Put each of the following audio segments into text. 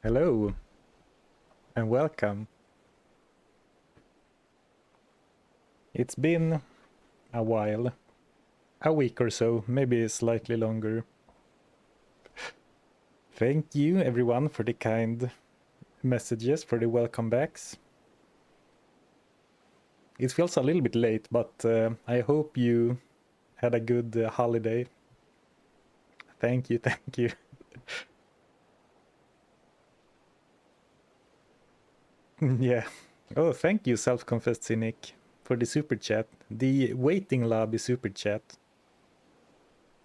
Hello and welcome. It's been a while, a week or so, maybe slightly longer. Thank you everyone for the kind messages, for the welcome backs. It feels a little bit late, but I hope you had a good holiday. Thank you, thank you. Yeah. Oh, thank you, self-confessed cynic, for the super chat. The waiting lobby super chat.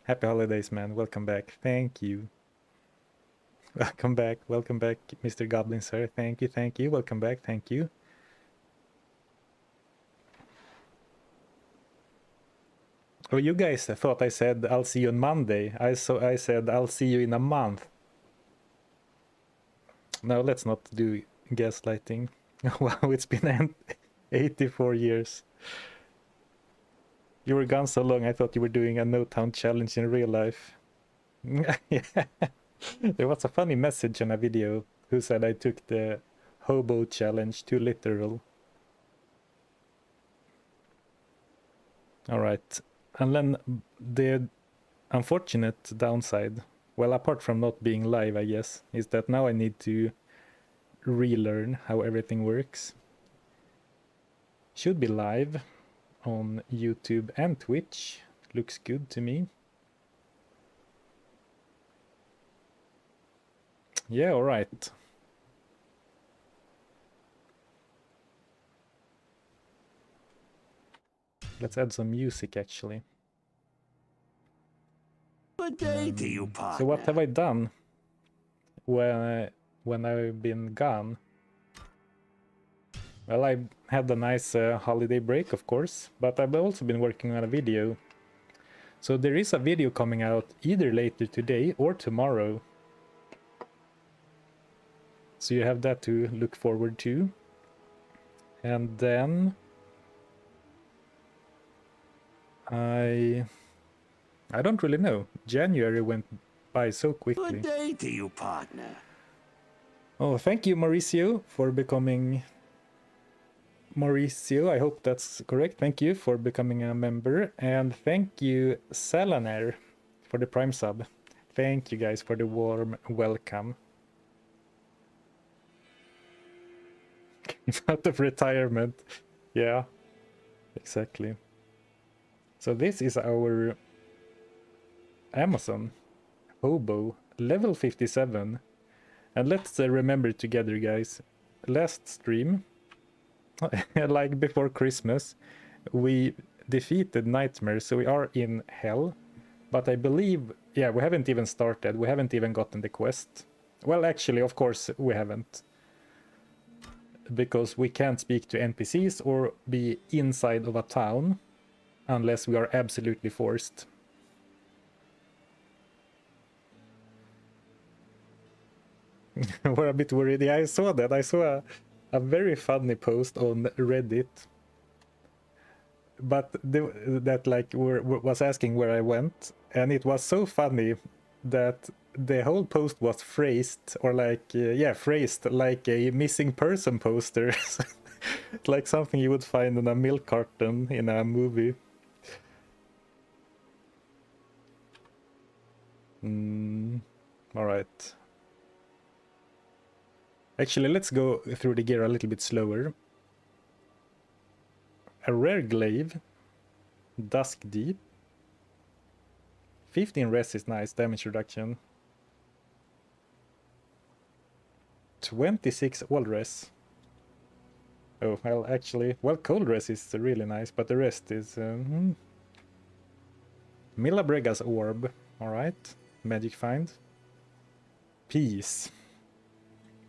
Happy holidays, man. Welcome back. Thank you. Welcome back, Mr. Goblin, sir. Thank you. Welcome back, thank you. Oh, you guys thought I said I'll see you on Monday. I said I'll see you in a month. No, let's not do gaslighting. Wow, it's been 84 years. You were gone so long, I thought you were doing a no town challenge in real life. Yeah. There was a funny message on a video who said I took the hobo challenge too literal. All right. And then the unfortunate downside, well, apart from not being live, I guess, is that now I need to relearn how everything works. Should be live on YouTube and Twitch. Looks good to me. Yeah, all right. Let's add some music, actually. Good day to you, partner. So what have I done when I've been gone? Well, I had a nice holiday break, of course, but I've also been working on a video. So there is a video coming out either later today or tomorrow. So you have that to look forward to. And then I don't really know. January went by so quickly. Good day to you, partner. Oh, thank you, Mauricio, for becoming... Mauricio, I hope that's correct. Thank you for becoming a member. And thank you, Salaner, for the Prime sub. Thank you guys for the warm welcome. Out of retirement. Yeah, exactly. So this is our Amazon Hobo, level 57. And let's remember together, guys. Last stream, like before Christmas, we defeated Nightmare, so we are in hell. But I believe, yeah, we haven't even started. We haven't even gotten the quest. Well, actually, of course, we haven't. Because we can't speak to NPCs or be inside of a town unless we are absolutely forced. We're a bit worried. Yeah, I saw that. I saw a very funny post on Reddit. But that like was asking where I went, and it was so funny that the whole post was phrased, or like yeah, phrased like a missing person poster. Like something you would find in a milk carton in a movie. All right. Actually, let's go through the gear a little bit slower. A rare glaive, dusk deep. 15 res is nice, damage reduction. 26 all res. Oh, well, actually, well, cold res is really nice, but the rest is... Milabrega's orb, alright. Magic find. Peace.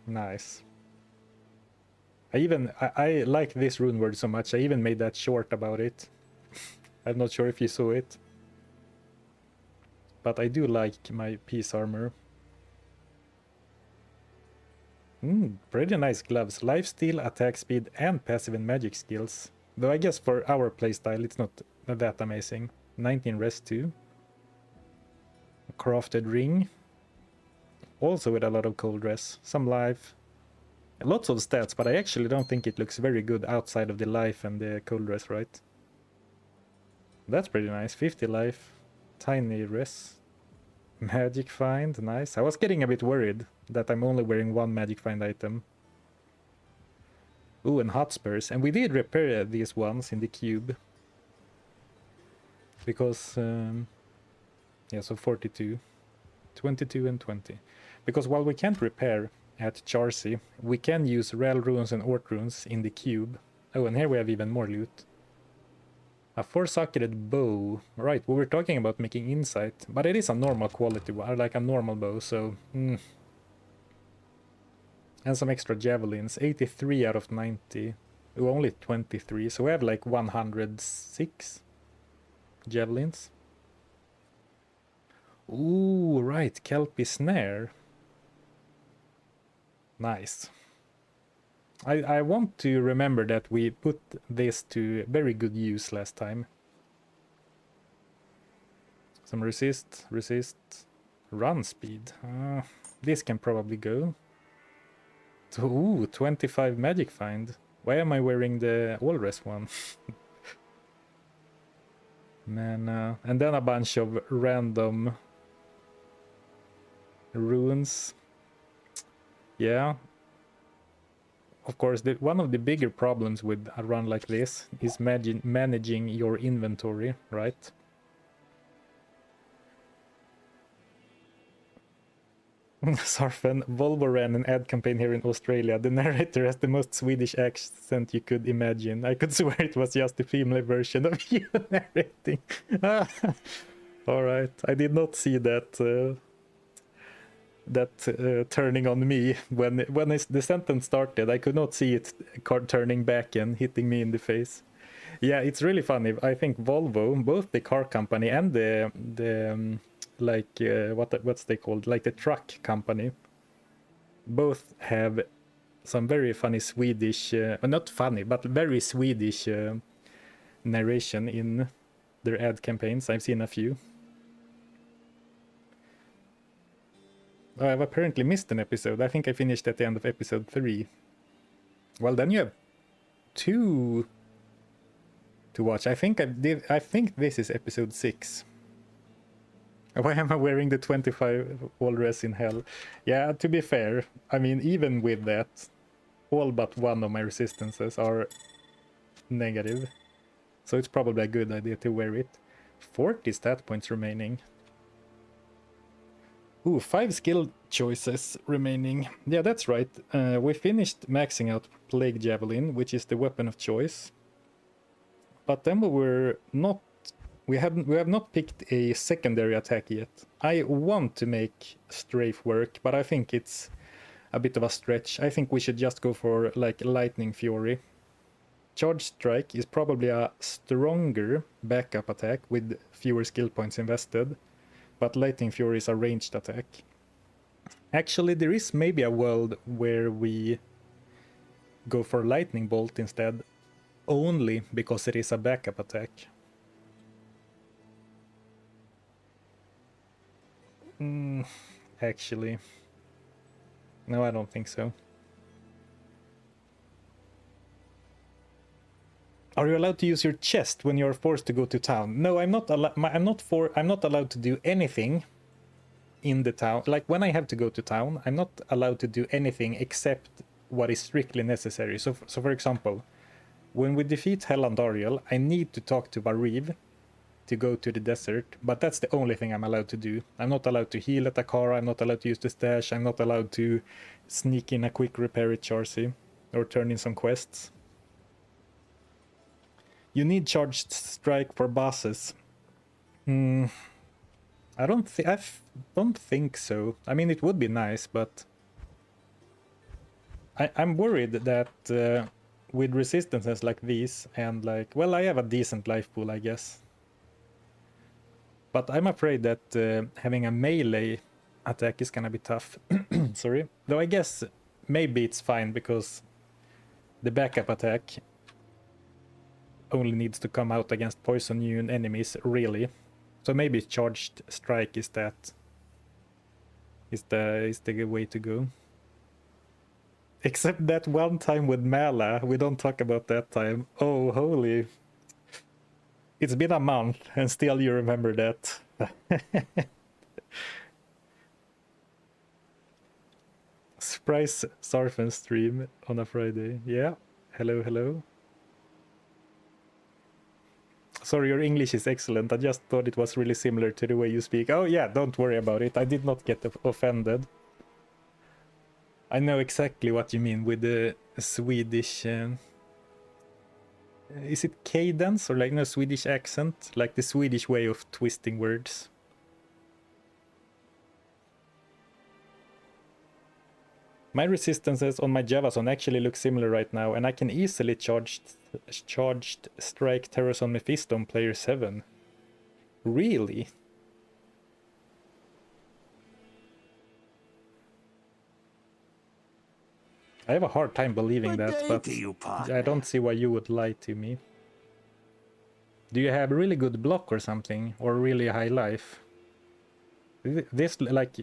Nice. I like this rune word so much, I even made that short about it. I'm not sure if you saw it. But I do like my peace armor. Pretty nice gloves. Lifesteal, attack speed, and passive and magic skills. Though I guess for our playstyle it's not that amazing. 19 rest too. Crafted ring. Also with a lot of cold res, some life, lots of stats, but I actually don't think it looks very good outside of the life and the cold res, right? That's pretty nice. 50 life, tiny res, magic find, nice. I was getting a bit worried that I'm only wearing one magic find item. Ooh, and hotspurs, and we did repair these ones in the cube. Because, yeah, so 42, 22 and 20. Because while we can't repair at Charcy, we can use Rel runes and Ort runes in the cube. Oh, and here we have even more loot. A 4-socketed bow. Right, we were talking about making insight, but it is a normal quality one, like a normal bow, so... And some extra javelins, 83 out of 90. Ooh, only 23, so we have like 106 javelins. Ooh, right, Kelpie snare. Nice. I want to remember that we put this to very good use last time. Some resist, run speed. This can probably go. Ooh, 25 magic find. Why am I wearing the all-res one? Man, and then a bunch of random runes. Yeah. Of course, one of the bigger problems with a run like this is managing your inventory, right? Zarfen, Volvo ran an ad campaign here in Australia. The narrator has the most Swedish accent you could imagine. I could swear it was just the female version of you narrating. Alright, I did not see that turning on me when the sentence started. I could not see it turning back and hitting me in the face. Yeah, it's really funny. I think Volvo, both the car company and the what's they called, like the truck company, both have some very funny Swedish, not funny, but very Swedish narration in their ad campaigns. I've seen a few. I've apparently missed an episode. I think I finished at the end of episode 3. Well, then you have 2 to watch. I think this is episode 6. Why am I wearing the 25 all-res in hell? Yeah, to be fair, I mean, even with that, all but one of my resistances are negative. So it's probably a good idea to wear it. 40 stat points remaining. Ooh, 5 skill choices remaining. Yeah, that's right. We finished maxing out Plague Javelin, which is the weapon of choice. But then we have not picked a secondary attack yet. I want to make Strafe work, but I think it's a bit of a stretch. I think we should just go for like Lightning Fury. Charge Strike is probably a stronger backup attack with fewer skill points invested. But Lightning Fury is a ranged attack. Actually, there is maybe a world where we go for Lightning Bolt instead, only because it is a backup attack. Actually, no, I don't think so. Are you allowed to use your chest when you're forced to go to town? No, I'm not. I'm not allowed to do anything in the town. Like when I have to go to town, I'm not allowed to do anything except what is strictly necessary. So for example, when we defeat Hellandariel, I need to talk to Variv to go to the desert, but that's the only thing I'm allowed to do. I'm not allowed to heal at Akara, I'm not allowed to use the stash, I'm not allowed to sneak in a quick repair at Charcy, or turn in some quests. You need charged strike for bosses. I don't think so. I mean, it would be nice, but I'm worried that with resistances like these, and like, well, I have a decent life pool, I guess. But I'm afraid that having a melee attack is gonna be tough. Sorry. Though I guess maybe it's fine because the backup attack only needs to come out against poison immune enemies, really. So maybe charged strike is that. is the way to go. Except that one time with Mala, we don't talk about that time. Oh, holy. It's been a month and still you remember that. Surprise Zarfen stream on a Friday. Yeah. Hello, hello. Sorry, your English is excellent. I just thought it was really similar to the way you speak. Oh yeah, don't worry about it. I did not get offended. I know exactly what you mean with the Swedish... is it cadence or like no Swedish accent? Like the Swedish way of twisting words. My resistances on my Javazon actually look similar right now, and I can easily charged strike Terrors on Mephisto on player 7. Really? I have a hard time believing that, but I don't see why you would lie to me. Do you have really good block or something, or really high life? This, like,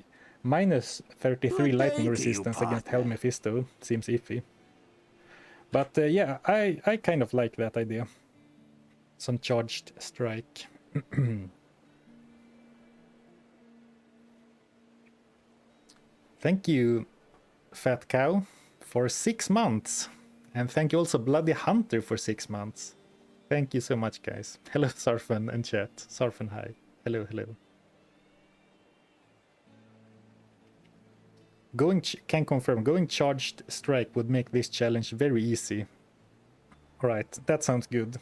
minus 33 lightning resistance against Hell Mephisto seems iffy. But yeah, I kind of like that idea. Some charged strike. Thank you, Fat Cow, for 6 months. And thank you also Bloody Hunter for 6 months. Thank you so much, guys. Hello, Zarfen and chat. Zarfen, hi. Hello, hello. Can confirm, going charged strike would make this challenge very easy. Alright, that sounds good.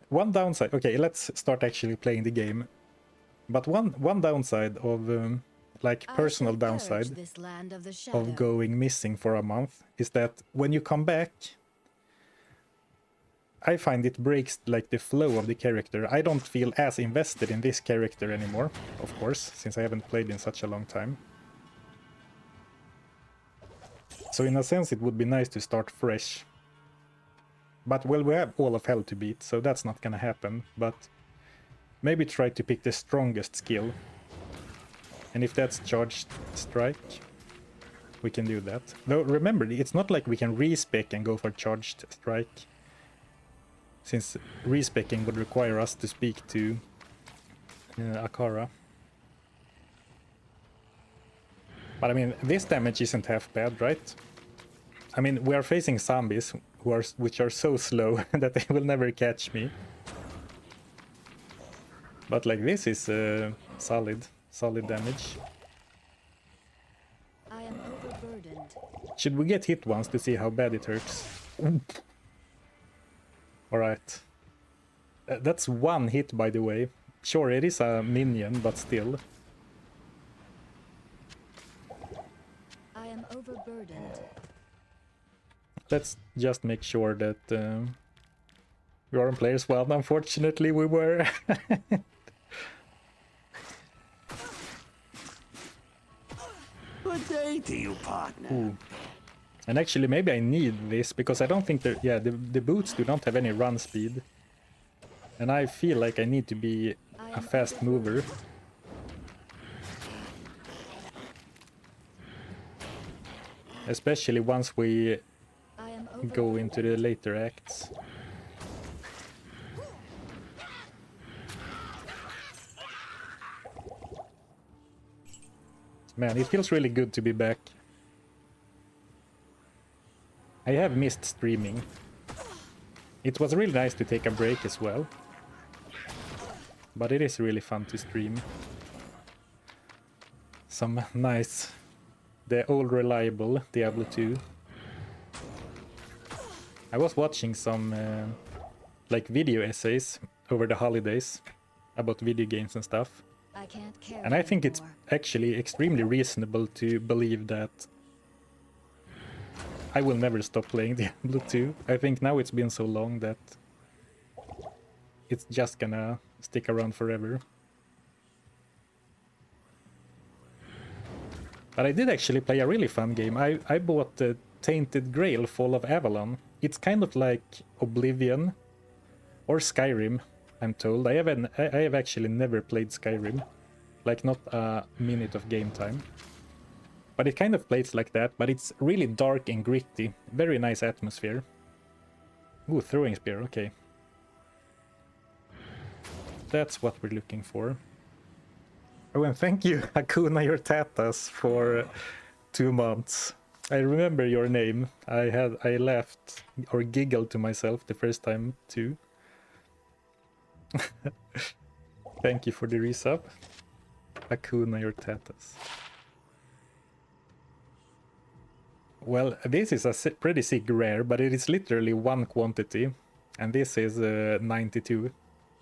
One downside, okay, let's start actually playing the game. But one downside of, like personal downside of going missing for a month is that when you come back, I find it breaks like the flow of the character. I don't feel as invested in this character anymore, of course, since I haven't played in such a long time. So in a sense it would be nice to start fresh. But well, we have all of hell to beat, so that's not gonna happen. But maybe try to pick the strongest skill. And if that's charged strike, we can do that. Though remember, it's not like we can respec and go for charged strike. Since respecing would require us to speak to Akara. But I mean, this damage isn't half bad, right? I mean, we are facing zombies which are so slow that they will never catch me. But like this is solid damage. I am overburdened. Should we get hit once to see how bad it hurts? Alright. That's one hit, by the way. Sure, it is a minion, but still. I am overburdened. Let's just make sure that we are on players. Well, unfortunately, we were. Good day to you, partner. Ooh. And actually, maybe I need this because I don't think that. Yeah, the boots do not have any run speed, and I feel like I need to be a fast mover. Especially once we go into the later acts. Man, it feels really good to be back. I have missed streaming. It was really nice to take a break as well. But it is really fun to stream. Some nice... The old reliable Diablo 2. I was watching some like video essays over the holidays about video games and stuff. And I think it's actually extremely reasonable to believe that I will never stop playing Diablo 2. I think now it's been so long that it's just gonna stick around forever. But I did actually play a really fun game. I bought the Tainted Grail Fall of Avalon. It's kind of like Oblivion or Skyrim, I'm told. I have actually never played Skyrim. like not a minute of game time. But it kind of plays like that, but it's really dark and gritty. Very nice atmosphere. Ooh, throwing spear, okay. That's what we're looking for. Oh, and thank you, Hakuna Yortatas, for 2 months. I remember your name. I laughed or giggled to myself the first time too. Thank you for the resub. Hakuna Yortatas. Well, this is a pretty sick rare, but it is literally 1 quantity, and this is 92.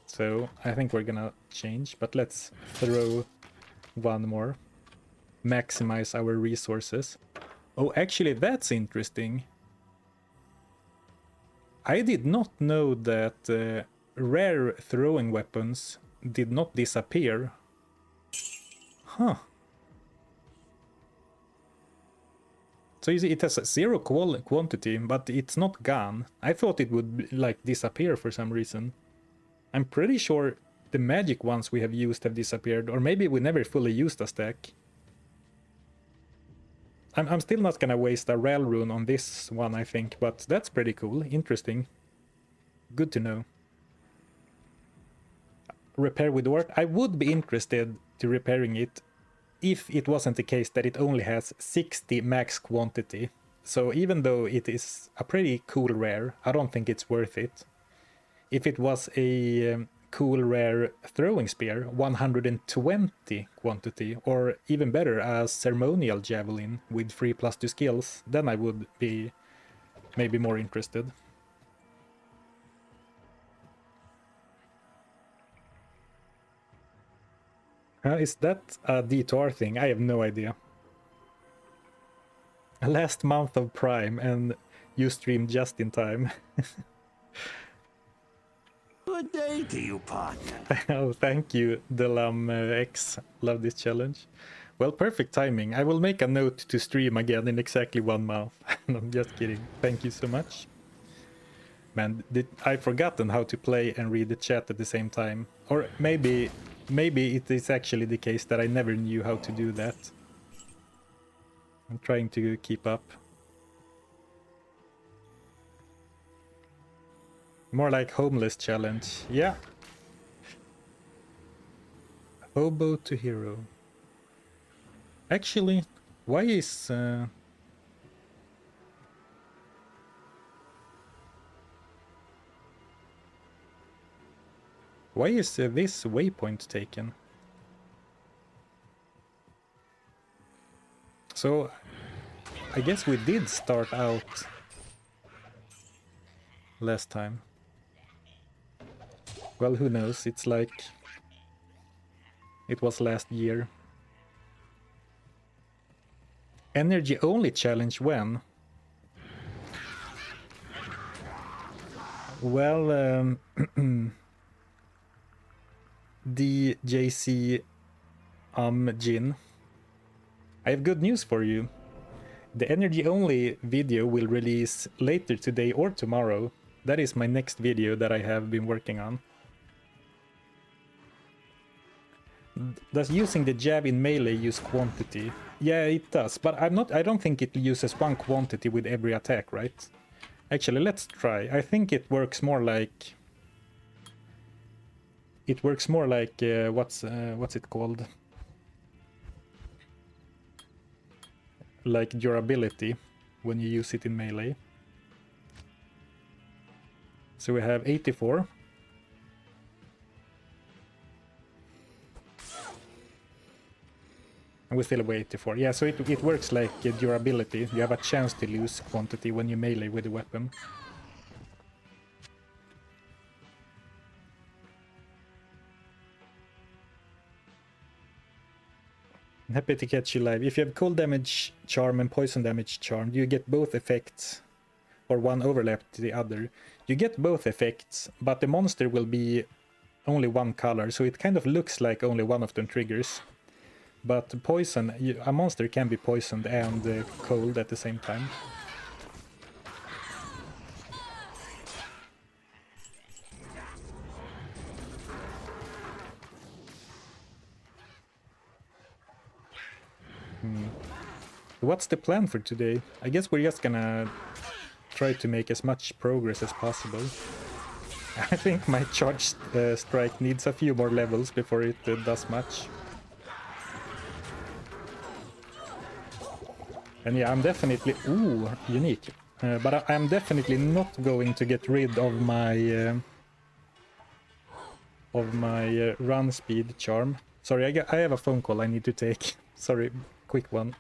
So I think we're gonna change, but let's throw 1 more. Maximize our resources. Oh, actually, that's interesting. I did not know that rare throwing weapons did not disappear. Huh. So you see, it has a 0 quantity, but it's not gone. I thought it would like disappear for some reason. I'm pretty sure the magic ones we have used have disappeared, or maybe we never fully used a stack. I'm still not gonna waste a rel rune on this one, I think, but that's pretty cool, interesting. Good to know. Repair with wart. I would be interested to repairing it if it wasn't the case that it only has 60 max quantity. So even though it is a pretty cool rare, I don't think it's worth it. If it was a cool rare throwing spear, 120 quantity, or even better, a ceremonial javelin with 3+2 skills, then I would be maybe more interested. Is that a D2R thing? I have no idea. Last month of Prime, and you streamed just in time. Good day to you, partner. Oh, thank you, Delam X. Love this challenge. Well, perfect timing. I will make a note to stream again in exactly 1 month. No, I'm just kidding. Thank you so much. Man, I've forgotten how to play and read the chat at the same time. Or maybe it is actually the case that I never knew how to do that. I'm trying to keep up. More like homeless challenge. Yeah. Hobo to hero. Actually, why is... Why is this waypoint taken? So, I guess we did start out last time. Well, who knows? It's like it was last year. Energy only challenge when? Well, DJC Jin. I have good news for you. The energy only video will release later today or tomorrow. That is my next video that I have been working on. Does using the jab in melee use quantity? Yeah, it does, but I don't think it uses 1 quantity with every attack, right? Actually, let's try. I think it works more like... It works more like, what's it called? Like durability, when you use it in melee. So we have 84. And we still have 84. Yeah, so it works like durability. You have a chance to lose quantity when you melee with the weapon. I'm happy to catch you live. If you have cold damage charm and poison damage charm, you get both effects, or one overlap to the other. You get both effects, but the monster will be only 1 color, so it kind of looks like only one of them triggers. But poison, a monster can be poisoned and cold at the same time. What's the plan for today? I guess we're just gonna try to make as much progress as possible. I think my charge strike needs a few more levels before it does much. And yeah, I'm definitely... Ooh, unique. But I'm definitely not going to get rid of my run speed charm. Sorry, I have a phone call I need to take. Sorry, quick one.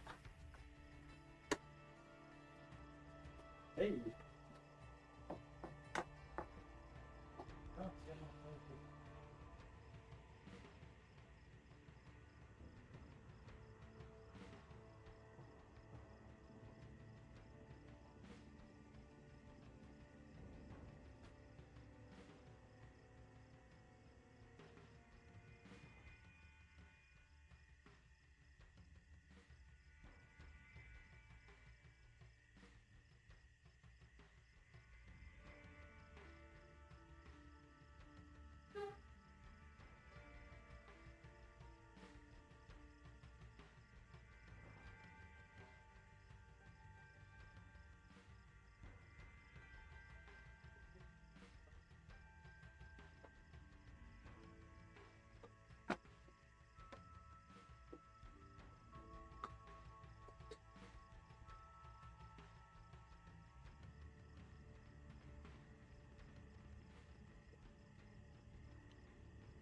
Hey.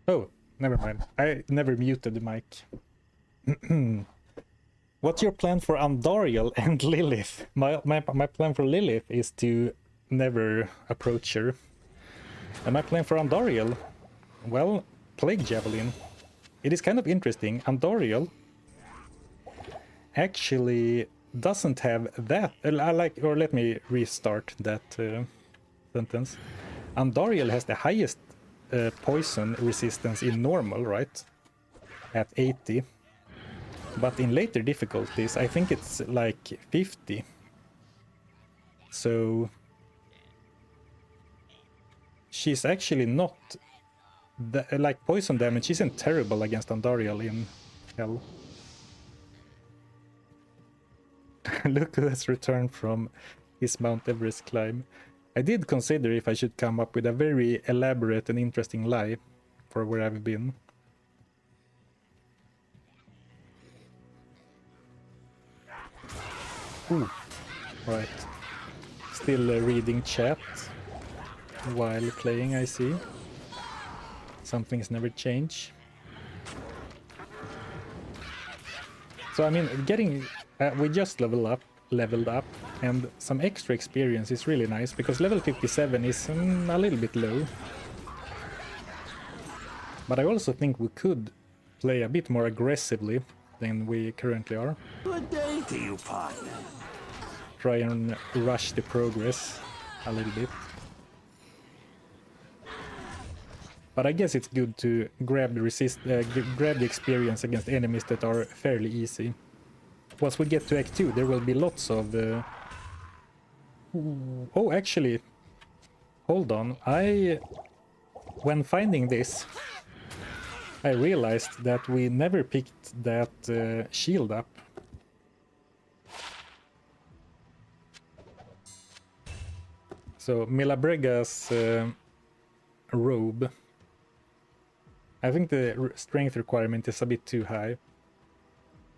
Oh, never mind. I never muted the mic. What's your plan for Andariel and Lilith? My plan for Lilith is to never approach her. And my plan for Andariel? Well, Plague Javelin. It is kind of interesting. Andariel actually doesn't have that. Or let me restart that sentence. Andariel has the highest poison resistance in normal, right? At 80. But in later difficulties, I think it's like 50. So she's actually not like poison damage isn't terrible against Andariel in hell. Look who has returned from his Mount Everest climb. I did consider if I should come up with a very elaborate and interesting lie for where I've been. Ooh, right. Still reading chat while playing, I see. Some things never change. So I mean, getting... we just leveled up, and some extra experience is really nice, because level 57 is a little bit low. But I also think we could play a bit more aggressively than we currently are. Good day to you, partner. Try and rush the progress a little bit. But I guess it's good to grab the experience against enemies that are fairly easy. Once we get to Act 2, there will be lots of... Oh, actually, hold on. When finding this, I realized that we never picked that shield up. So, Milabrega's robe. I think the strength requirement is a bit too high.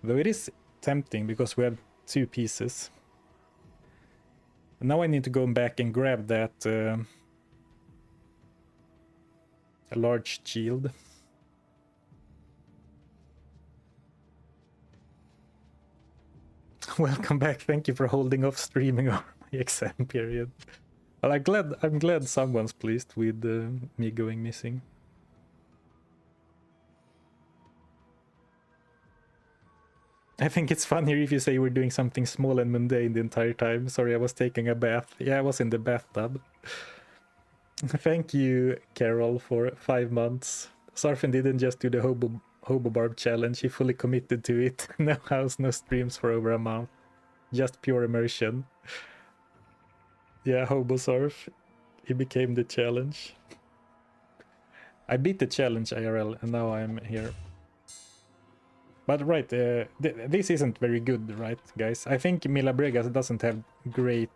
Though it is tempting because we have 2 pieces. Now I need to go back and grab that a large shield. Welcome back. Thank you for holding off streaming over my exam period. Well, I'm glad someone's pleased with me going missing. I think it's funnier if you say we're doing something small and mundane the entire time. Sorry, I was taking a bath. Yeah, I was in the bathtub. Thank you, Carol, for 5 months. Zarfen didn't just do the Hobo Barb challenge, he fully committed to it. No house, no streams for over a month. Just pure immersion. Yeah, Hobo Surf. He became the challenge. I beat the challenge IRL and now I'm here. But right, this isn't very good, right, guys? I think Milabregas doesn't have great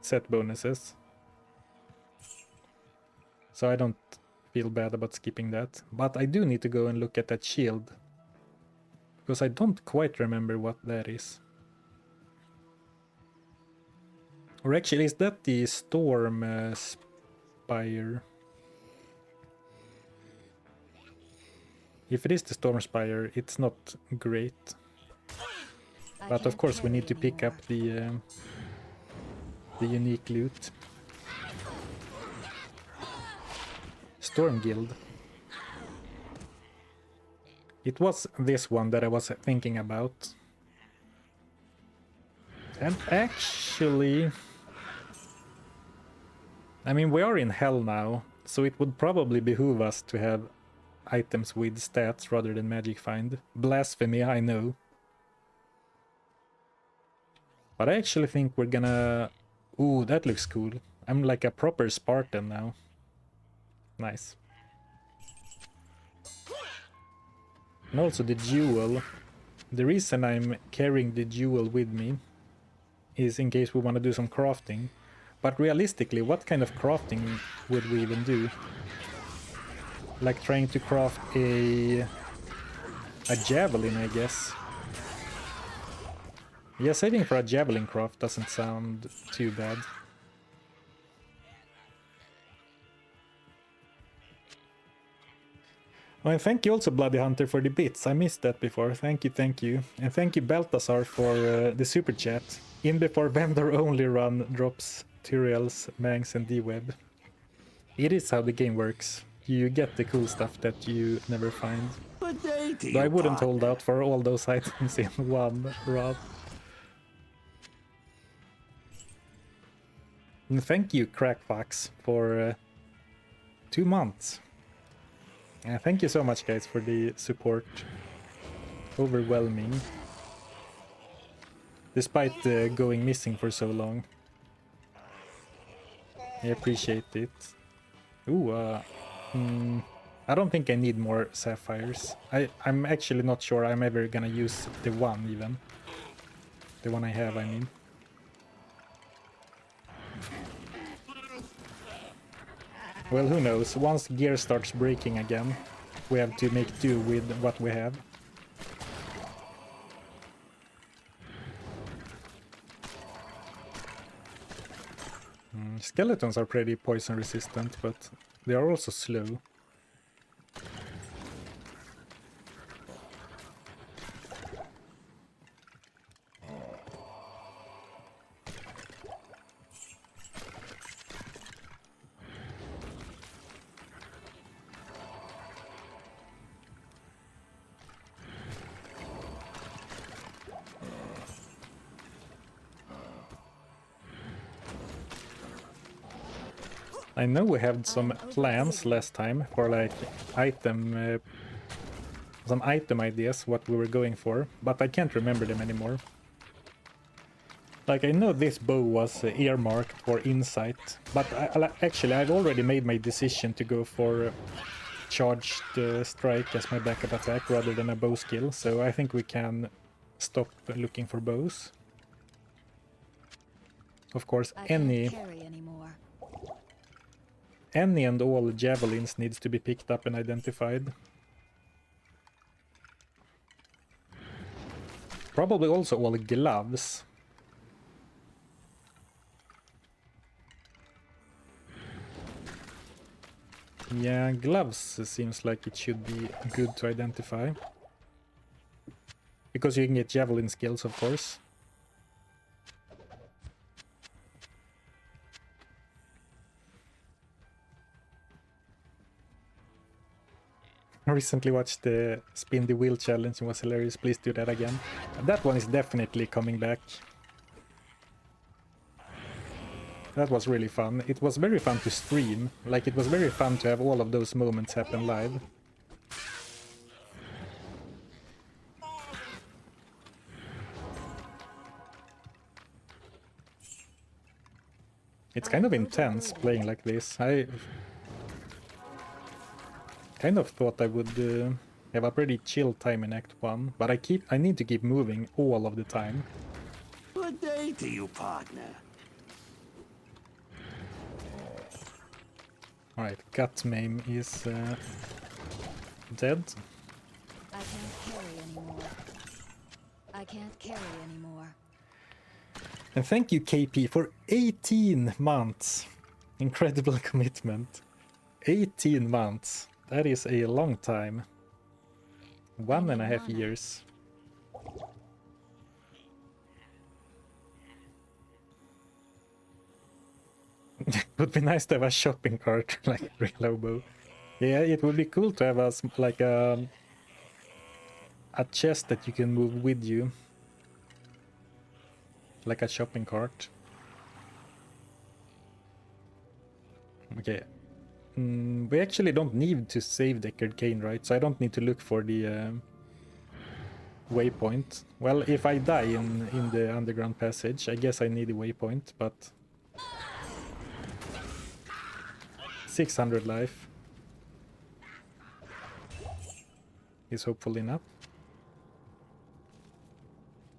set bonuses. So I don't feel bad about skipping that. But I do need to go and look at that shield. Because I don't quite remember what that is. Or actually, is that the Storm Spire? If it is the Storm Spire, it's not great. But of course we need to pick up the unique loot. Storm Guild. It was this one that I was thinking about. And actually... I mean, we are in hell now, so it would probably behoove us to have items with stats rather than magic find. Blasphemy, I know. But I actually think we're gonna... Ooh, that looks cool. I'm like a proper Spartan now. Nice. And also the jewel. The reason I'm carrying the jewel with me is in case we want to do some crafting. But realistically, what kind of crafting would we even do? Like trying to craft a javelin, I guess. Yeah, saving for a javelin craft doesn't sound too bad. Oh, and thank you also, Bloody Hunter, for the bits. I missed that before. Thank you, thank you. And thank you, Balthazar, for the super chat. In before vendor only run drops tutorials, mangs, and D-web. It is how the game works. You get the cool stuff that you never find. Though I wouldn't hold out for all those items in one run. And thank you, Crackfox, for 2 months. Thank you so much, guys, for the support. Overwhelming. Despite going missing for so long. I appreciate it. Ooh, I don't think I need more sapphires. I'm actually not sure I'm ever gonna use the one, even. The one I have, I mean. Well, who knows? Once gear starts breaking again, we have to make do with what we have. Skeletons are pretty poison resistant, but they are also slow. I know we had some plans last time for like some item ideas, what we were going for, but I can't remember them anymore. Like, I know this bow was earmarked for insight, but actually I've already made my decision to go for charged strike as my backup attack rather than a bow skill, so I think we can stop looking for bows. Of course, any and all javelins needs to be picked up and identified. Probably also all gloves. Yeah, gloves seems like it should be good to identify. Because you can get javelin skills, of course. I recently watched the Spin the Wheel challenge and was hilarious. Please do that again. That one is definitely coming back. That was really fun. It was very fun to stream. Like, it was very fun to have all of those moments happen live. It's kind of intense playing like this. I kind of thought I would I have a pretty chill time in Act 1, but I need to keep moving all of the time. Good day to you, partner. Alright, Gut Maim is dead. I can't carry anymore. I can't carry anymore. And thank you, KP, for 18 months. Incredible commitment. 18 months. That is a long time. 1.5 years. It would be nice to have a shopping cart like Relobo. Yeah, it would be cool to have like a chest that you can move with you. Like a shopping cart. Okay. We actually don't need to save Deckard Cain, right? So I don't need to look for the waypoint. Well, if I die in the underground passage, I guess I need a waypoint, but 600 life is hopeful enough.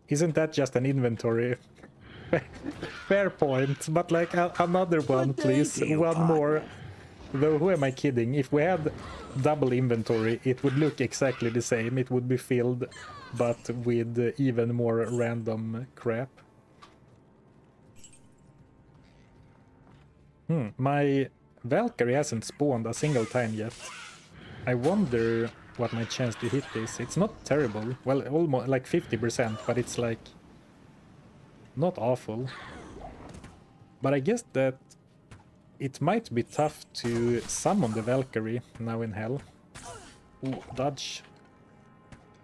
Isn't that just an inventory? Fair point, but like another one, please. One more. Though, who am I kidding? If we had double inventory, it would look exactly the same. It would be filled, but with even more random crap. My Valkyrie hasn't spawned a single time yet. I wonder what my chance to hit is. It's not terrible. Well, almost like 50%, but it's like not awful. But I guess that it might be tough to summon the Valkyrie now in hell. Ooh, dodge.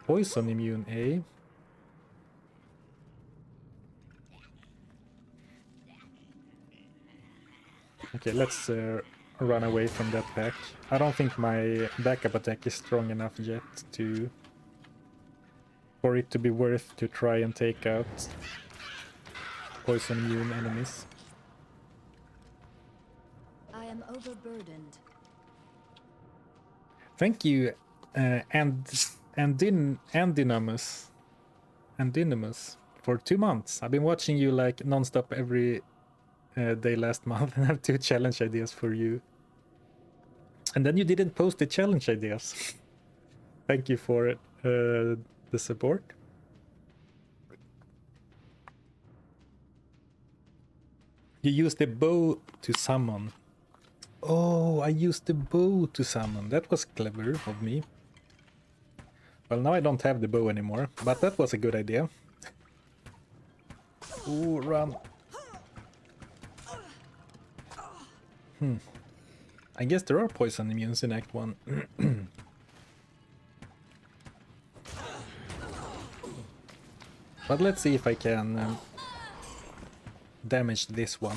Poison immune, eh? Okay, let's run away from that pack. I don't think my backup attack is strong enough yet for it to be worth to try and take out poison immune enemies. I am overburdened. Thank you, Andinimus, for 2 months. I've been watching you like non-stop every day last month, and I have 2 challenge ideas for you. And then you didn't post the challenge ideas. Thank you for the support. You used the bow to summon. Oh, I used the bow to summon. That was clever of me. Well, now I don't have the bow anymore, but that was a good idea. Ooh, run. I guess there are poison immunes in Act 1. But let's see if I can damage this one.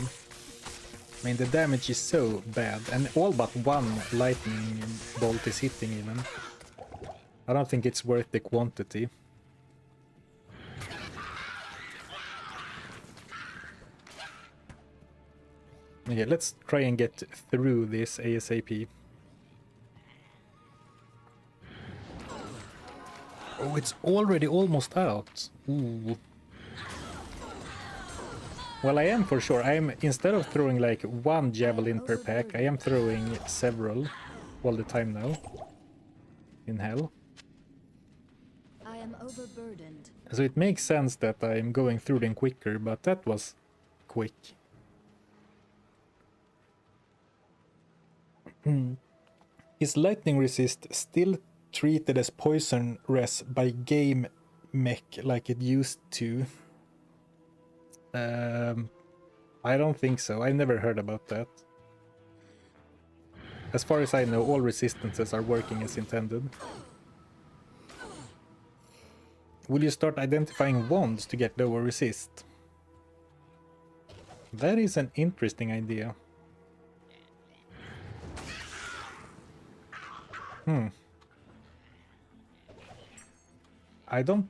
I mean, the damage is so bad, and all but one lightning bolt is hitting even. I don't think it's worth the quantity. Okay, let's try and get through this ASAP. Oh, it's already almost out. Ooh. Well, I am for sure. Instead of throwing like 1 javelin per pack, I am throwing several all the time now. In hell. I am overburdened. So it makes sense that I'm going through them quicker, but that was quick. Is lightning resist still treated as poison res by game mech like it used to? I don't think so. I never heard about that. As far as I know, all resistances are working as intended. Will you start identifying wands to get lower resist? That is an interesting idea. I don't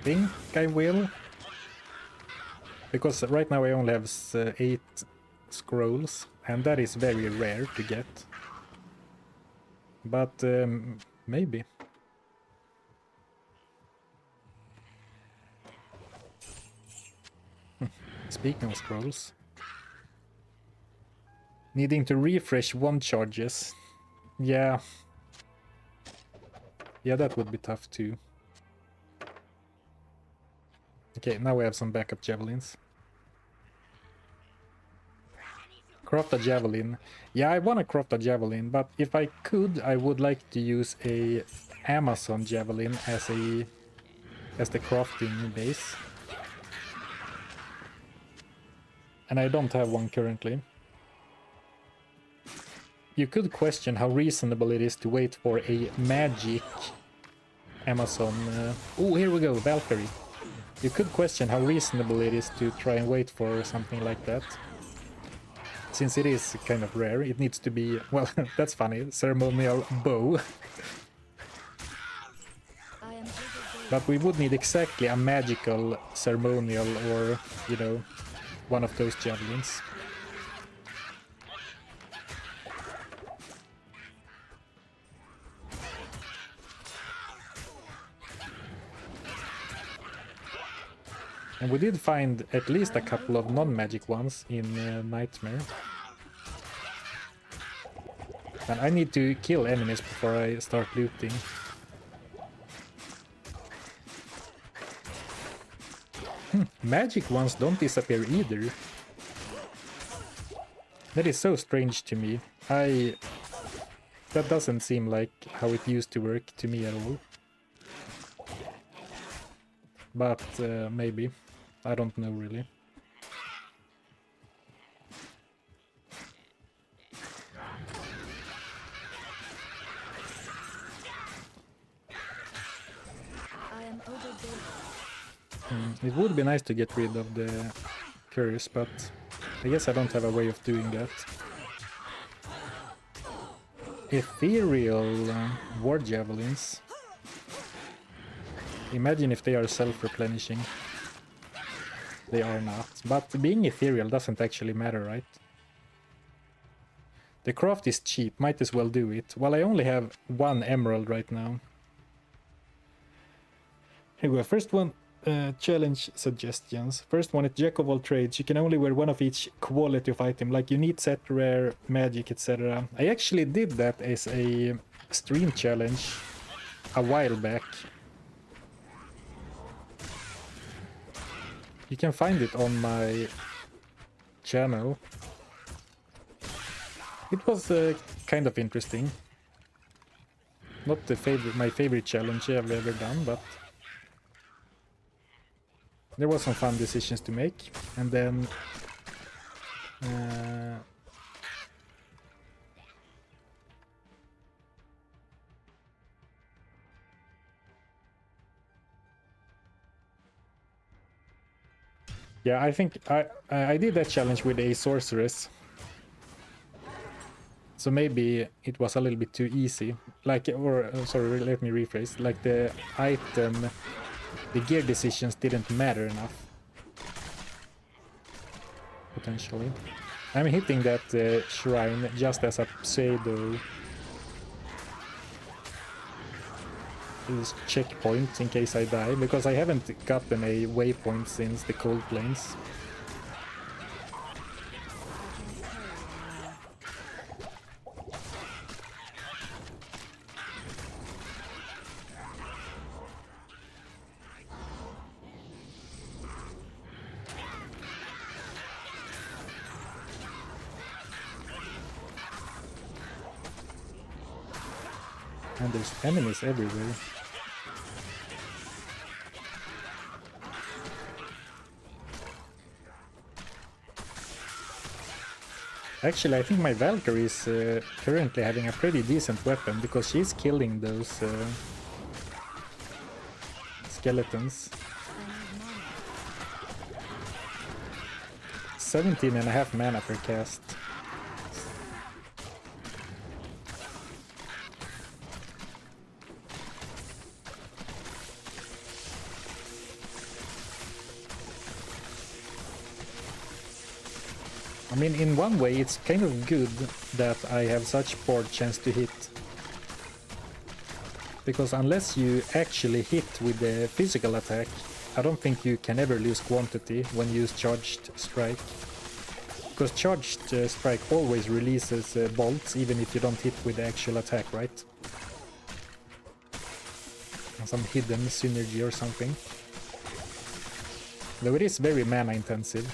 think I will. Because right now I only have 8 scrolls, and that is very rare to get. But maybe. Speaking of scrolls. Needing to refresh wand charges. Yeah. Yeah, that would be tough too. Okay, now we have some backup javelins. Craft a javelin. Yeah, I want to craft a javelin, but if I could, I would like to use a Amazon javelin as the crafting base. And I don't have one currently. You could question how reasonable it is to wait for a magic Amazon... Oh, here we go, Valkyrie. You could question how reasonable it is to try and wait for something like that. Since it is kind of rare, it needs to be... Well, that's funny. Ceremonial bow. But we would need exactly a magical ceremonial or, you know, one of those javelins. And we did find at least a couple of non-magic ones in Nightmare. And I need to kill enemies before I start looting. Magic ones don't disappear either. That is so strange to me. That doesn't seem like how it used to work to me at all. But maybe. I don't know really. It would be nice to get rid of the curse, but I guess I don't have a way of doing that. Ethereal war javelins. Imagine if they are self-replenishing. They are not. But being ethereal doesn't actually matter, right? The craft is cheap, might as well do it. Well, I only have 1 emerald right now. Here we go. First one, challenge suggestions. First one is Jack of all trades. You can only wear one of each quality of item, like unique, set, rare, magic, etc. I actually did that as a stream challenge a while back. You can find it on my channel. It was kind of interesting. Not my favorite challenge I've ever done, but there was some fun decisions to make. And then yeah, I think I did that challenge with a sorceress. So maybe it was a little bit too easy. Like, or sorry, let me rephrase. Like the item, the gear decisions didn't matter enough. Potentially. I'm hitting that shrine just as a pseudo checkpoint in case I die, because I haven't gotten a waypoint since the Cold Plains. And there's enemies everywhere. Actually, I think my Valkyrie is currently having a pretty decent weapon, because she's killing those skeletons. 17.5 mana per cast. I mean, in one way it's kind of good that I have such poor chance to hit. Because unless you actually hit with the physical attack, I don't think you can ever lose quantity when you use charged strike. Because charged strike always releases bolts even if you don't hit with the actual attack, right? Some hidden synergy or something. Though it is very mana intensive.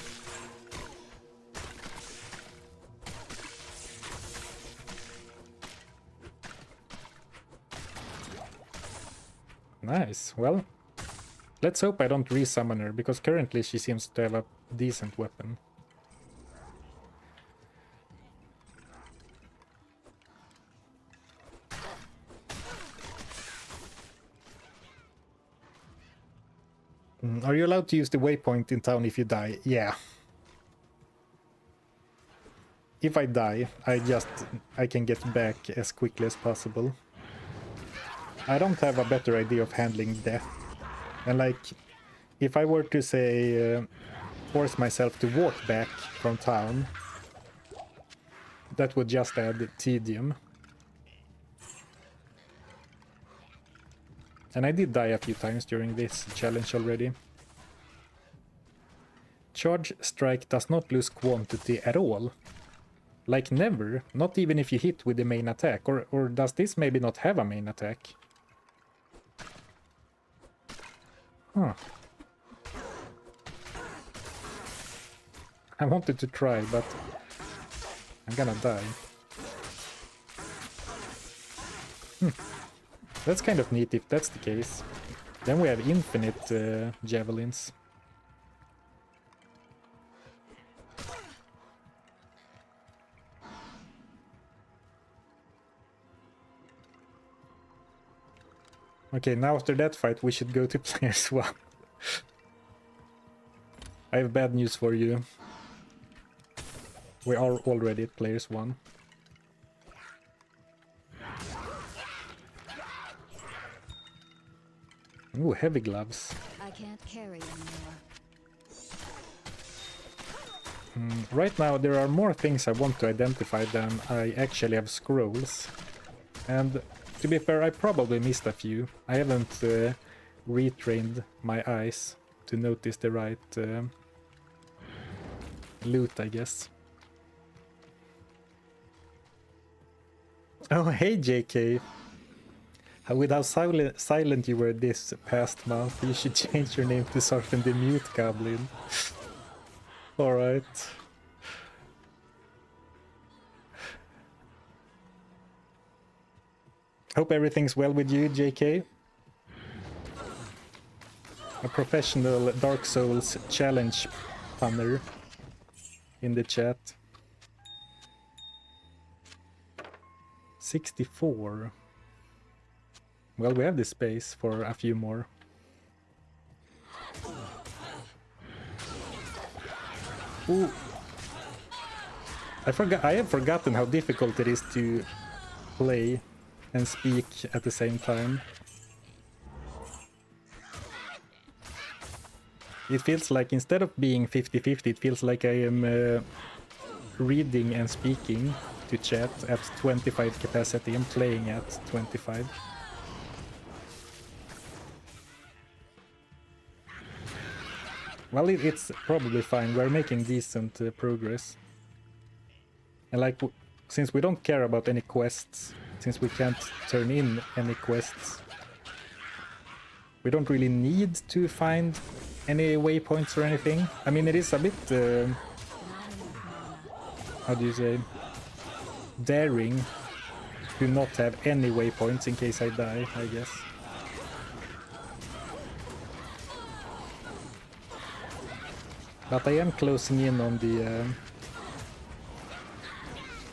Nice, well, let's hope I don't resummon her, because currently she seems to have a decent weapon. Are you allowed to use the waypoint in town if you die? Yeah. If I die, I can get back as quickly as possible. I don't have a better idea of handling death. And like, if I were to say, force myself to walk back from town, that would just add tedium. And I did die a few times during this challenge already. Charge strike does not lose quantity at all. Like never, not even if you hit with the main attack. Or does this maybe not have a main attack? Huh. I wanted to try, but I'm gonna die. That's kind of neat if that's the case. Then we have infinite javelins. Okay, now after that fight we should go to players 1. I have bad news for you. We are already at players 1. Ooh, heavy gloves. I can't carry anymore. Right now there are more things I want to identify than I actually have scrolls. And to be fair, I probably missed a few. I haven't retrained my eyes to notice the right loot, I guess. Oh, hey JK! With how silent you were this past month, you should change your name to Zarfen the Mute Goblin. Alright. Hope everything's well with you, JK. A professional Dark Souls challenge punner in the chat. 64. Well, we have the space for a few more. Ooh. I have forgotten how difficult it is to play and speak at the same time. It feels like instead of being 50-50, it feels like I am reading and speaking to chat at 25 capacity and playing at 25. Well, it's probably fine. We're making decent progress. And like, since we don't care about any quests, since we can't turn in any quests, we don't really need to find any waypoints or anything. I mean, it is a bit, how do you say, daring to not have any waypoints in case I die, I guess. But I am closing in on the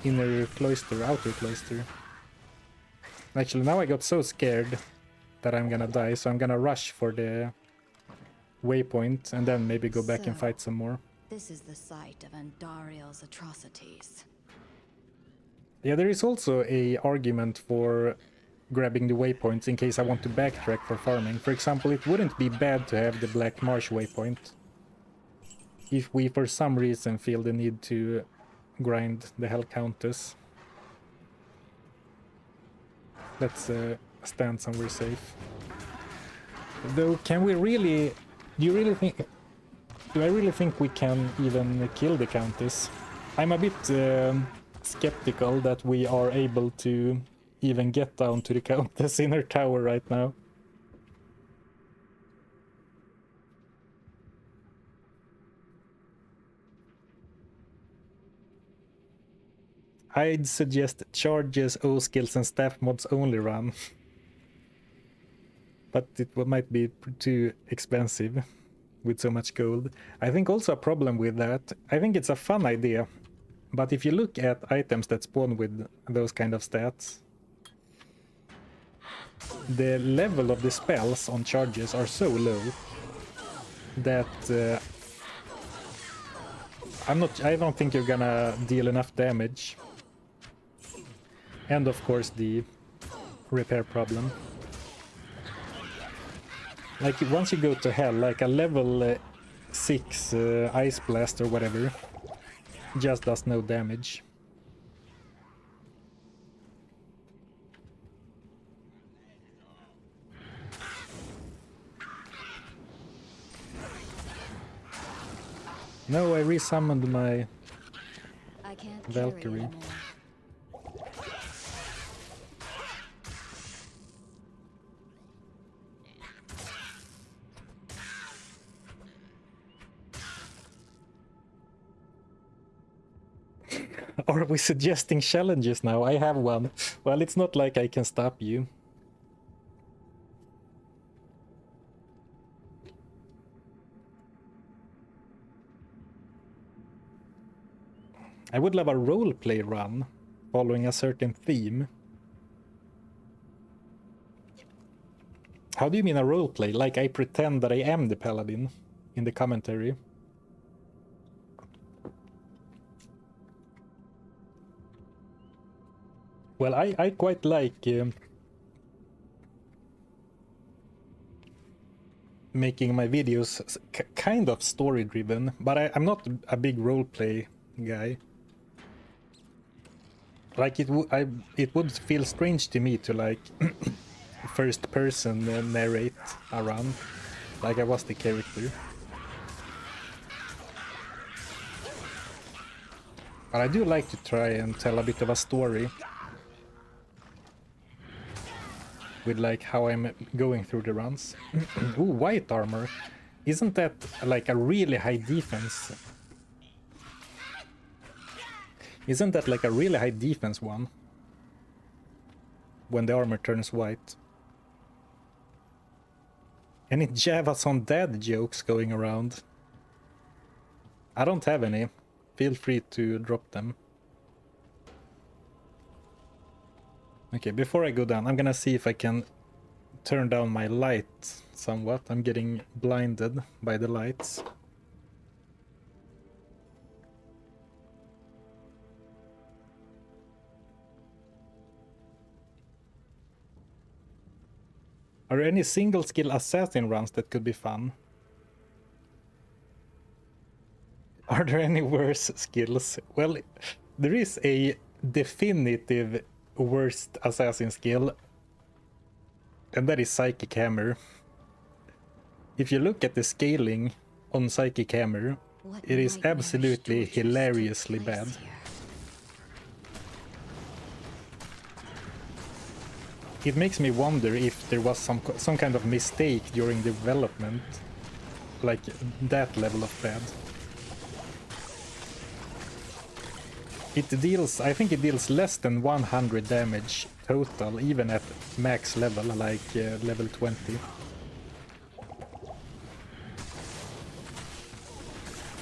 inner cloister, outer cloister. Actually, now I got so scared that I'm gonna die, so I'm gonna rush for the waypoint and then maybe go back and fight some more. This is the site of Andariel's atrocities. Yeah, there is also a argument for grabbing the waypoints in case I want to backtrack for farming. For example, it wouldn't be bad to have the Black Marsh waypoint if we for some reason feel the need to grind the Hell Countess. Let's stand somewhere safe. Though, can we really Do you really think... Do I really think we can even kill the Countess? I'm a bit skeptical that we are able to even get down to the Countess in her tower right now. I'd suggest charges, O skills and staff mods only run. But it might be too expensive with so much gold. I think also a problem with that, I think it's a fun idea, but if you look at items that spawn with those kind of stats, the level of the spells on charges are so low that I don't think you're gonna deal enough damage. And of course the repair problem. Like once you go to hell, like a level 6 ice blast or whatever just does no damage. No, I resummoned my I can't Valkyrie. carry anymore. Are we suggesting challenges now? I have one. Well, it's not like I can stop you. I would love a roleplay run following a certain theme. How do you mean a roleplay? Like I pretend that I am the paladin in the commentary? Well, I quite like making my videos kind of story driven, but I'm not a big roleplay guy. Like it would feel strange to me to like first person narrate a run like I was the character. But I do like to try and tell a bit of a story with like how I'm going through the runs. Ooh, white armor. Isn't that like a really high defense? Isn't that like a really high defense one? When the armor turns white. Any Javas on dad jokes going around? I don't have any. Feel free to drop them. Okay, before I go down, I'm gonna see if I can turn down my light somewhat. I'm getting blinded by the lights. Are there any single skill assassin runs that could be fun? Are there any worse skills? Well, there is a definitive worst assassin skill, and that is Psychic Hammer. If you look at the scaling on Psychic Hammer, it is absolutely hilariously bad. It makes me wonder if there was some kind of mistake during development, like that level of bad. It deals, I think it deals less than 100 damage total, even at max level, like level 20.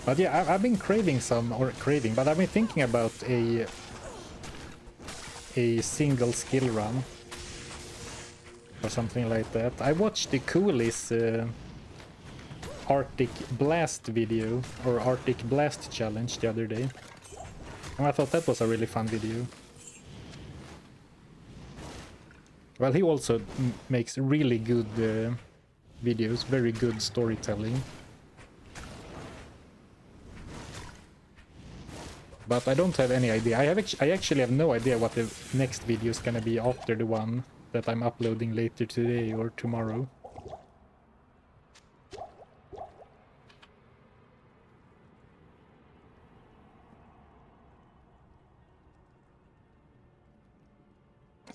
But yeah, I've been craving but I've been thinking about a single skill run. Or something like that. I watched the Coolies Arctic Blast video, or Arctic Blast challenge the other day. And I thought that was a really fun video. Well, he also makes really good videos, very good storytelling. But I don't have any idea. I actually have no idea what the next video is gonna be after the one that I'm uploading later today or tomorrow.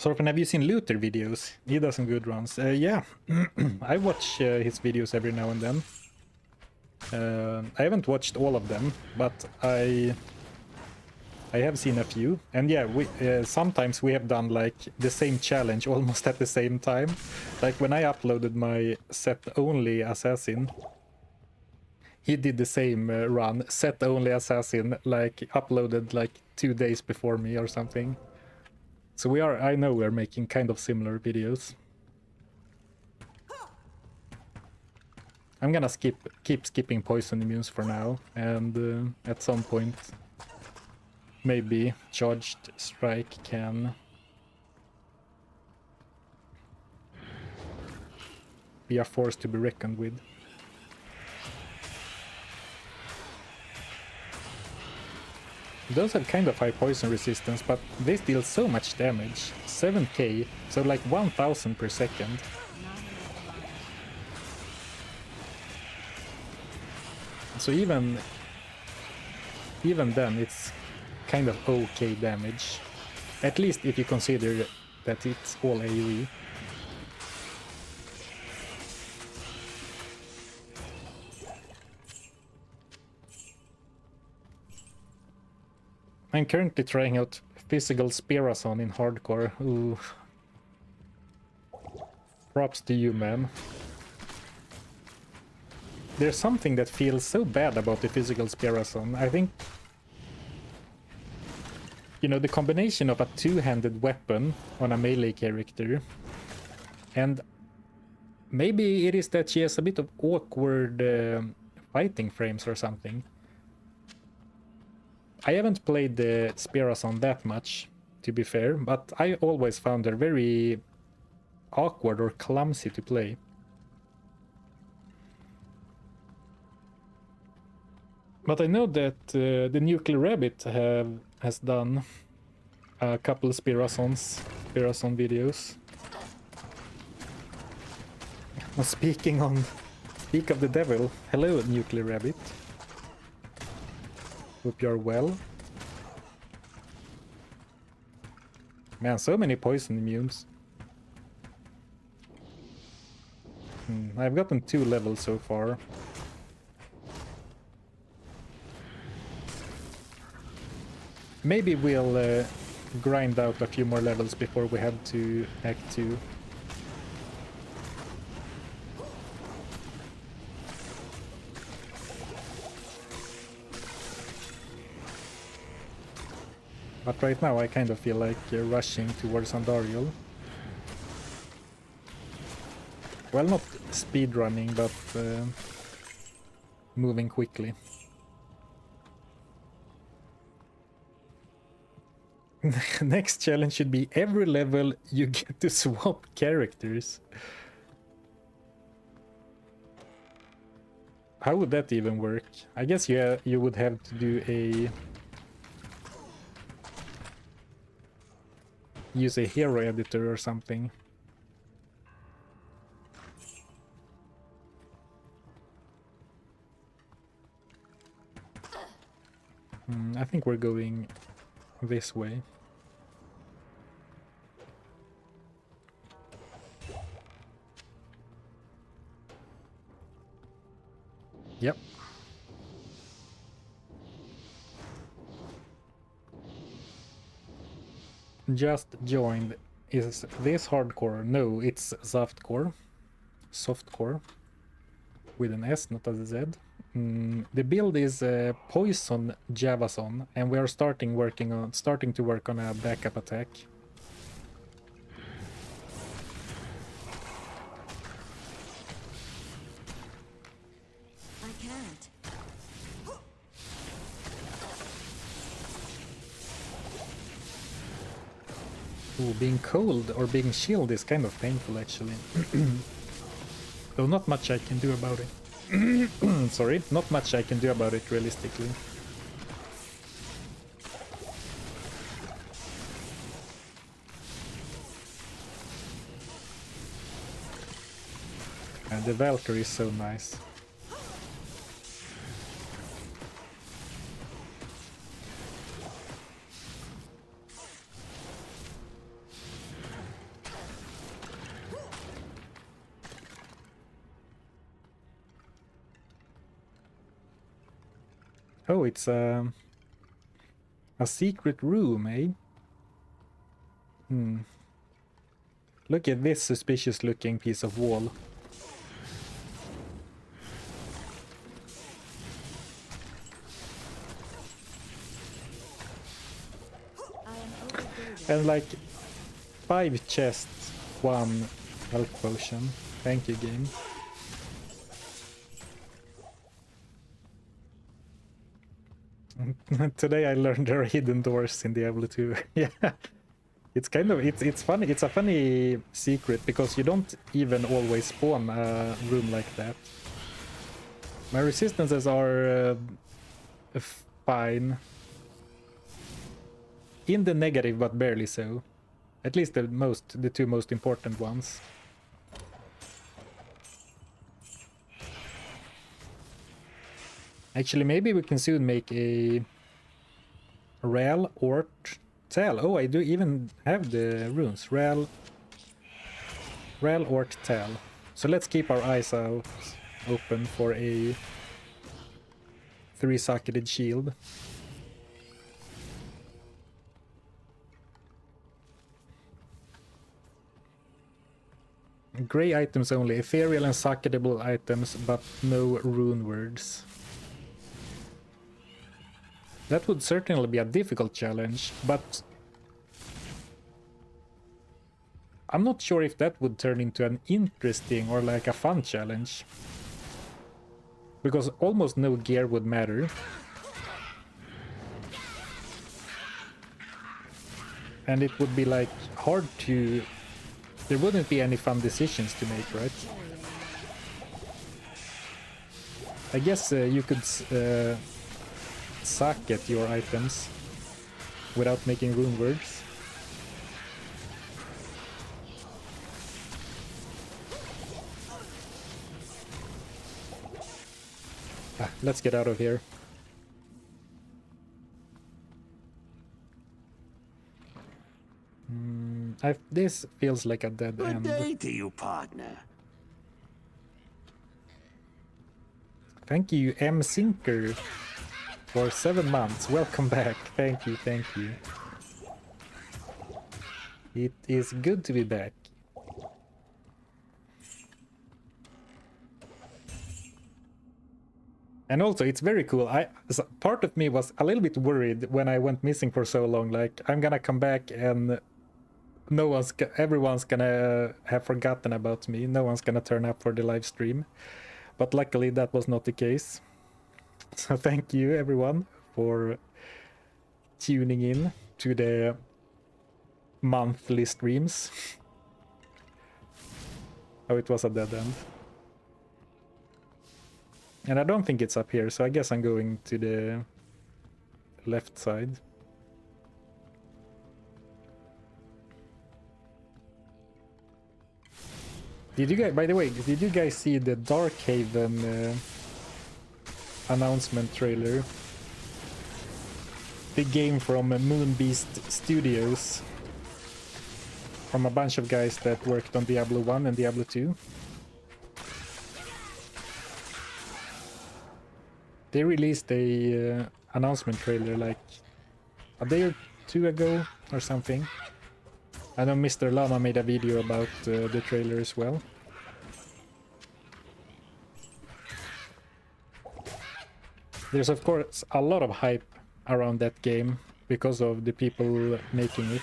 Zarfen, have you seen Luther videos? He does some good runs. Yeah, I watch his videos every now and then. I haven't watched all of them, but I have seen a few. And yeah, we sometimes we have done like the same challenge almost at the same time. Like when I uploaded my set only assassin, he did the same run, set only assassin, like uploaded like 2 days before me or something. So I know we're making kind of similar videos. I'm gonna keep skipping poison immunes for now, and at some point maybe charged strike can be a force to be reckoned with. Those have kind of high poison resistance, but they deal so much damage. 7k, so like 1000 per second. So even then it's kind of okay damage. At least if you consider that it's all AoE. I'm currently trying out physical Spirason in hardcore. Ooh. Props to you, man. There's something that feels so bad about the physical Spirason. I think, you know, the combination of a two-handed weapon on a melee character, and maybe it is that she has a bit of awkward fighting frames or something. I haven't played the Spirason that much, to be fair, but I always found her very awkward or clumsy to play. But I know that the Nuclear Rabbit has done a couple of Spirason videos. Speak of the devil. Hello, Nuclear Rabbit. Hope you're well. Man, so many poison immunes. I've gotten 2 levels so far. Maybe we'll grind out a few more levels before we head to Act 2. But right now I kind of feel like rushing towards Andariel. Well, not speedrunning, but moving quickly. Next challenge should be every level you get to swap characters. How would that even work? I guess you would have to do use a hero editor or something. I think we're going this way. Yep. Just joined. Is this hardcore? No, it's softcore. Softcore. With an S, not a Z. The build is Poison Javason, and we are starting to work on a backup attack. I can't. Ooh, being cold or being chilled is kind of painful, actually. Though not much I can do about it. Sorry, not much I can do about it realistically. And the Valkyrie is so nice. Oh, it's a secret room, eh? Look at this suspicious looking piece of wall. I am overburdened. And like 5 chests, 1 health potion. Thank you, game. Today I learned there are hidden doors in Diablo 2. Yeah. It's kind of it's funny. It's a funny secret because you don't even always spawn a room like that. My resistances are fine. In the negative, but barely so. At least the two most important ones. Actually, maybe we can soon make a Rel Ort Tal. Oh, I do even have the runes. Rel Ort Tal. So let's keep our eyes out open for a 3-socketed shield. Grey items only. Ethereal and socketable items, but no rune words. That would certainly be a difficult challenge, but I'm not sure if that would turn into an interesting or like a fun challenge. Because almost no gear would matter. And it would be like hard to... There wouldn't be any fun decisions to make, right? I guess you could socket your items without making rune words. Let's get out of here. This feels like a dead Good end. day to you, partner. Thank you, M. Sinker, for 7 months. Welcome back. Thank you, thank you. It is good to be back. And also, it's very cool. Part of me was a little bit worried when I went missing for so long. Like, I'm gonna come back and everyone's gonna have forgotten about me. No one's gonna turn up for the live stream. But luckily, that was not the case. So thank you, everyone, for tuning in to the monthly streams. Oh, it was a dead end. And I don't think it's up here, so I guess I'm going to the left side. Did you guys, by the way, did you guys see the Darkhaven announcement trailer? The game from Moonbeast Studios. From a bunch of guys that worked on Diablo 1 and Diablo 2. They released a announcement trailer like a day or 2 ago or something. I know Mr. Lama made a video about the trailer as well. There's of course a lot of hype around that game because of the people making it.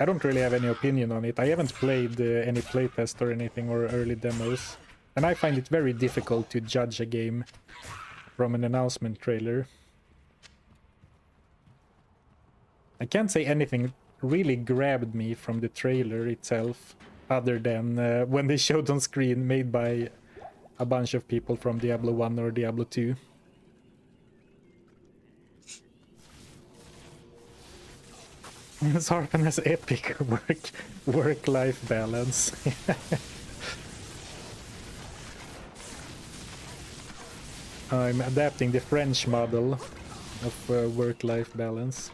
I don't really have any opinion on it. I haven't played any playtest or anything or early demos. And I find it very difficult to judge a game from an announcement trailer. I can't say anything really grabbed me from the trailer itself, other than when they showed on screen made by a bunch of people from Diablo 1 or Diablo 2. Zarfen has epic work-life balance. I'm adapting the French model of work-life balance.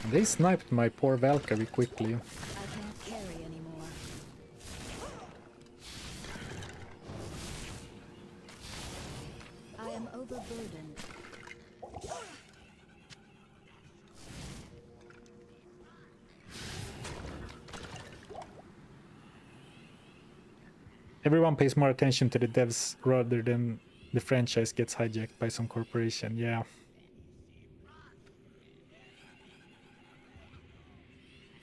They sniped my poor Valkyrie quickly. I can't carry anymore. I am overburdened. Everyone pays more attention to the devs rather than the franchise gets hijacked by some corporation. Yeah.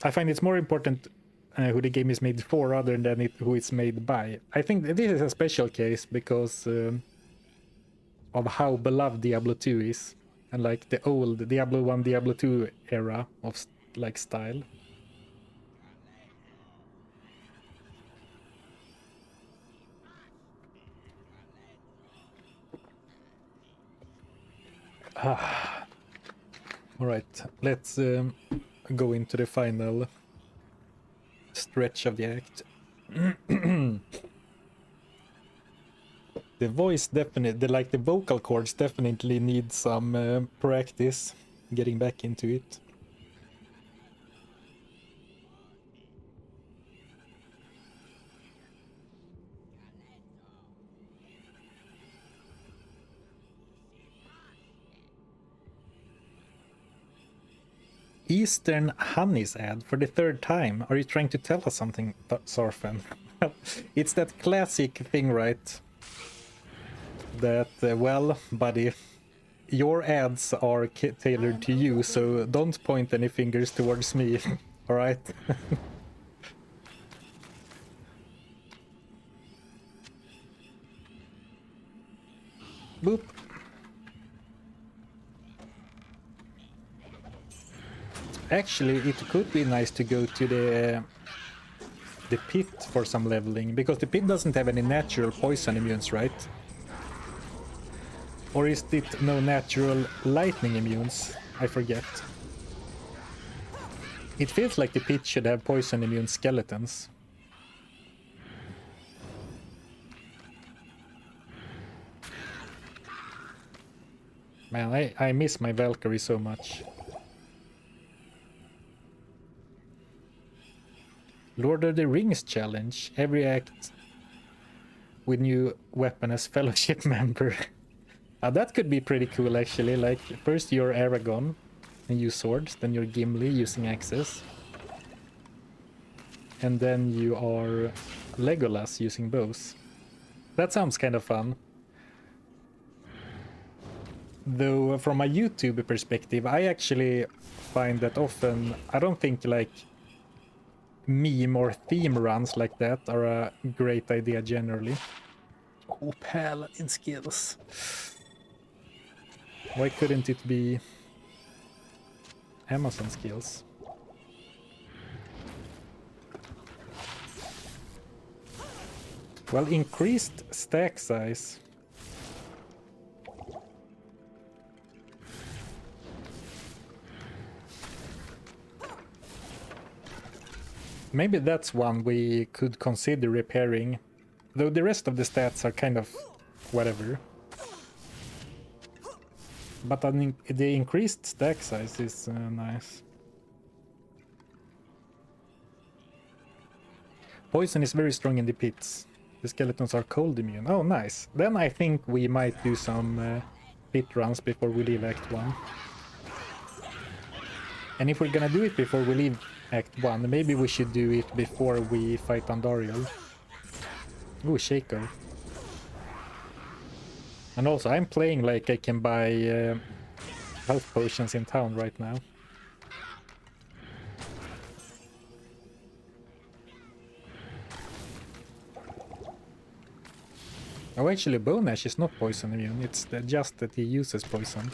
I find it's more important who the game is made for rather than who it's made by. I think this is a special case because of how beloved Diablo 2 is, and like the old Diablo 1, Diablo 2 era of like style. All right, let's go into the final stretch of the act. The voice definitely, like the vocal cords definitely need some practice getting back into it. Eastern Honey's ad for the third time. Are you trying to tell us something, Zarfen? It's that classic thing, right? That, well, buddy, your ads are tailored to you, so don't point any fingers towards me, alright? Boop. Actually, it could be nice to go to the pit for some leveling, because the pit doesn't have any natural poison immunes, right? Or is it no natural lightning immunes? I forget. It feels like the pit should have poison immune skeletons. Man, I miss my Valkyrie so much. Lord of the Rings challenge. Every act with new weapon as fellowship member. That could be pretty cool actually. Like first you're Aragorn and use swords, then you're Gimli using axes. And then you are Legolas using bows. That sounds kind of fun. Though from a YouTube perspective, I actually find that often, I don't think like meme or theme runs like that are a great idea generally. Oh, paladin skills. Why couldn't it be Amazon skills? Well, increased stack size. Maybe that's one we could consider repairing, though the rest of the stats are kind of whatever. But I think the increased stack size is nice. Poison is very strong in the pits. The skeletons are cold immune. Oh, nice. Then I think we might do some pit runs before we leave Act 1. And if we're gonna do it before we leave Act 1, maybe we should do it before we fight Andariel. Ooh, Shaco. And also, I'm playing like I can buy health potions in town right now. Oh, actually, Bone Ash is not poison immune. It's just that he uses poison.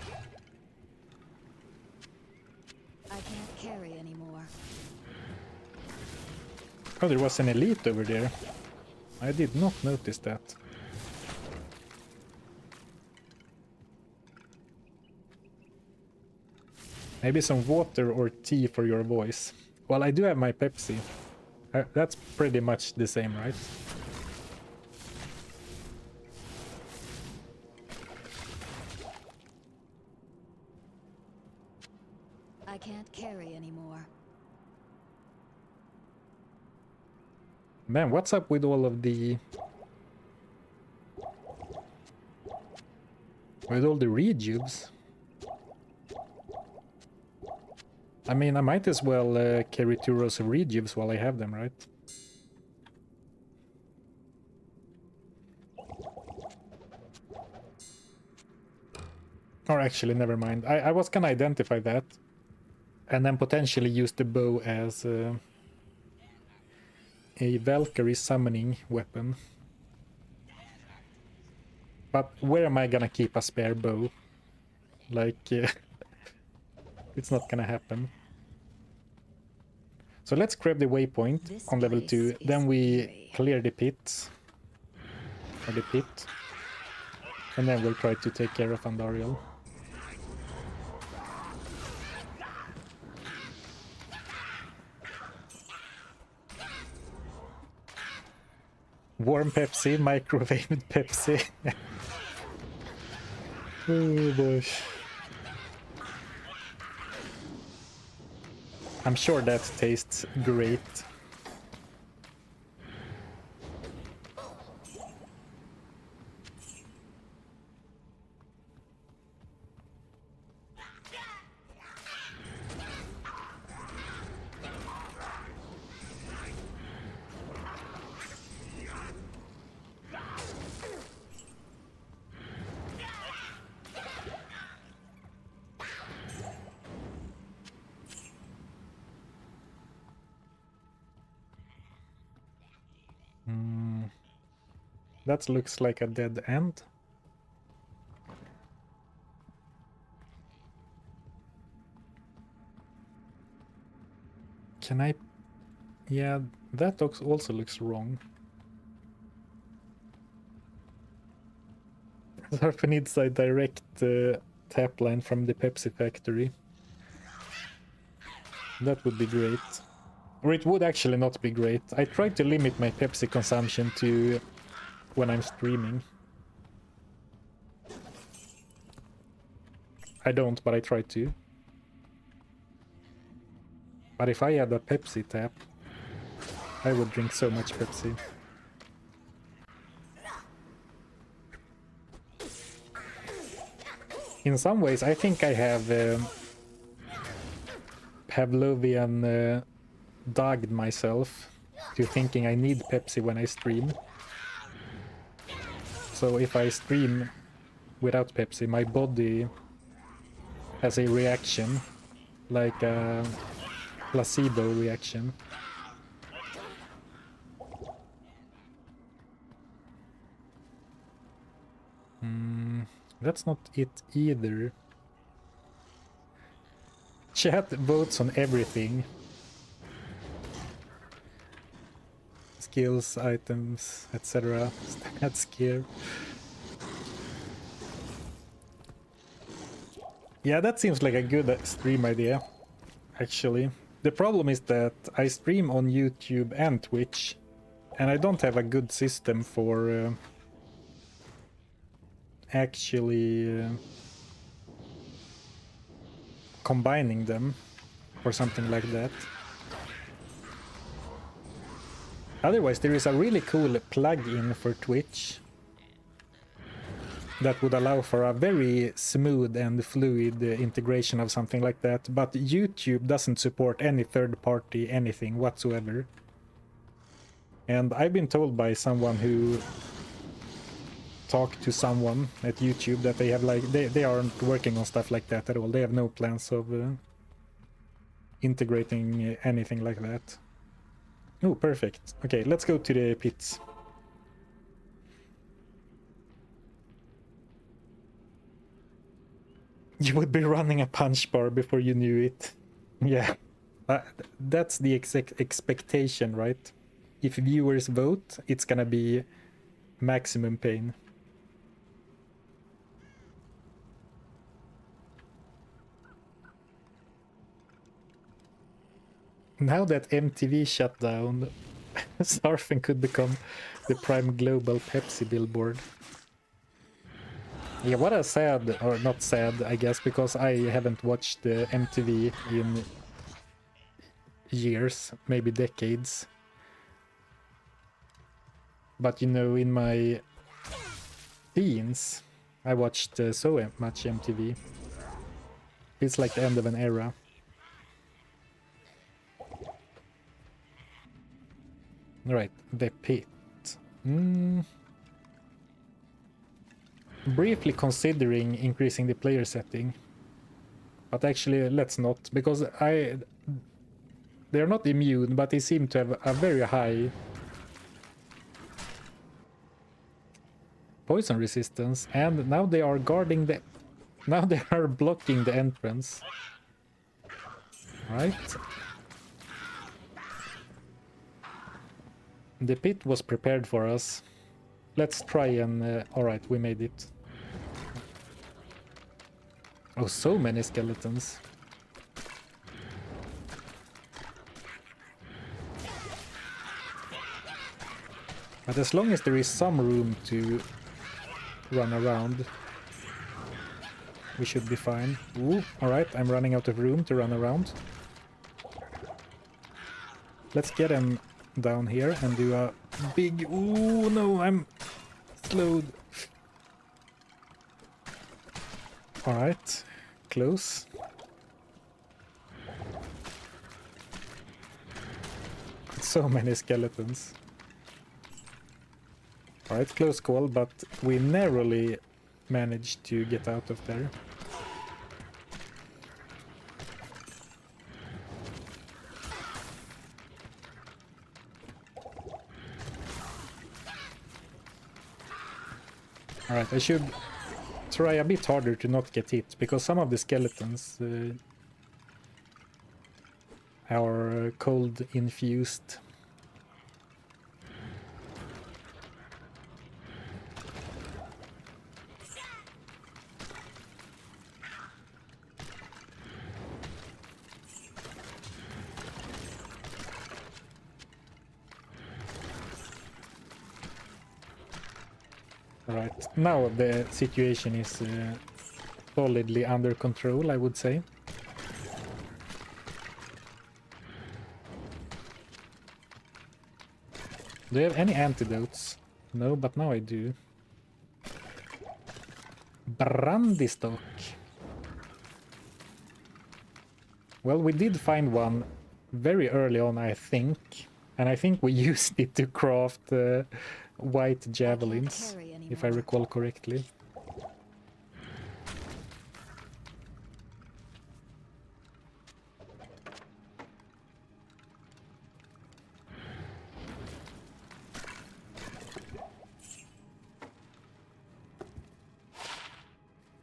I can't carry anymore. Oh, there was an elite over there. I did not notice that. Maybe some water or tea for your voice. Well, I do have my Pepsi. That's pretty much the same, right? I I can't carry anymore. Man, what's up with all of the... with all the rejuves? I mean, I might as well carry 2 rows of rejuves while I have them, right? Or actually, never mind. I was gonna identify that. And then potentially use the bow as a Valkyrie summoning weapon. But where am I gonna keep a spare bow? Like, it's not gonna happen. So let's grab the waypoint This on level place 2. is Then we eerie. clear the pit. Or the pit. And then we'll try to take care of Andariel. Warm Pepsi, microwaved Pepsi. Oh boy. I'm sure that tastes great. That looks like a dead end. Can I... Yeah, that also looks wrong. Zarfen needs a direct tap line from the Pepsi factory. That would be great. Or it would actually not be great. I try to limit my Pepsi consumption to when I'm streaming. I don't, but I try to. But if I had a Pepsi tap, I would drink so much Pepsi. In some ways, I think I have Pavlovian dogged myself to thinking I need Pepsi when I stream. So if I stream without Pepsi, my body has a reaction, like a placebo reaction. That's not it either. Chat votes on everything. Skills, items, etc. Stats gear. Yeah, that seems like a good stream idea, actually. The problem is that I stream on YouTube and Twitch, and I don't have a good system for actually combining them or something like that. Otherwise, there is a really cool plugin for Twitch that would allow for a very smooth and fluid integration of something like that, but YouTube doesn't support any third-party anything whatsoever. And I've been told by someone who talked to someone at YouTube that they have like they aren't working on stuff like that at all. They have no plans of integrating anything like that. Oh, perfect. Okay, let's go to the pits. You would be running a punch bar before you knew it. Yeah, that's the expectation, right? If viewers vote, it's gonna be maximum pain. Now that MTV shut down, Zarfen could become the prime global Pepsi billboard. Yeah, what a sad, or not sad, I guess, because I haven't watched the MTV in years, maybe decades. But you know, in my teens, I watched so much MTV. It's like the end of an era. Right, the pit. Briefly considering increasing the player setting, but actually let's not, because they're not immune, but they seem to have a very high poison resistance, and now they are guarding the... Now they are blocking the entrance. Right. The pit was prepared for us. Let's try and... Alright, we made it. Oh, so many skeletons. But as long as there is some room to run around, we should be fine. Ooh, alright, I'm running out of room to run around. Let's get him down here and do a big... Ooh, no, I'm slowed. Alright, close. So many skeletons. Alright, close call, but we narrowly managed to get out of there. Alright, I should try a bit harder to not get hit, because some of the skeletons are cold infused. Alright, now the situation is solidly under control, I would say. Do you have any antidotes? No, but now I do. Brandy stock. Well, we did find one very early on, I think. And I think we used it to craft white javelins, if I recall correctly.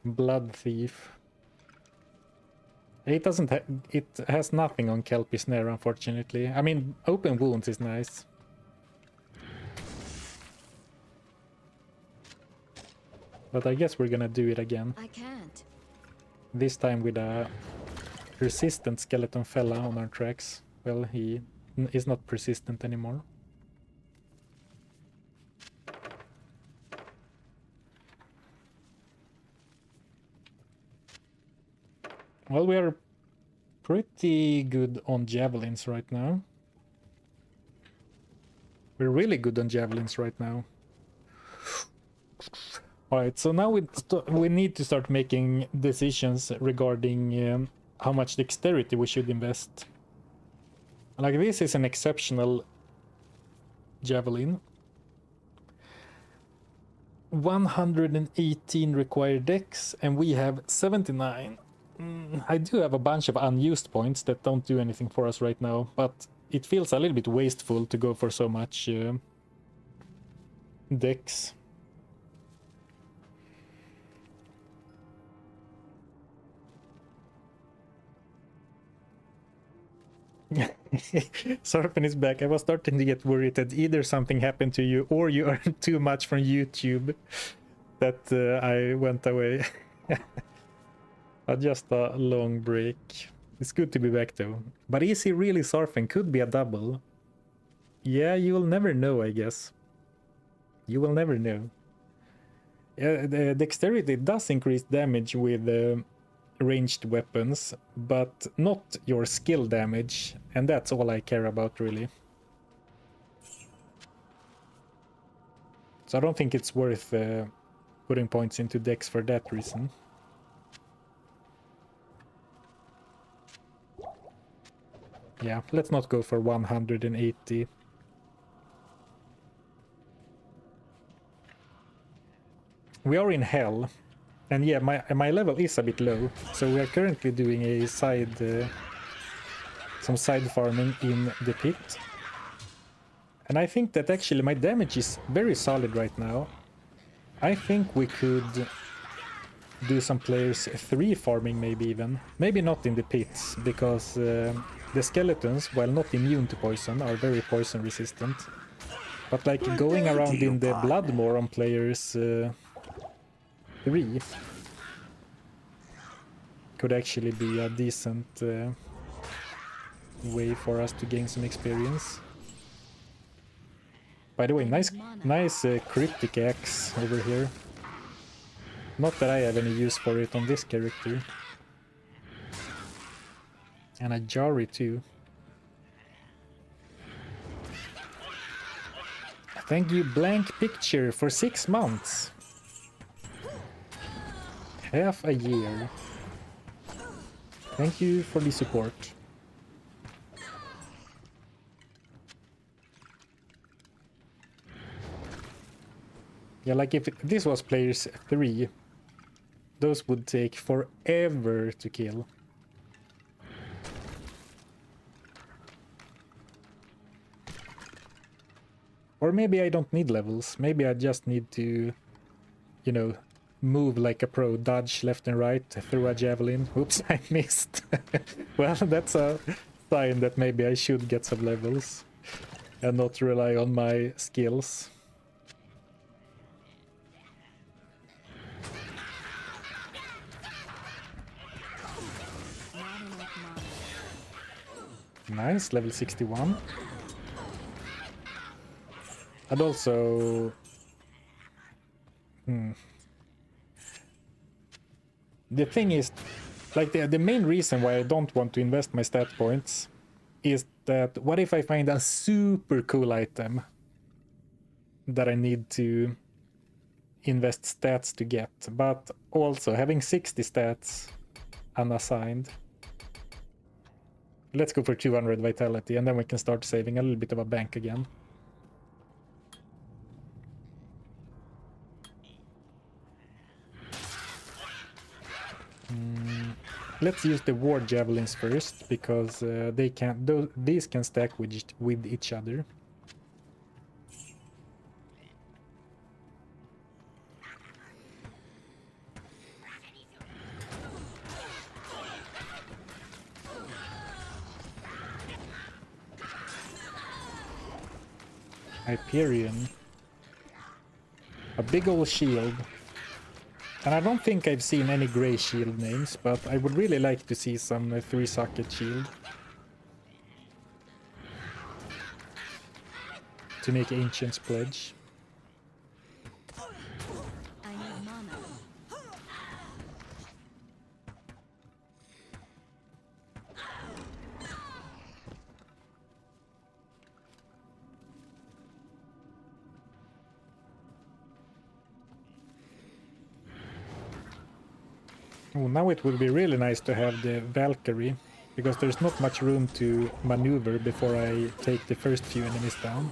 Blood thief. It doesn't it has nothing on Kelpie Snare, unfortunately. I mean, open wounds is nice. But I guess we're gonna do it again. I can't. This time with a resistant skeleton fella on our tracks. Well, he is not persistent anymore. Well, we are pretty good on javelins right now. We're really good on javelins right now. Alright, so now we need to start making decisions regarding how much dexterity we should invest. Like, this is an exceptional javelin. 118 required dex, and we have 79. I do have a bunch of unused points that don't do anything for us right now, but it feels a little bit wasteful to go for so much dex. Zarfen is back. I was starting to get worried that either something happened to you or you earned too much from YouTube that I went away. Just a long break. It's good to be back though. But is he really Zarfen? Could be a double. Yeah, you will never know, I guess. You will never know. The dexterity does increase damage with ranged weapons, but not your skill damage, and that's all I care about really. So I don't think it's worth putting points into dex for that reason. Yeah, let's not go for 180. We are in hell, and yeah, my level is a bit low, so we are currently doing a some side farming in the pit. And I think that actually my damage is very solid right now. I think we could do some players 3 farming maybe even. Maybe not in the pits, because the skeletons, while not immune to poison, are very poison resistant. But like going around in the Bloodmore on players 3 could actually be a decent way for us to gain some experience. By the way, nice cryptic axe over here. Not that I have any use for it on this character. And a Jari too. Thank you, Blank Picture, for 6 months. Half a year. Thank you for the support. Yeah, like if this was players 3, those would take forever to kill. Or maybe I don't need levels. Maybe I just need to, you know, move like a pro, dodge left and right, throw a javelin. Oops, I missed. Well, that's a sign that maybe I should get some levels and not rely on my skills. Nice, level 61. And also... The thing is, like the main reason why I don't want to invest my stat points is that what if I find a super cool item that I need to invest stats to get, but also having 60 stats unassigned. Let's go for 200 vitality and then we can start saving a little bit of a bank again. Let's use the ward javelins first, because these can stack with each other. Hyperion. A big old shield. And I don't think I've seen any grey shield names, but I would really like to see some 3-socket shield. To make Ancient's Pledge. I need mana. Oh, now it would be really nice to have the Valkyrie, because there's not much room to maneuver before I take the first few enemies down.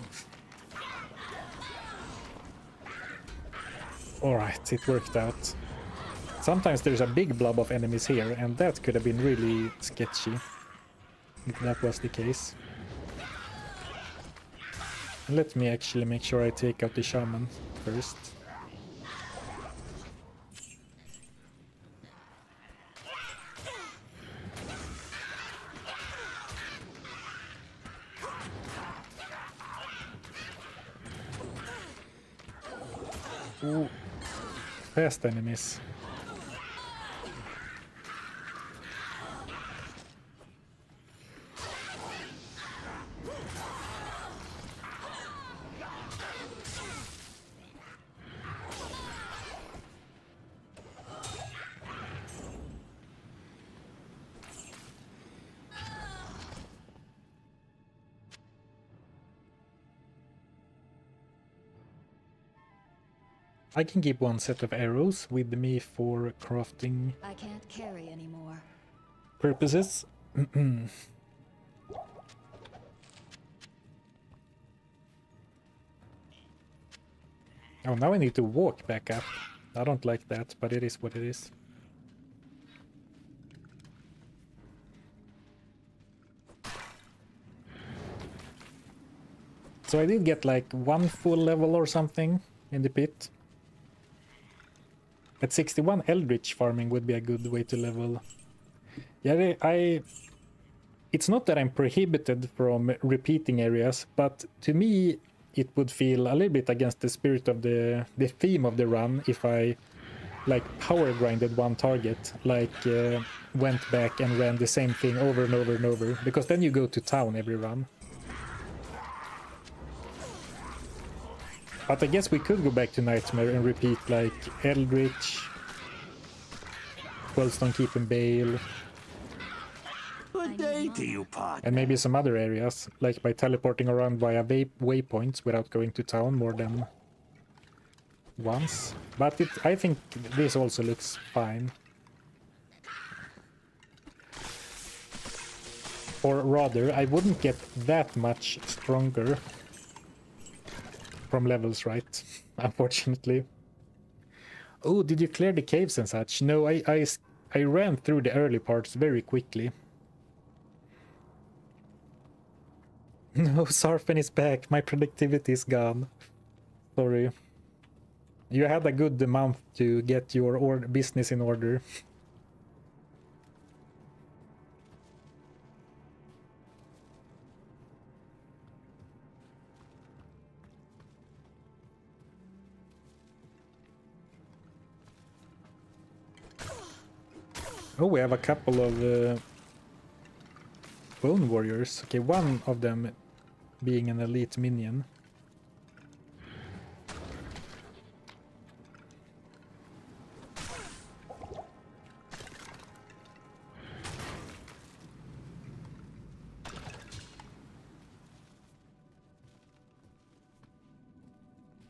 Alright, it worked out. Sometimes there's a big blob of enemies here, and that could have been really sketchy, if that was the case. Let me actually make sure I take out the shaman first. Ooh, fast enemies. I can keep one set of arrows with me for crafting I can't carry anymore. purposes. Oh, now I need to walk back up. I don't like that, but it is what it is. So I did get like 1 full level or something in the pit. At 61, Eldritch farming would be a good way to level. Yeah, it's not that I'm prohibited from repeating areas, but to me it would feel a little bit against the spirit of the theme of the run if I like power grinded one target, like went back and ran the same thing over and over and over, because then you go to town every run. But I guess we could go back to Nightmare and repeat like Eldritch, Wellstone Keep and Bale, Good day to you, partner. and maybe some other areas, like by teleporting around via waypoints without going to town more than once. But I think this also looks fine. Or rather, I wouldn't get that much stronger from levels, right? Unfortunately. Oh, did you clear the caves and such? No, I ran through the early parts very quickly. No, Zarfen is back. My productivity is gone. Sorry. You had a good month to get your business in order. Oh, we have a couple of bone warriors. Okay, one of them being an elite minion.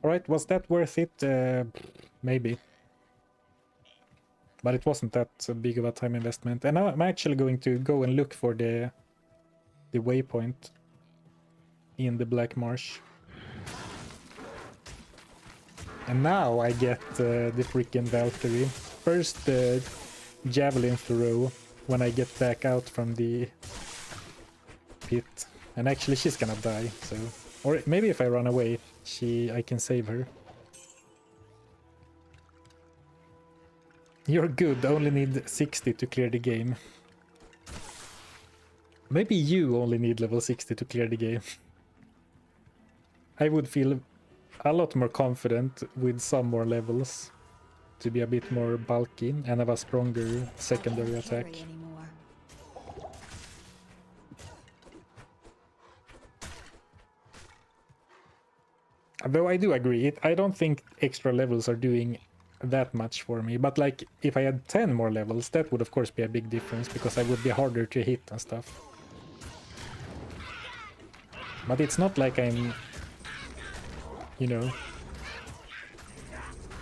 Alright, was that worth it? Maybe. But it wasn't that big of a time investment. And now I'm actually going to go and look for the waypoint in the Black Marsh. And now I get the freaking Valkyrie. First javelin throw when I get back out from the pit. And actually she's gonna die, so... Or maybe if I run away, I can save her. You're good, only need 60 to clear the game. Maybe you only need level 60 to clear the game. I would feel a lot more confident with some more levels to be a bit more bulky and have a stronger secondary attack. Though I do agree, I don't think extra levels are doing that much for me, but like if I had 10 more levels, that would of course be a big difference because I would be harder to hit and stuff. But it's not like I'm, you know,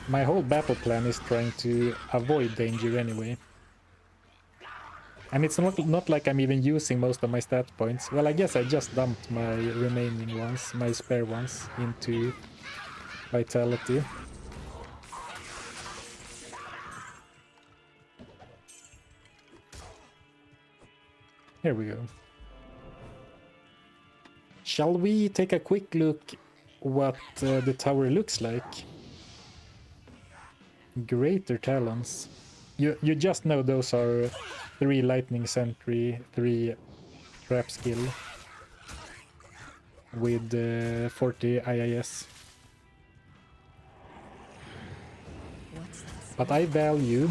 my whole battle plan is trying to avoid danger anyway. And it's not like I'm even using most of my stat points. Well, I guess I just dumped my remaining ones, my spare ones, into vitality. Here we go. Shall we take a quick look what the tower looks like? Greater Talons. You just know those are 3 Lightning Sentry, 3 Trap Skill with 40 IIS. But I value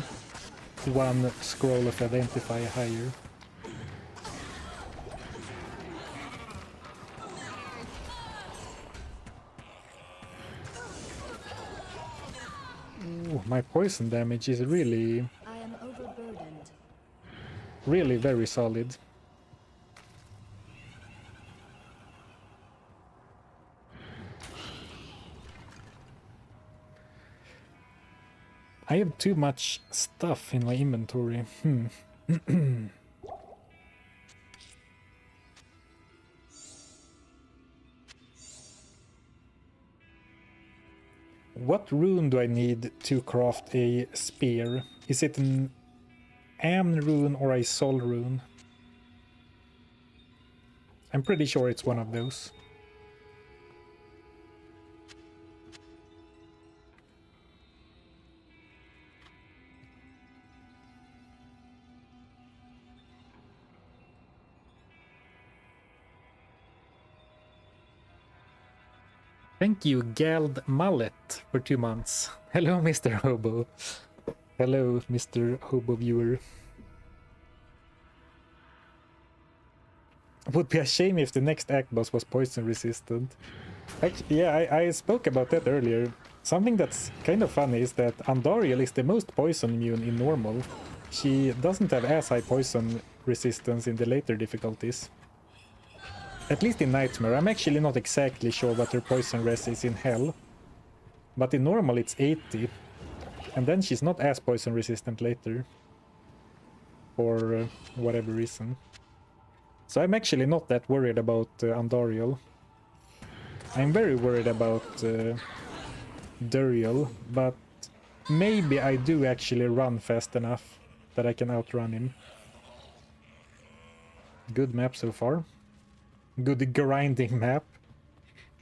1 Scroll of Identify higher. Ooh, my poison damage is really very solid. I have too much stuff in my inventory. What rune do I need to craft a spear? Is it an Amn rune or a Sol rune? I'm pretty sure it's one of those. Thank you, Gald Mallet, for 2 months. Hello, Mr. Hobo. Hello, Mr. Hobo viewer. Would be a shame if the next act boss was poison resistant. Actually, yeah, I spoke about that earlier. Something that's kind of funny is that Andariel is the most poison immune in normal. She doesn't have as high poison resistance in the later difficulties. At least in Nightmare. I'm actually not exactly sure what her poison res is in Hell. But in normal it's 80. And then she's not as poison resistant later. For whatever reason. So I'm actually not that worried about Andariel. I'm very worried about Duriel, but maybe I do actually run fast enough that I can outrun him. Good map so far. Good grinding map.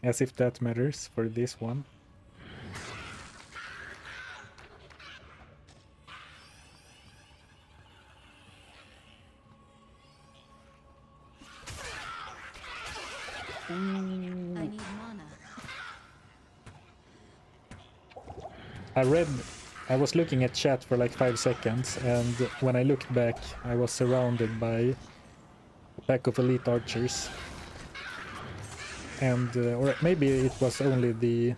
As if that matters for this one. I need mana. I was looking at chat for like 5 seconds, and when I looked back, I was surrounded by a pack of elite archers. And, or maybe it was only the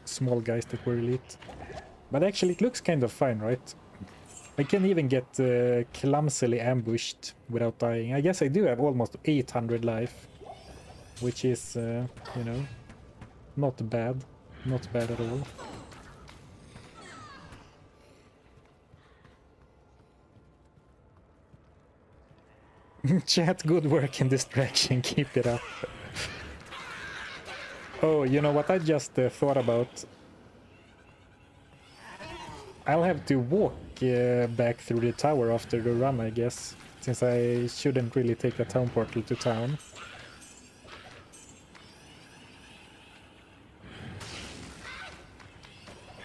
small guys that were elite. But actually it looks kind of fine, right? I can even get clumsily ambushed without dying. I guess I do have almost 800 life. Which is, you know, not bad. Not bad at all. Chat, good work in distraction. Keep it up. Oh, you know what I just thought about? I'll have to walk back through the tower after the run, I guess. Since I shouldn't really take a town portal to town.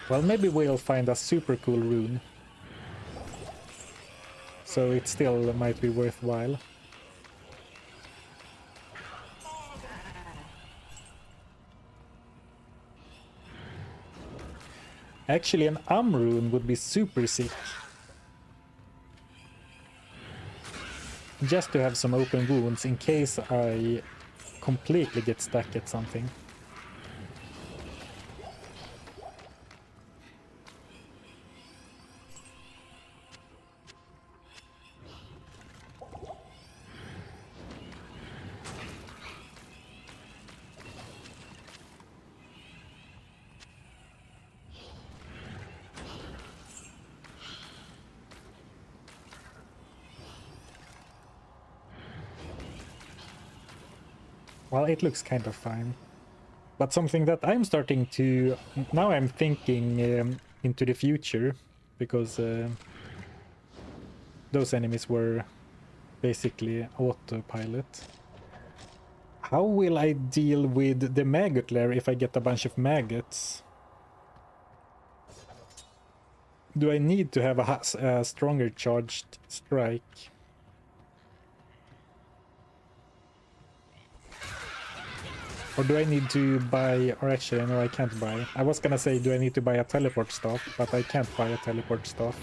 Well, maybe we'll find a super cool rune. So it still might be worthwhile. Actually, an rune would be super sick. Just to have some open wounds in case I completely get stuck at something. Well, it looks kind of fine. But something that I'm starting to... Now I'm thinking into the future, because those enemies were basically autopilot. How will I deal with the maggot lair if I get a bunch of maggots? Do I need to have a stronger charged strike? Or do I need to buy, or actually no, I can't buy. I was gonna say, do I need to buy a teleport staff, but I can't buy a teleport staff.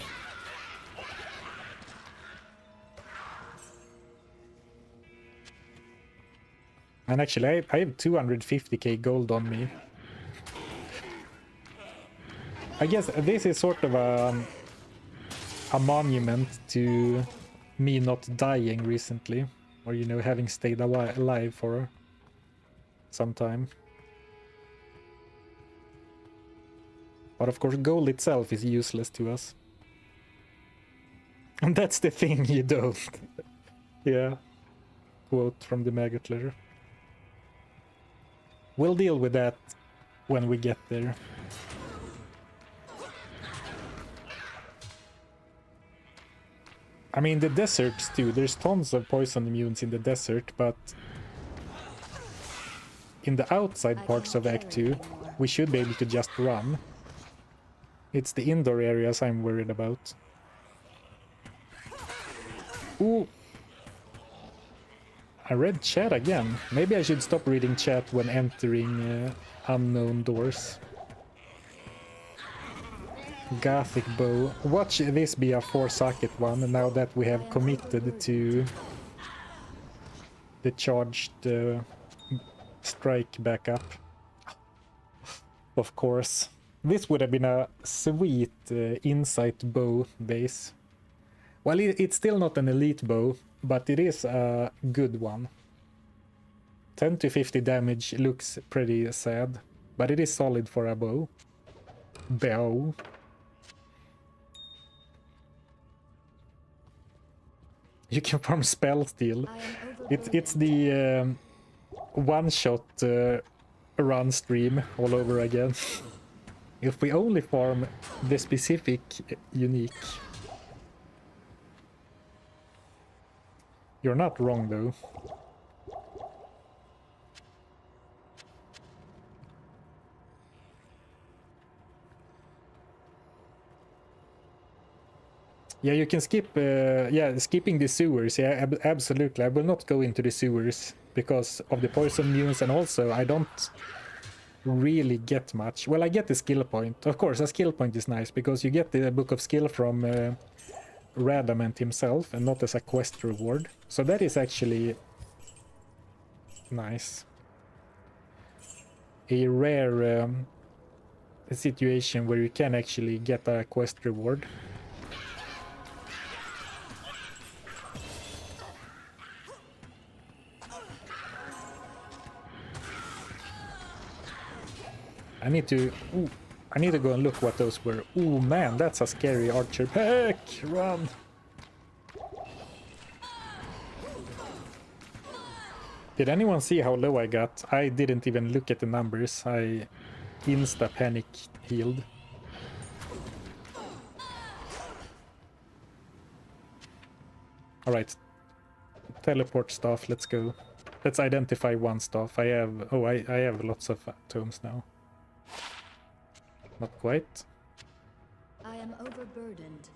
And actually I have 250k gold on me. I guess this is sort of a monument to me not dying recently. Or, you know, having stayed alive for some time. But of course gold itself is useless to us. And that's the thing you don't. Yeah. Quote from the Maggot letter. We'll deal with that when we get there. I mean, the deserts too. There's tons of poison immunes in the desert, but in the outside parts of Act 2, we should be able to just run. It's the indoor areas I'm worried about. Ooh! I read chat again. Maybe I should stop reading chat when entering unknown doors. Gothic bow. Watch this be a 4-socket one now that we have committed to the charged strike backup. Of course. This would have been a sweet insight bow base. Well, it's still not an elite bow, but it is a good one. 10 to 50 damage looks pretty sad, but it is solid for a bow. Bow. You can farm spell steal. It's the one-shot run stream all over again. If we only farm the specific unique. You're not wrong though. Yeah, you can skip, yeah, skipping the sewers, yeah, absolutely. I will not go into the sewers because of the poison immunes, and also I don't really get much. Well, I get the skill point. Of course, a skill point is nice because you get the Book of Skill from Radamant himself and not as a quest reward. So that is actually nice. A rare situation where you can actually get a quest reward. I need to go and look what those were. Ooh, man, that's a scary archer. Heck, run! Did anyone see how low I got? I didn't even look at the numbers. I insta-panic healed. Alright. Teleport stuff, let's go. Let's identify one stuff. I have... Oh, I have lots of tomes now. Not quite. I am overburdened.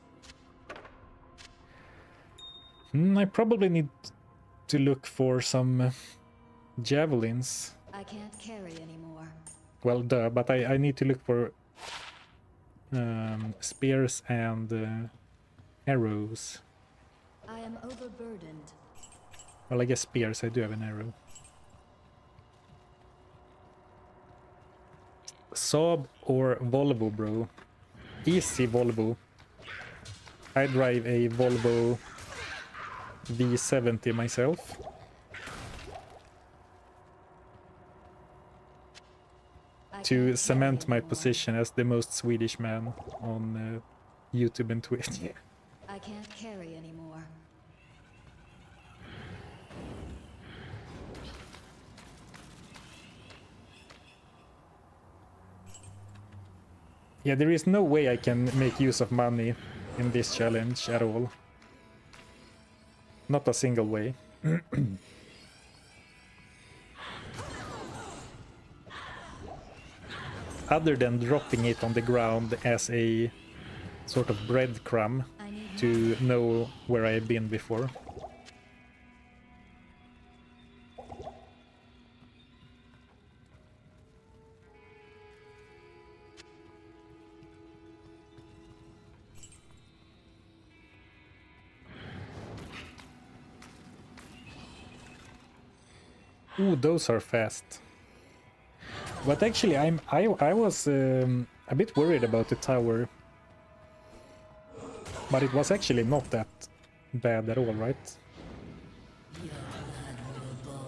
I probably need to look for some javelins. I can't carry anymore. Well, duh, but I need to look for spears and arrows. I am overburdened. Well, I guess spears, I do have an arrow. Saab or Volvo, bro? Easy Volvo. I drive a Volvo V70 myself. To cement my position as the most Swedish man on YouTube and Twitch. I can't carry anymore. Yeah, there is no way I can make use of money in this challenge at all. Not a single way. Other than dropping it on the ground as a sort of breadcrumb to know where I have been before. Ooh, those are fast. But actually, I was a bit worried about the tower. But it was actually not that bad at all, right?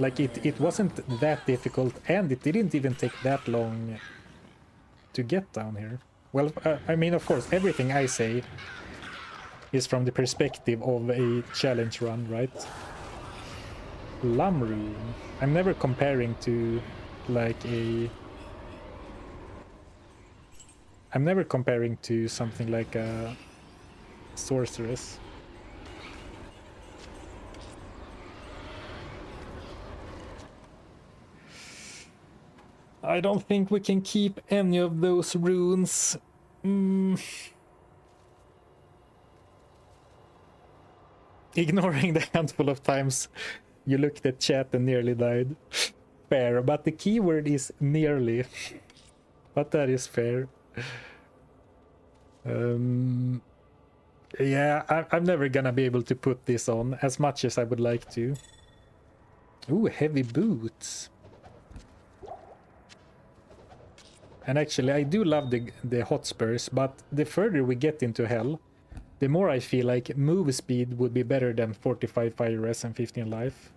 Like, it wasn't that difficult, and it didn't even take that long to get down here. Well, I mean, of course, everything I say is from the perspective of a challenge run, right? Lum Rune. I'm never comparing to like a... I'm never comparing to something like a sorceress. I don't think we can keep any of those runes. Ignoring the handful of times you looked at chat and nearly died. Fair, but the keyword is nearly. But that is fair. Yeah, I'm never gonna be able to put this on as much as I would like to. Ooh, heavy boots. And actually, I do love the Hotspurs, but the further we get into hell, the more I feel like move speed would be better than 45 fire res and 15 life.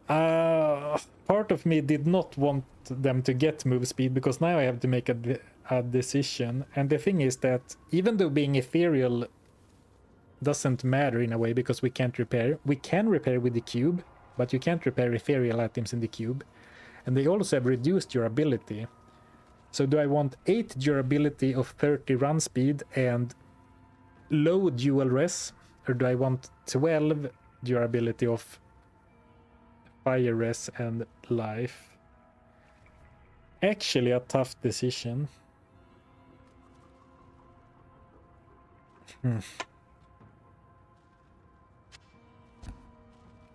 Part of me did not want them to get move speed, because now I have to make a decision. And the thing is that even though being ethereal doesn't matter in a way, because we can't repair, we can repair with the cube, but you can't repair ethereal items in the cube. And they also have reduced durability. So do I want 8 durability of 30 run speed and low dual res, or do I want 12 durability of fire res and life? Actually a tough decision.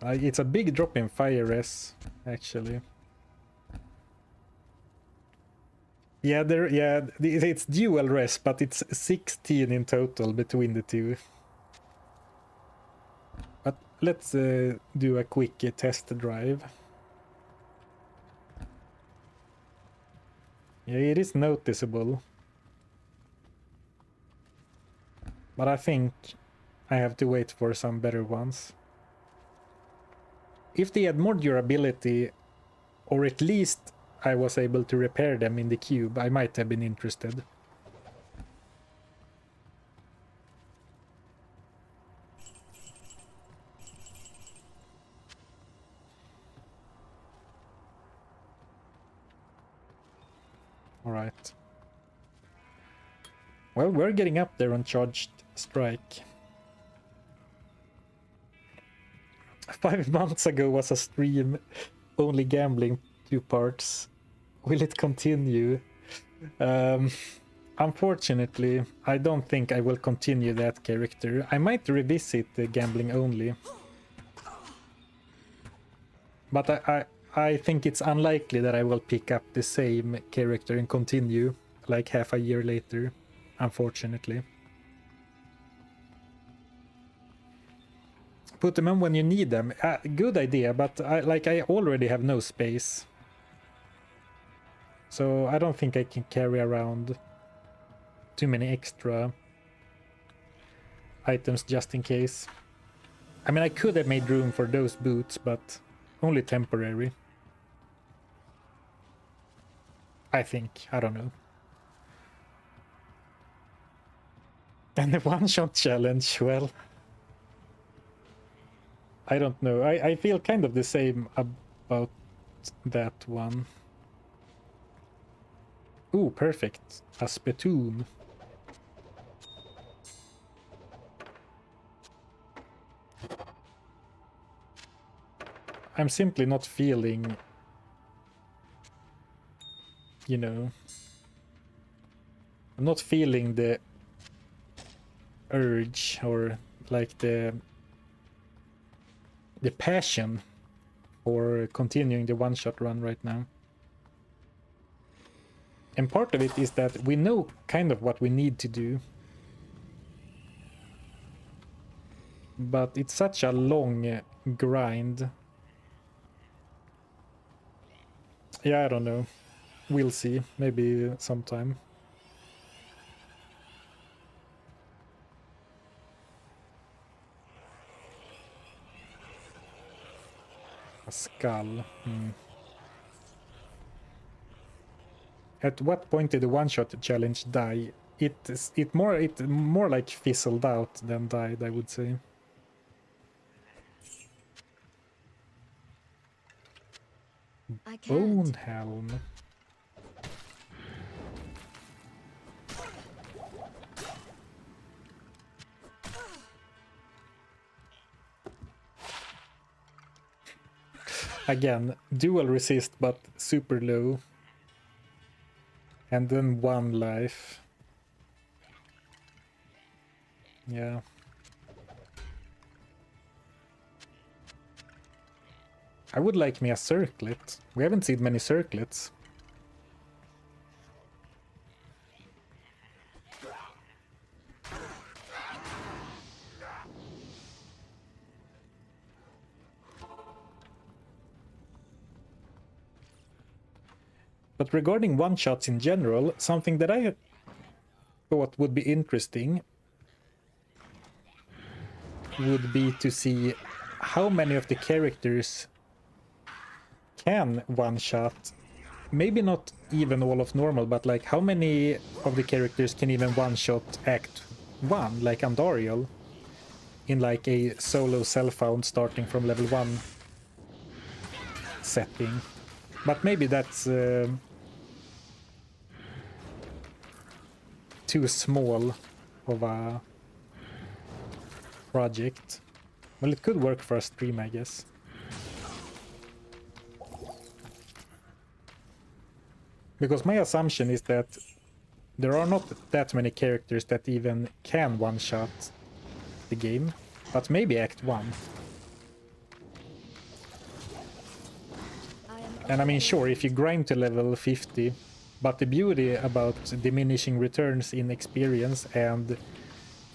It's a big drop in fire res, actually. Yeah, it's dual res, but it's 16 in total between the two. But let's do a quick test drive. Yeah, it is noticeable. But I think I have to wait for some better ones. If they had more durability, or at least I was able to repair them in the cube, I might have been interested. Alright. Well, we're getting up there on charged strike. 5 months ago was a stream only gambling 2 parts. Will it continue? Unfortunately, I don't think I will continue that character. I might revisit the gambling only. But I think it's unlikely that I will pick up the same character and continue like half a year later, unfortunately. Put them on when you need them. Good idea, but I already have no space. So I don't think I can carry around too many extra items just in case. I mean, I could have made room for those boots, but only temporary. I think. I don't know. And the one-shot challenge, well... I don't know. I feel kind of the same about that one. Ooh, perfect. A spittoon. I'm simply not feeling... You know... I'm not feeling the urge or like the passion for continuing the one-shot run right now. And part of it is that we know kind of what we need to do. But it's such a long grind. Yeah, I don't know. We'll see. Maybe sometime. A skull. At what point did the one-shot challenge die? It more like fizzled out than died, I would say. I can't. Bone helm. Again, dual resist but super low. And then 1 life. Yeah. I would like me a circlet. We haven't seen many circlets. But regarding one-shots in general, something that I thought would be interesting would be to see how many of the characters can one-shot. Maybe not even all of normal, but like how many of the characters can even one-shot Act 1, like Andariel, in like a solo self-found starting from level 1 setting. But maybe that's too small of a project. Well, it could work for a stream, I guess. Because my assumption is that there are not that many characters that even can one-shot the game, but maybe Act 1. And I mean, sure, if you grind to level 50, but the beauty about diminishing returns in experience and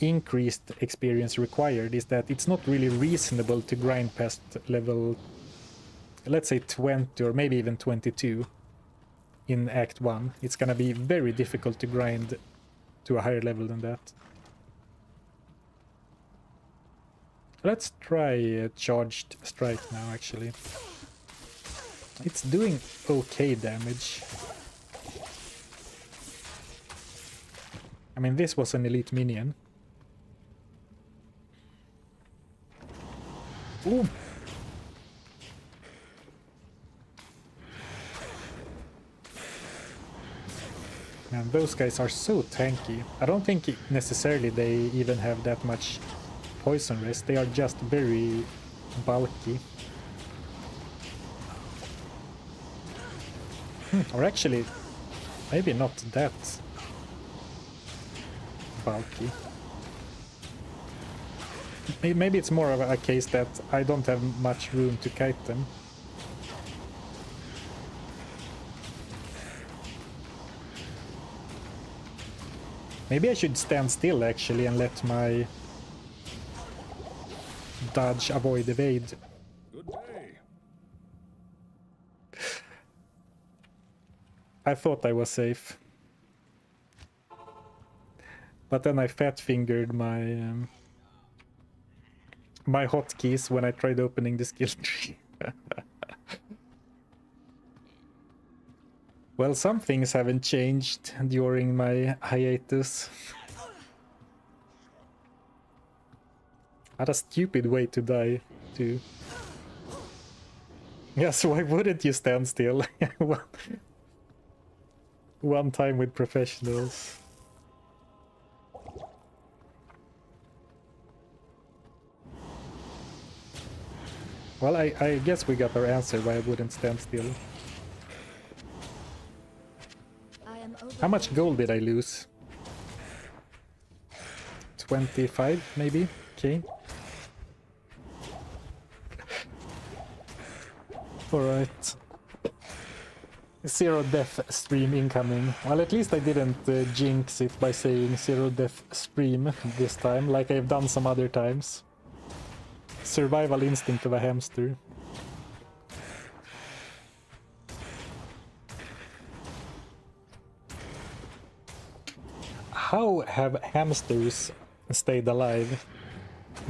increased experience required is that it's not really reasonable to grind past level, let's say 20 or maybe even 22 in Act 1. It's gonna be very difficult to grind to a higher level than that. Let's try Charged Strike now, actually. It's doing okay damage. I mean, this was an elite minion. Ooh. Man, those guys are so tanky. I don't think necessarily they even have that much poison rest. They are just very bulky. Or actually, maybe not that bulky. Maybe it's more of a case that I don't have much room to kite them. Maybe I should stand still actually and let my dodge avoid evade. Good day. I thought I was safe. But then I fat-fingered my my hotkeys when I tried opening the skill tree. Well, some things haven't changed during my hiatus. What a stupid way to die, too. Yes, why wouldn't you stand still? One time with professionals. Well, I guess we got our answer why I wouldn't stand still. How much gold did I lose? 25, maybe? Okay. Alright. Zero death stream incoming. Well, at least I didn't jinx it by saying zero death stream this time, like I've done some other times. Survival instinct of a hamster. How have hamsters stayed alive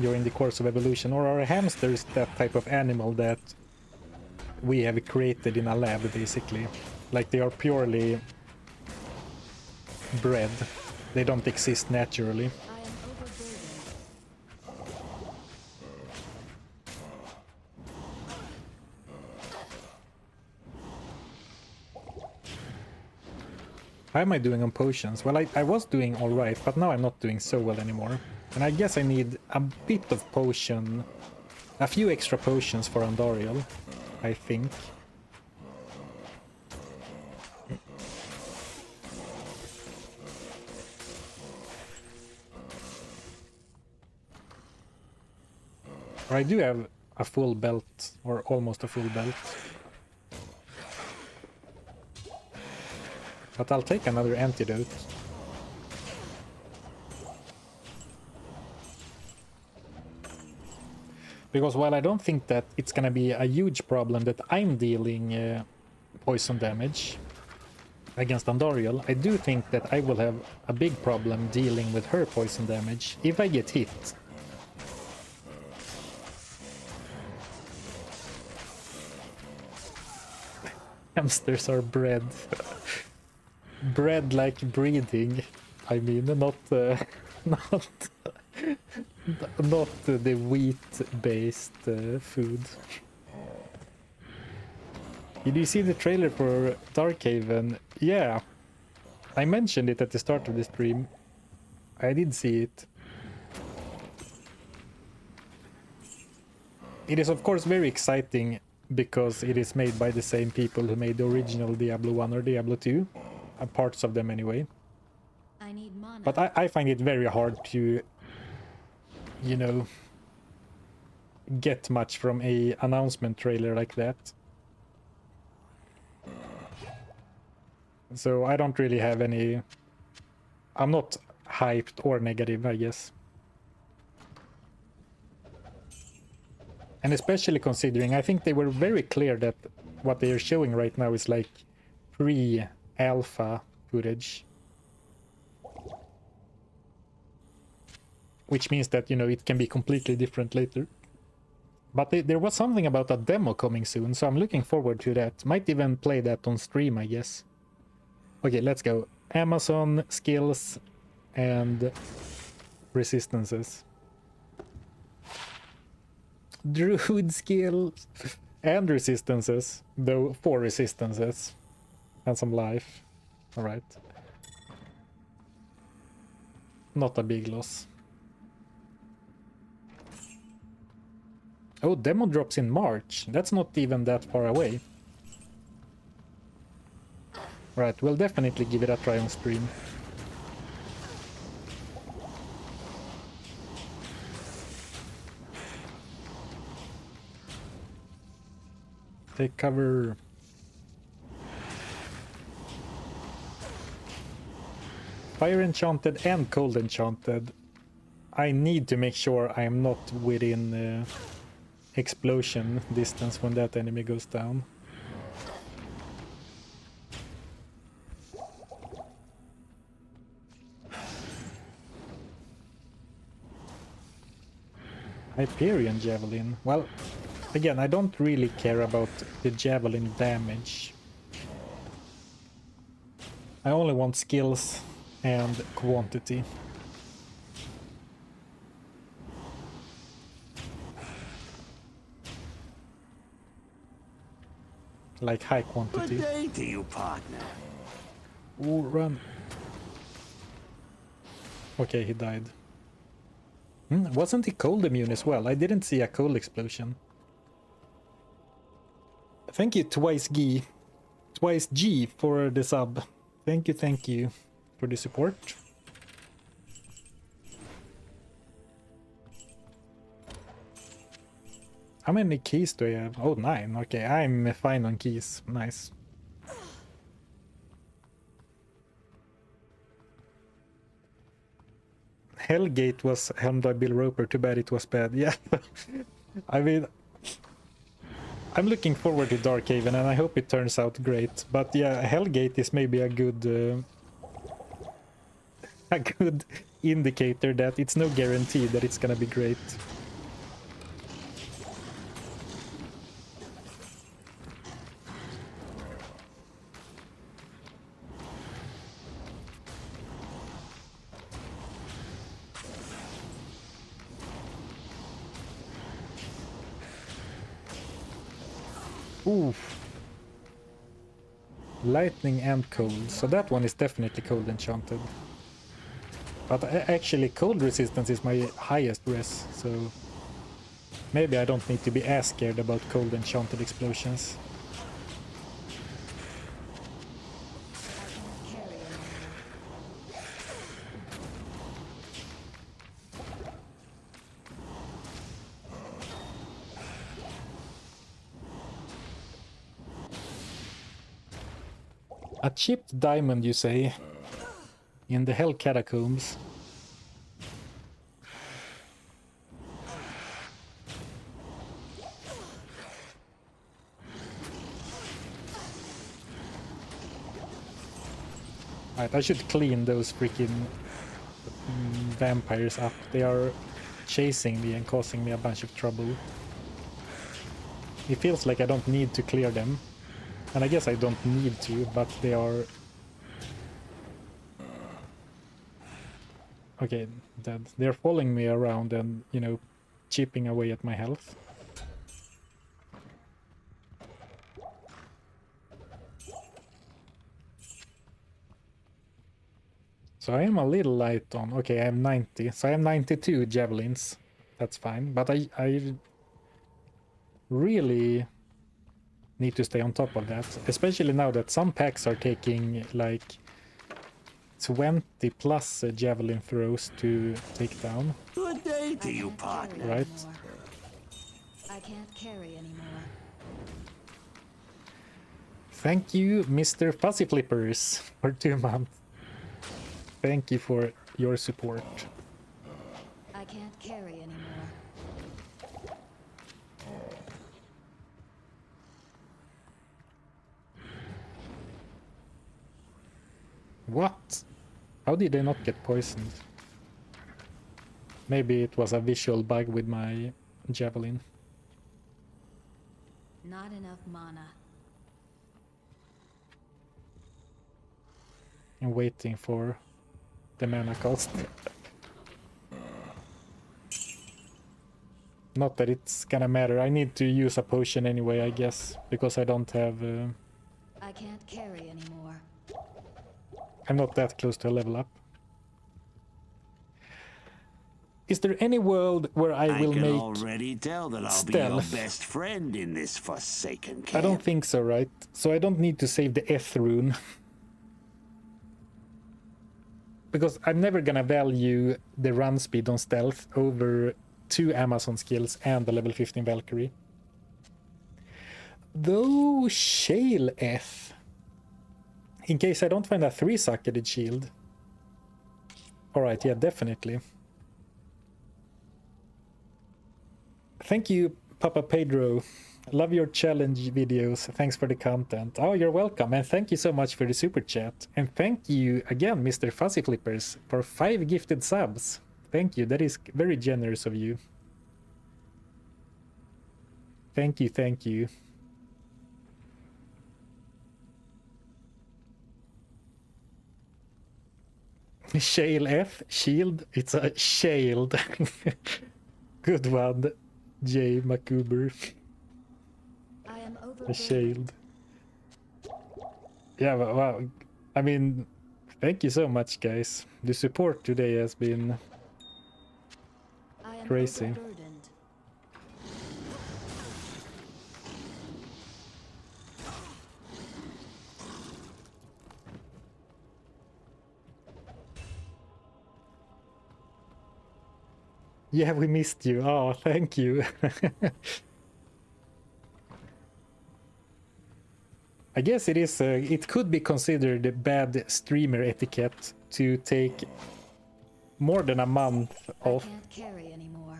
during the course of evolution? Or are hamsters that type of animal that we have created in a lab, basically? Like they are purely bread. They don't exist naturally. I am overburdened. How am I doing on potions? Well, I was doing alright, but now I'm not doing so well anymore. And I guess I need a bit of potion, a few extra potions for Andariel, I think. Or I do have a full belt, or almost a full belt. But I'll take another antidote. Because while I don't think that it's gonna be a huge problem that I'm dealing poison damage against Andariel, I do think that I will have a big problem dealing with her poison damage if I get hit. Hamsters are bred. Bred like breeding. I mean, not not not the wheat-based food. Did you see the trailer for Darkhaven? Yeah, I mentioned it at the start of the stream. I did see it. It is of course very exciting because it is made by the same people who made the original Diablo 1 or Diablo 2. Parts of them anyway. I need mana. But I find it very hard to, you know, get much from a announcement trailer like that. So I don't really have any... I'm not hyped or negative, I guess. And especially considering, I think they were very clear that what they are showing right now is like pre-alpha footage. Which means that, you know, it can be completely different later. But there was something about a demo coming soon, so I'm looking forward to that. Might even play that on stream, I guess. Okay, let's go. Amazon, skills, and resistances. Druid skills and resistances, though 4 resistances and some life. All right, not a big loss. Oh, demo drops in March. That's not even that far away. Right, we'll definitely give it a try on stream. Take cover. Fire enchanted and cold enchanted. I need to make sure I am not within explosion distance when that enemy goes down. Hyperion Javelin. Well, again, I don't really care about the Javelin damage. I only want skills and quantity. Like high quantity. Good day to you, partner. Ooh, run. Okay, he died. Wasn't he cold immune as well? I didn't see a cold explosion. Thank you, Twice G for the sub. Thank you for the support. How many keys do I have? Oh, 9. Okay, I'm fine on keys. Nice. Hellgate was helmed by Bill Roper. Too bad it was bad. Yeah. I mean, I'm looking forward to Darkhaven and I hope it turns out great. But yeah, Hellgate is maybe a good indicator that it's no guarantee that it's gonna be great. Oof. Lightning and cold, so that one is definitely cold enchanted. But actually cold resistance is my highest res, so maybe I don't need to be as scared about cold enchanted explosions. A chipped diamond, you say? In the Hell Catacombs? Right, I should clean those freaking vampires up. They are chasing me and causing me a bunch of trouble. It feels like I don't need to clear them. And I guess I don't need to, but they are... Okay, dead. They're following me around and, you know, chipping away at my health. So I am a little light on... Okay, I am 90. So I am 92 javelins. That's fine. But I really need to stay on top of that. Especially now that some packs are taking like 20 plus javelin throws to take down. Good day to you, partner. Right. I can't carry anymore. Thank you, Mr. Fuzzy Flippers, for 2 months. Thank you for your support. I can't carry anymore. What? How did I not get poisoned? Maybe it was a visual bug with my javelin. Not enough mana. I'm waiting for the mana cost. Not that it's gonna matter. I need to use a potion anyway, I guess, because I don't have... I can't carry anymore. I'm not that close to a level up. Is there any world where I will can make already tell that I'll stealth? be your best friend in this forsaken camp. I don't think so, right? So I don't need to save the F rune. Because I'm never gonna value the run speed on stealth over 2 Amazon skills and the level 15 Valkyrie. Though Shale F. In case I don't find a 3-socketed shield. Alright, yeah, definitely. Thank you, Papa Pedro. Love your challenge videos. Thanks for the content. Oh, you're welcome. And thank you so much for the super chat. And thank you again, Mr. Fuzzy Flippers, for 5 gifted subs. Thank you. That is very generous of you. Thank you, thank you. Shale F, shield. It's a shield. Good one, J. Macuber. I am A overburdened. shield. Yeah, well, I mean, thank you so much, guys. The support today has been I am crazy. overburdened. Yeah, we missed you. Oh, thank you. I guess it is. It could be considered a bad streamer etiquette to take more than a month I off, can't carry anymore.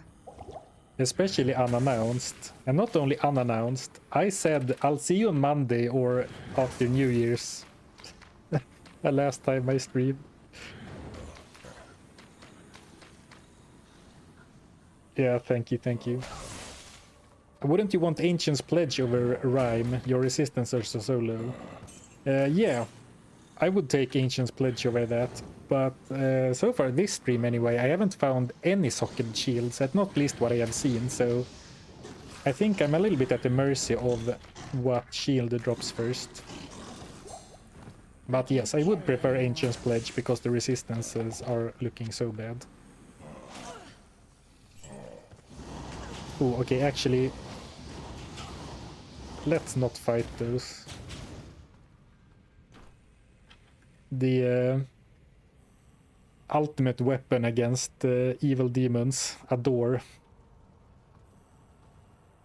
especially unannounced. And not only unannounced, I said I'll see you on Monday or after New Year's. The last time I streamed. Yeah, thank you, thank you. Wouldn't you want Ancient's Pledge over Rhyme? Your resistance are so low. Yeah, I would take Ancient's Pledge over that. But so far this stream anyway, I haven't found any socketed shields, at not least what I have seen, so I think I'm a little bit at the mercy of what shield drops first. But yes, I would prefer Ancient's Pledge because the resistances are looking so bad. Oh, okay, actually, let's not fight those. The ultimate weapon against evil demons, a door.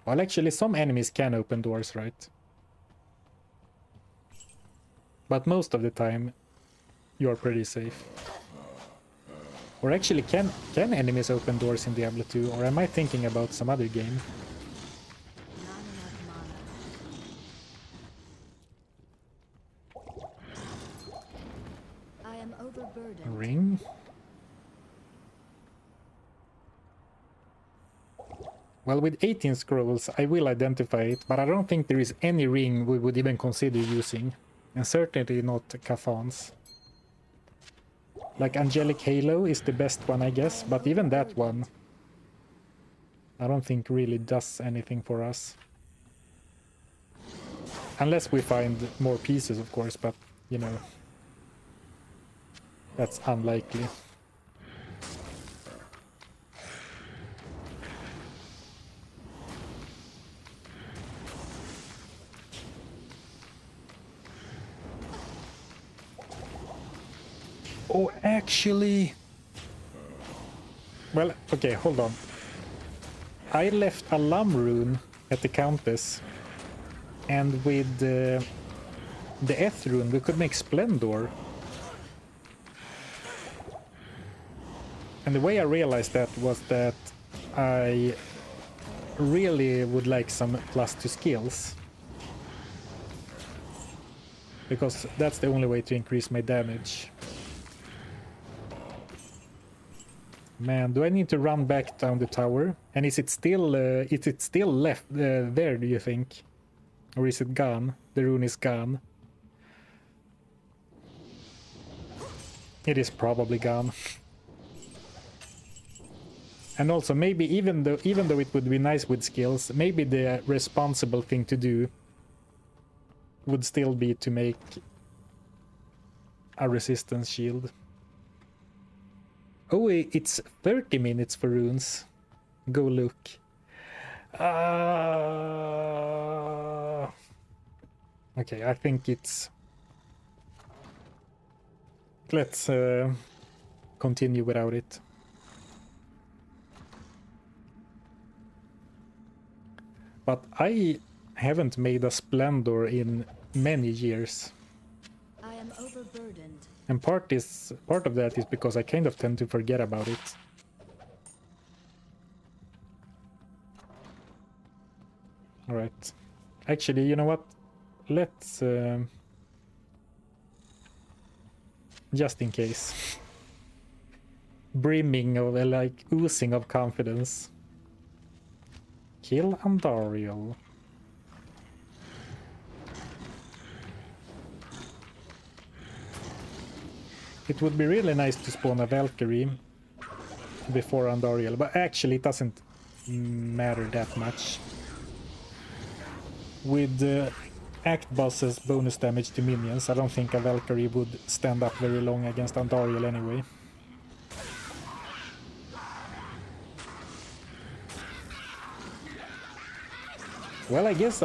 Well, actually, some enemies can open doors, right? But most of the time, you're pretty safe. Or actually, can enemies open doors in Diablo 2? Or am I thinking about some other game? Not enough mana. I am overburdened. Ring? Well, with 18 scrolls, I will identify it, but I don't think there is any ring we would even consider using. And certainly not Cathans. Like Angelic Halo is the best one, I guess, but even that one I don't think really does anything for us. Unless we find more pieces, of course, but, you know, that's unlikely. Oh, actually... Well, okay, hold on. I left a Lum rune at the Countess, and with the Eth rune we could make Splendor. And the way I realized that was that I really would like some +2 skills. Because that's the only way to increase my damage. Man, do I need to run back down the tower? And is it still left there, do you think? Or is it gone? The rune is gone. It is probably gone. And also, maybe even though it would be nice with skills, maybe the responsible thing to do would still be to make a resistance shield. Oh, it's 30 minutes for runes. Go look. Okay, I think it's... Let's continue without it. But I haven't made a Splendor in many years. I am overburdened. And part of that is because I kind of tend to forget about it. Alright. Actually, you know what? Let's... just in case. Brimming of, like, oozing of confidence. Kill Andariel. It would be really nice to spawn a Valkyrie before Andariel, but actually it doesn't matter that much. With Act Boss's bonus damage to minions, I don't think a Valkyrie would stand up very long against Andariel anyway. Well, I guess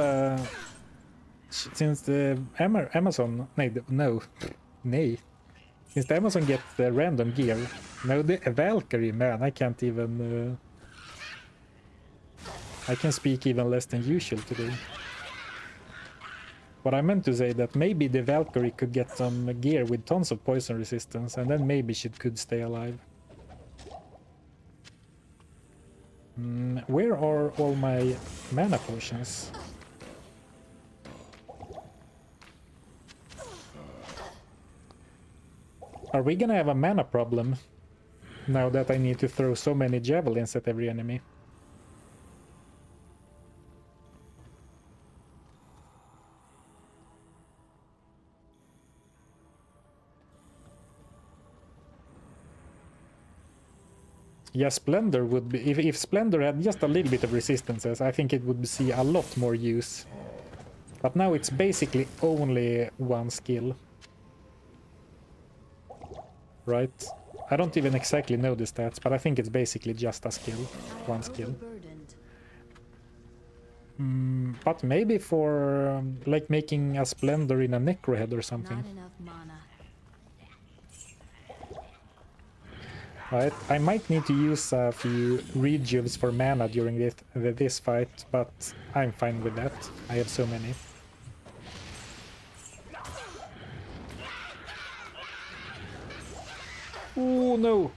since the Amazon... Nay. Since the Amazon gets the random gear, no, the Valkyrie, man, I can't even... I can speak even less than usual today. But I meant to say that maybe the Valkyrie could get some gear with tons of poison resistance, and then maybe she could stay alive. Where are all my mana potions? Are we gonna have a mana problem now that I need to throw so many javelins at every enemy? Yeah, Splendor would be... If Splendor had just a little bit of resistances, I think it would see a lot more use. But now it's basically only one skill. Right? I don't even exactly know the stats, but I think it's basically just a skill. One skill. But maybe for like making a splendor in a necro head or something. Not enough mana. Right, I might need to use a few rejuves for mana during this fight, but I'm fine with that. I have so many. Oh no!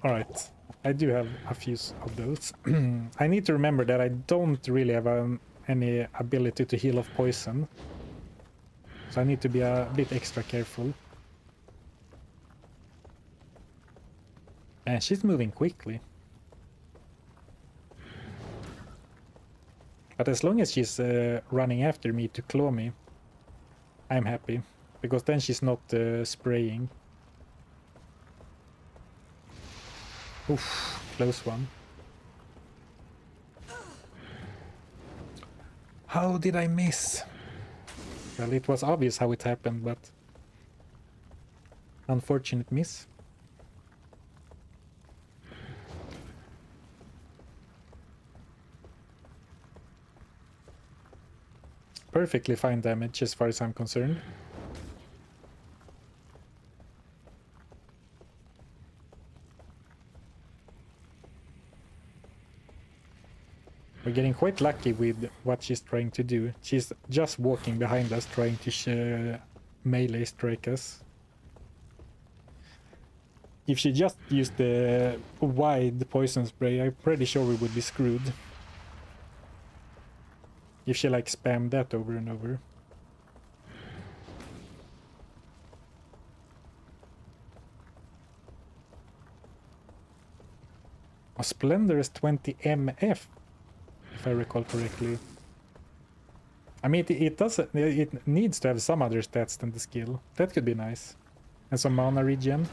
Alright, I do have a few of those. I need to remember that I don't really have any ability to heal off poison. So I need to be a bit extra careful. And she's moving quickly. But as long as she's running after me to claw me, I'm happy. Because then she's not spraying. Oof, close one. How did I miss? Well, it was obvious how it happened, but unfortunate miss. Perfectly fine damage as far as I'm concerned. We're getting quite lucky with what she's trying to do. She's just walking behind us trying to melee strike us. If she just used the wide poison spray, I'm pretty sure we would be screwed. If she like spammed that over and over. A Splendor is 20 MF, if I recall correctly. I mean, it needs to have some other stats than the skill. That could be nice. And some mana regen.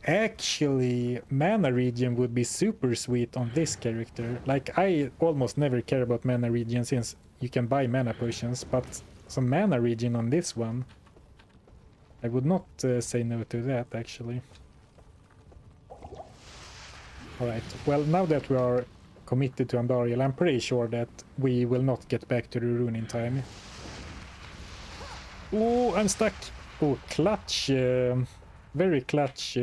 Actually, mana regen would be super sweet on this character. Like, I almost never care about mana regen since you can buy mana potions, but some mana regen on this one, I would not say no to that, actually. Alright, well, now that we are committed to Andariel, I'm pretty sure that we will not get back to the rune in time. Oh, I'm stuck! Oh, clutch! Very clutch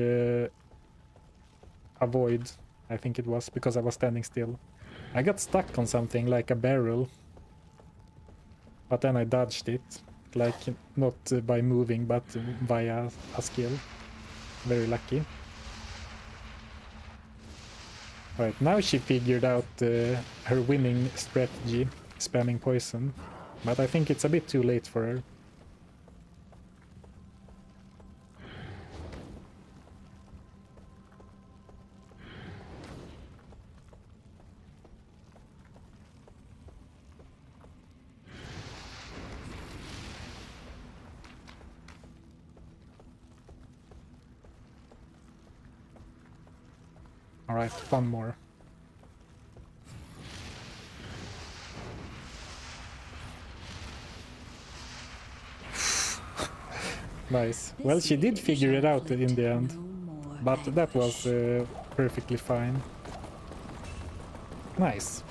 avoid, I think it was, because I was standing still. I got stuck on something like a barrel, but then I dodged it, like not by moving, but via a skill. Very lucky. Right, now she figured out her winning strategy, spamming poison, but I think it's a bit too late for her. Alright, one more. Nice. Well, she did figure it out in the end, but that was perfectly fine. Nice.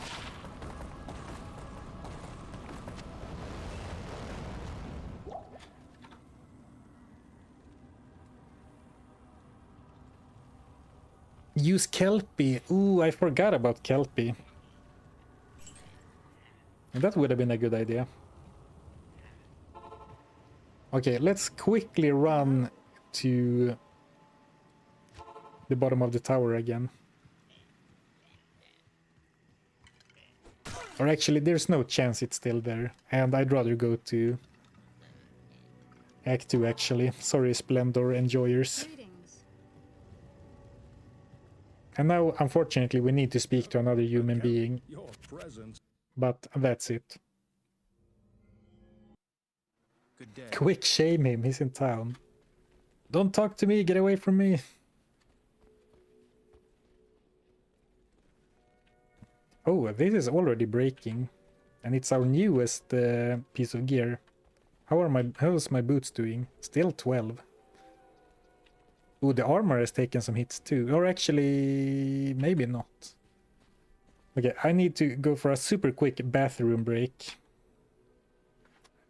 Use Kelpie. Ooh, I forgot about Kelpie. That would have been a good idea. Okay, let's quickly run to the bottom of the tower again. Or actually, there's no chance it's still there. And I'd rather go to Act 2, actually. Sorry, Splendor enjoyers. And now, unfortunately, we need to speak to another human being. But that's it. Quick, shame him, he's in town. Don't talk to me, get away from me. Oh, this is already breaking. And it's our newest piece of gear. How's my boots doing? Still 12. Ooh, the armor has taken some hits too. Or actually, maybe not. Okay, I need to go for a super quick bathroom break.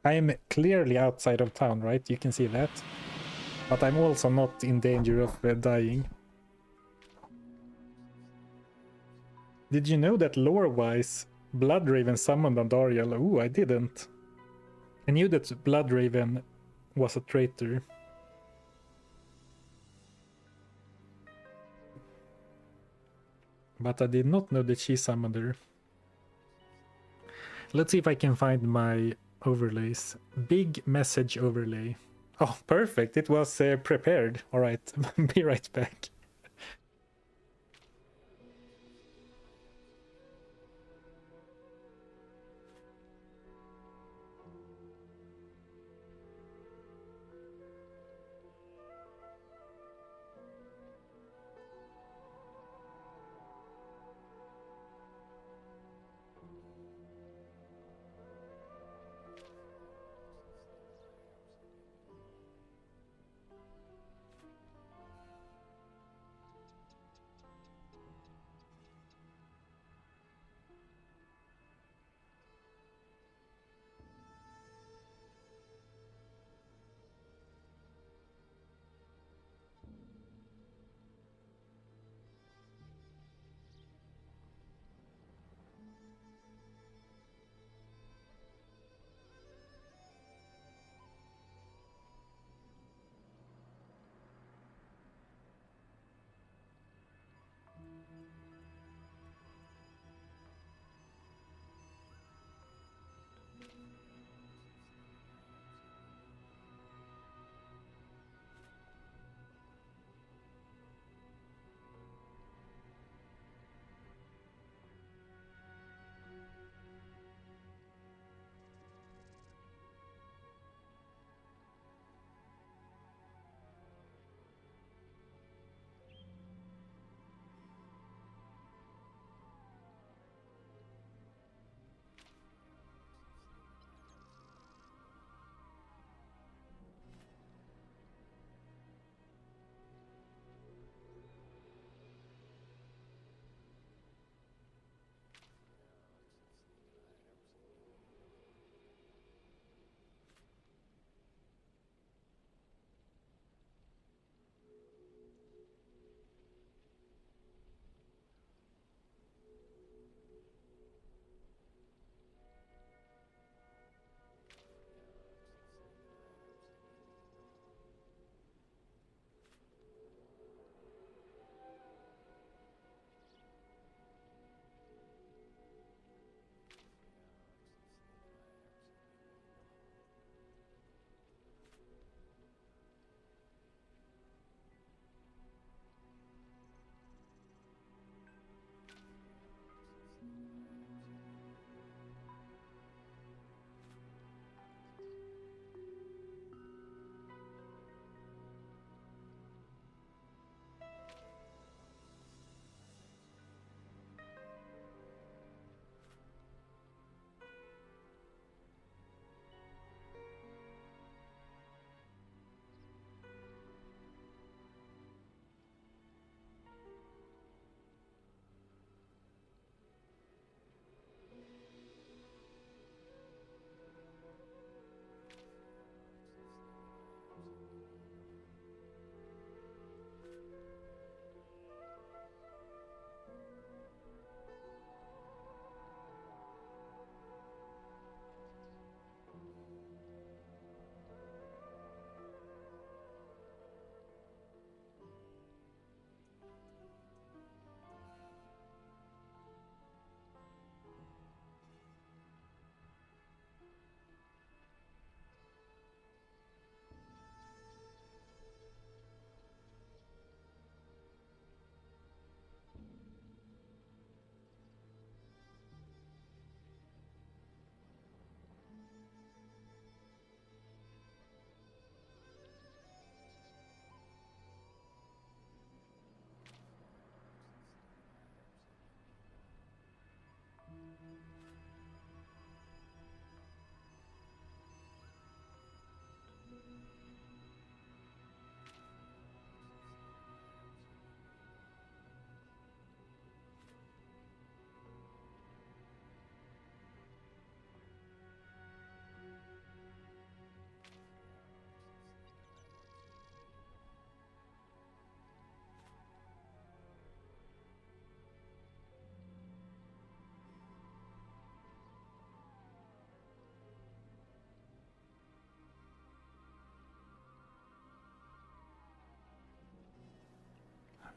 I am clearly outside of town, right? You can see that. But I'm also not in danger of dying. Did you know that lore-wise, Bloodraven summoned Andariel? Ooh, I didn't. I knew that Bloodraven was a traitor. But I did not know that she summoned her. Let's see if I can find my overlays. Big message overlay. Oh, perfect. It was prepared. All right, be right back.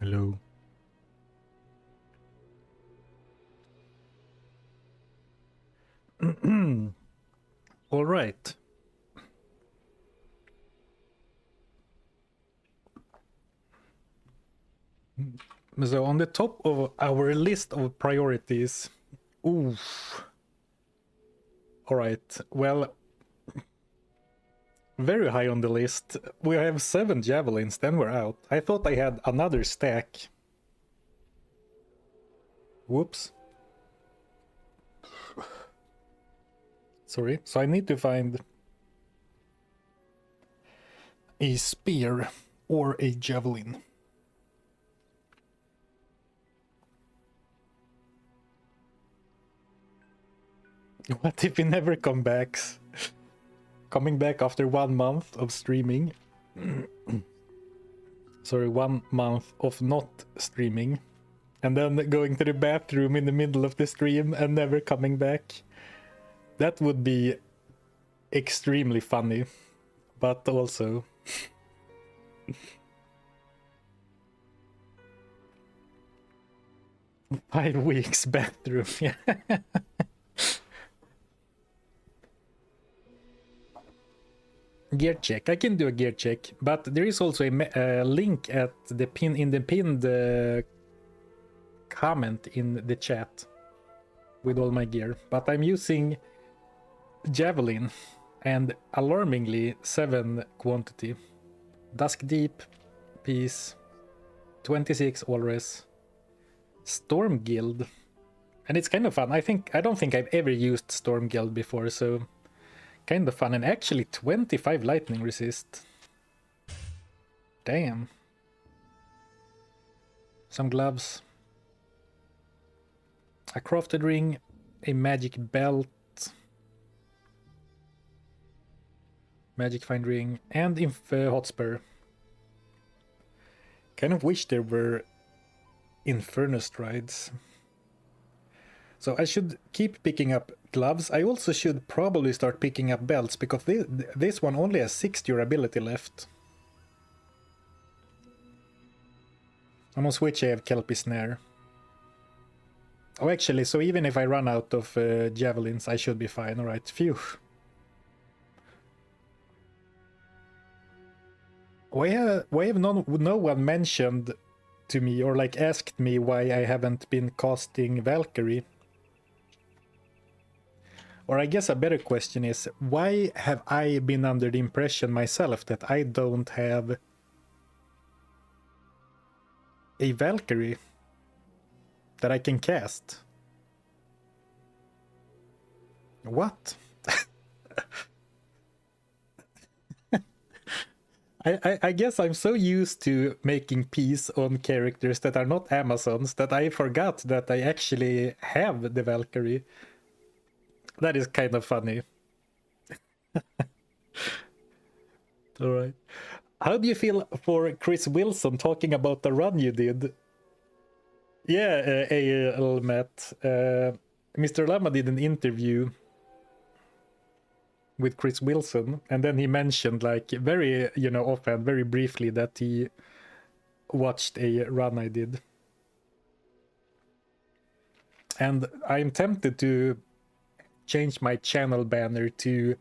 Hello. All right. So on the top of our list of priorities, oof. All right. Well, very high on the list. We have 7 javelins, then we're out. I thought I had another stack. Whoops. Sorry. So I need to find a spear or a javelin. What if he never comes back? Coming back after 1 month of streaming. Sorry, 1 month of not streaming. And then going to the bathroom in the middle of the stream and never coming back. That would be extremely funny. But also... 5 weeks bathroom, yeah. Gear check. I can do a gear check, but there is also a link at the pinned comment in the chat with all my gear. But I'm using javelin and alarmingly 7 quantity. Dusk Deep, Peace, 26 Always, Storm Guild, and it's kind of fun. I don't think I've ever used Storm Guild before, so kind of fun. And actually 25 lightning resist. Damn. Some gloves. A crafted ring. A magic belt. Magic find ring. And hotspur. Kind of wish there were Inferno strides. So I should keep picking up gloves. I also should probably start picking up belts, because this one only has 6 durability left. I'm on Switch, I have Kelpie Snare. Oh, actually, so even if I run out of javelins, I should be fine. Alright, phew. Why have no one mentioned to me or like asked me why I haven't been casting Valkyrie? Or I guess a better question is, why have I been under the impression myself that I don't have a Valkyrie that I can cast? What? I guess I'm so used to making peace on characters that are not Amazons that I forgot that I actually have the Valkyrie. That is kind of funny. Alright. How do you feel for Chris Wilson talking about the run you did? Yeah, Matt. Mr. Lama did an interview with Chris Wilson, and then he mentioned, like, very, offhand, very briefly, that he watched a run I did. And I'm tempted to change my channel banner to,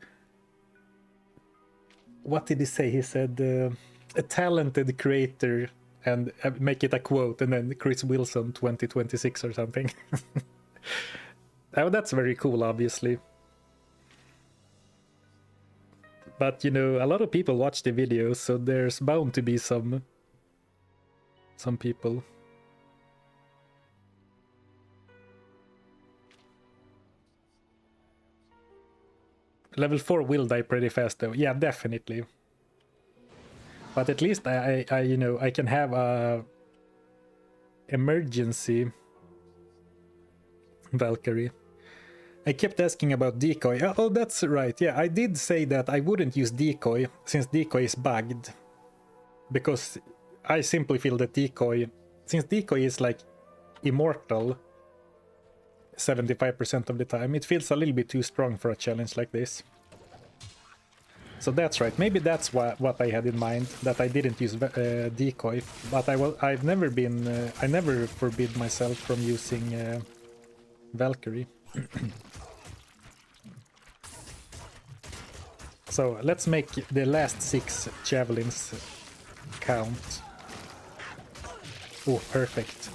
what did he say? He said a talented creator, and make it a quote, and then Chris Wilson 2026 or something. Oh, that's very cool, obviously. But a lot of people watch the videos, so there's bound to be some people. Level 4 will die pretty fast though. Yeah, definitely. But at least I can have a emergency Valkyrie. I kept asking about decoy. Oh, that's right. Yeah, I did say that I wouldn't use decoy since decoy is bugged. Because I simply feel that decoy, since decoy is like immortal 75% of the time, it feels a little bit too strong for a challenge like this. So that's right. Maybe that's what I had in mind, that I didn't use decoy, but I've never been I never forbid myself from using Valkyrie. So let's make the last 6 javelins count. Oh, perfect.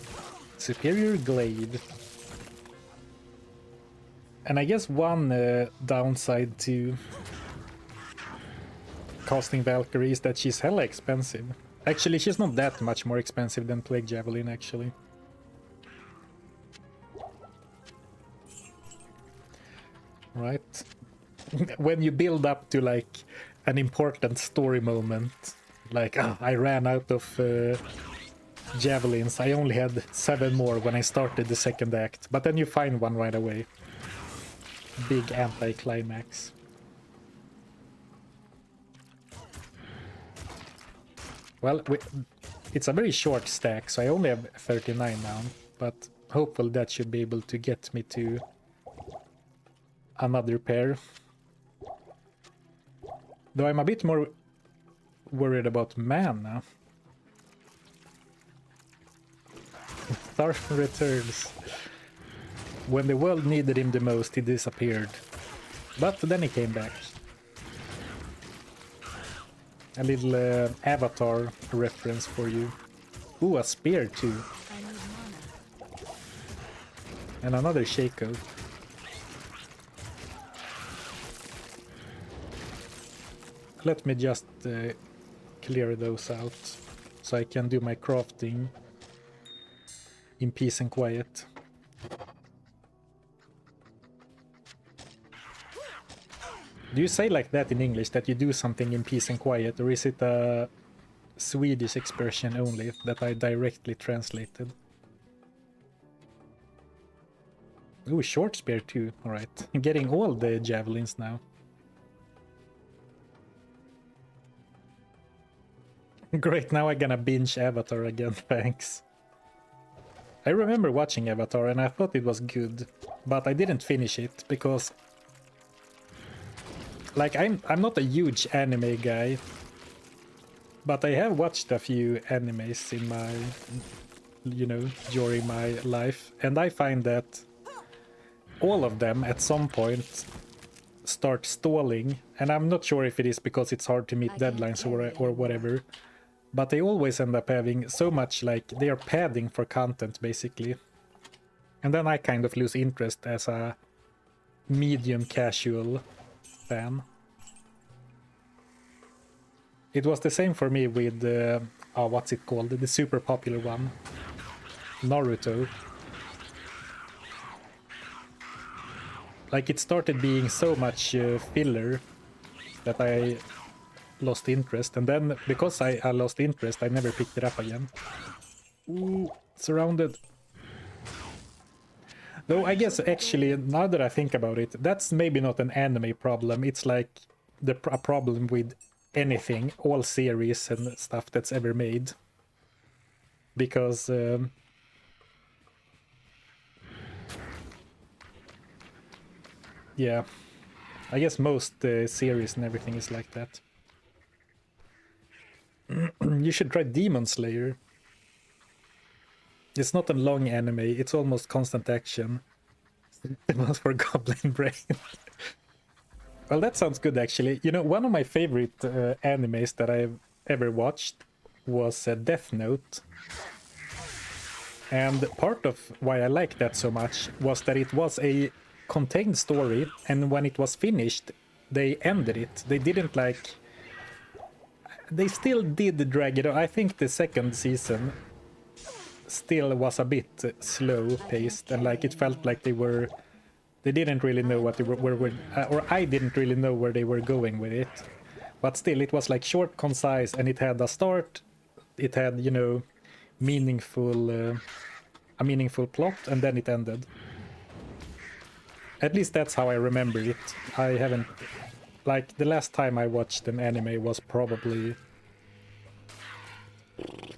Superior glade. And I guess one downside to casting Valkyrie is that she's hella expensive. Actually, she's not that much more expensive than Plague Javelin, actually. Right. When you build up to like an important story moment, like I ran out of javelins, I only had 7 more when I started the second act, but then you find one right away. Big anti-climax. Well, it's a very short stack, so I only have 39 now, but hopefully that should be able to get me to another pair. Though I'm a bit more worried about mana. Zarfen returns. When the world needed him the most, he disappeared. But then he came back. A little Avatar reference for you. Ooh, a spear too. I need mana. And another Shaco. Let me just clear those out so I can do my crafting in peace and quiet. Do you say like that in English, that you do something in peace and quiet, or is it a Swedish expression only that I directly translated? Ooh, short spear too, alright. I'm getting all the javelins now. Great, now I'm gonna binge Avatar again, thanks. I remember watching Avatar and I thought it was good, but I didn't finish it because like I'm not a huge anime guy, but I have watched a few animes in my, you know, during my life, and I find that all of them at some point start stalling, and I'm not sure if it is because it's hard to meet deadlines or whatever, but they always end up having so much, like, they are padding for content basically, and then I kind of lose interest as a medium casual fan. It was the same for me with what's it called, the super popular one, Naruto. Like, it started being so much filler that I lost interest, and then because I lost interest, I never picked it up again. Ooh, surrounded. Though I guess actually, now that I think about it, that's maybe not an anime problem, it's like a problem with anything, all series and stuff that's ever made. Because yeah, I guess most series and everything is like that. You should try Demon Slayer. It's not a long anime, it's almost constant action. It was for Goblin Brain. Well, that sounds good actually. You know, one of my favorite animes that I've ever watched was Death Note. And part of why I liked that so much was that it was a contained story, and when it was finished, they ended it. They didn't like... They still did drag it out. I think the second season still was a bit slow paced, and like it felt like they didn't really know what they were or I didn't really know where they were going with it. But still, it was like short, concise, and it had a start, it had, you know, a meaningful plot, and then it ended. At least that's how I remember it. I haven't... Like, the last time I watched an anime was probably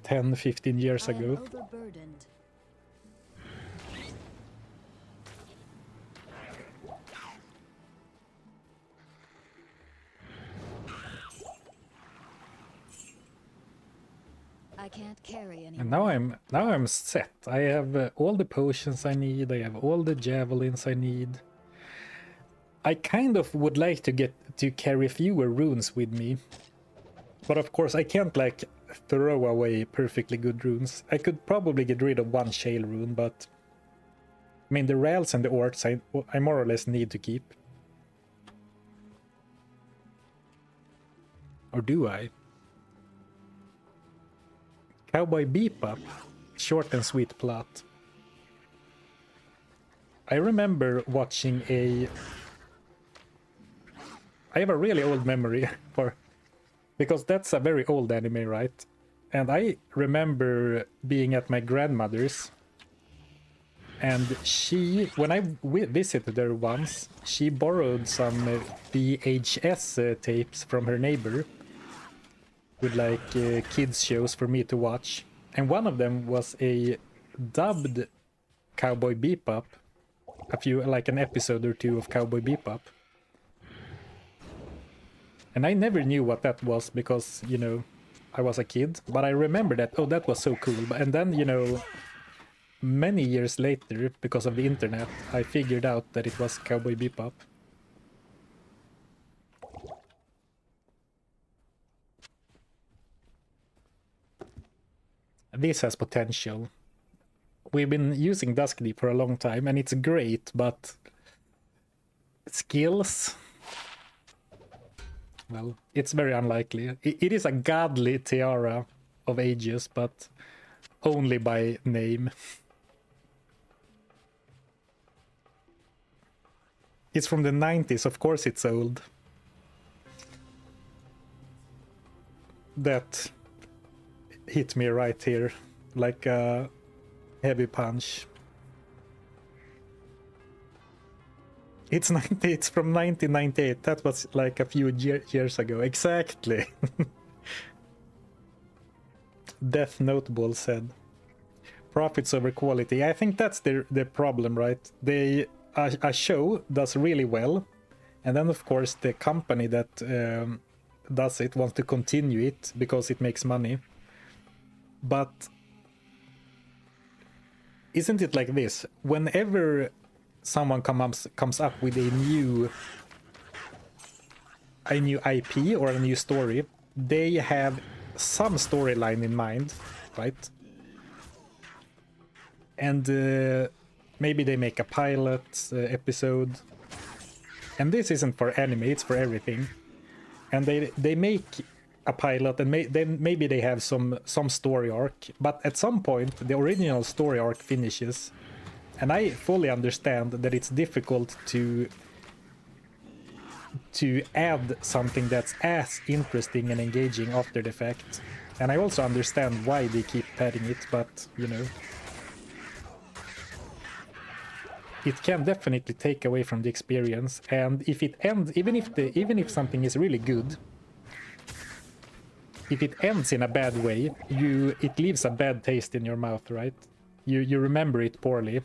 10-15 years ago. Overburdened. can't carry anymore. And now I'm set. I have all the potions I need. I have all the javelins I need. I kind of would like to get to carry fewer runes with me. But of course I can't like throw away perfectly good runes. I could probably get rid of one shale rune, but I mean the rails and the orts I more or less need to keep. Or do I? Cowboy Bebop. Short and sweet plot. I remember watching I have a really old memory for... Because that's a very old anime, right? And I remember being at my grandmother's. And she, when I visited her once, she borrowed some VHS tapes from her neighbor. With like kids shows for me to watch. And one of them was a dubbed Cowboy Bebop. Like an episode or two of Cowboy Bebop. And I never knew what that was because, you know, I was a kid. But I remember that, oh, that was so cool. And then, you know, many years later, because of the internet, I figured out that it was Cowboy Bebop. This has potential. We've been using Dusk Deep for a long time, and it's great, but... skills... well, it's very unlikely. It is a godly tiara of ages, but only by name. It's from the 90s, of course it's old. That hit me right here, like a heavy punch. It's from 1998. That was like a few years ago. Exactly. Death Notable said. Profits over quality. I think that's the problem, right? A show does really well, and then of course the company that does it wants to continue it because it makes money. But isn't it like this? Whenever someone comes up with a new IP or a new story, they have some storyline in mind, right? And maybe they make a pilot episode. And this isn't for anime, it's for everything. And they make a pilot, and then maybe they have some story arc, but at some point the original story arc finishes. And I fully understand that it's difficult to add something that's as interesting and engaging after the fact. And I also understand why they keep padding it, but you know, it can definitely take away from the experience. And if it ends, even if something is really good, if it ends in a bad way, it leaves a bad taste in your mouth, right? You remember it poorly.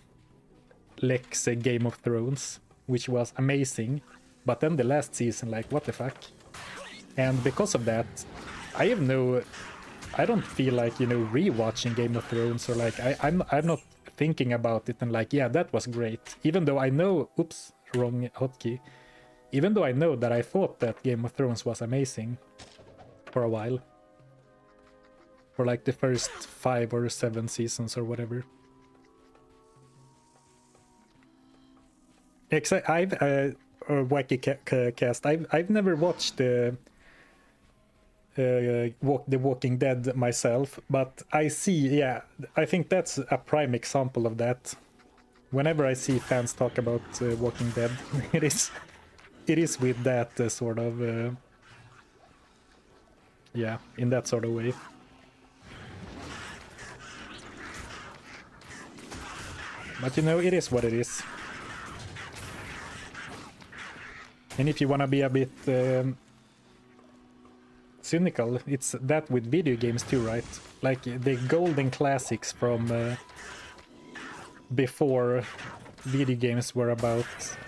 Lex Game of Thrones, which was amazing, but then the last season, like, what the fuck? And because of that, I don't feel like, you know, rewatching Game of Thrones, or like I'm not thinking about it and like, yeah, that was great, even though I know, oops, wrong hotkey, even though I know that I thought that Game of Thrones was amazing for a while, for like the first 5 or 7 seasons or whatever. I've Wacky Cast. I've never watched The Walking Dead myself, but I see. Yeah, I think that's a prime example of that. Whenever I see fans talk about Walking Dead, it is with that sort of yeah, in that sort of way. But you know, it is what it is. And if you want to be a bit cynical, it's that with video games too, right? Like the golden classics from before video games were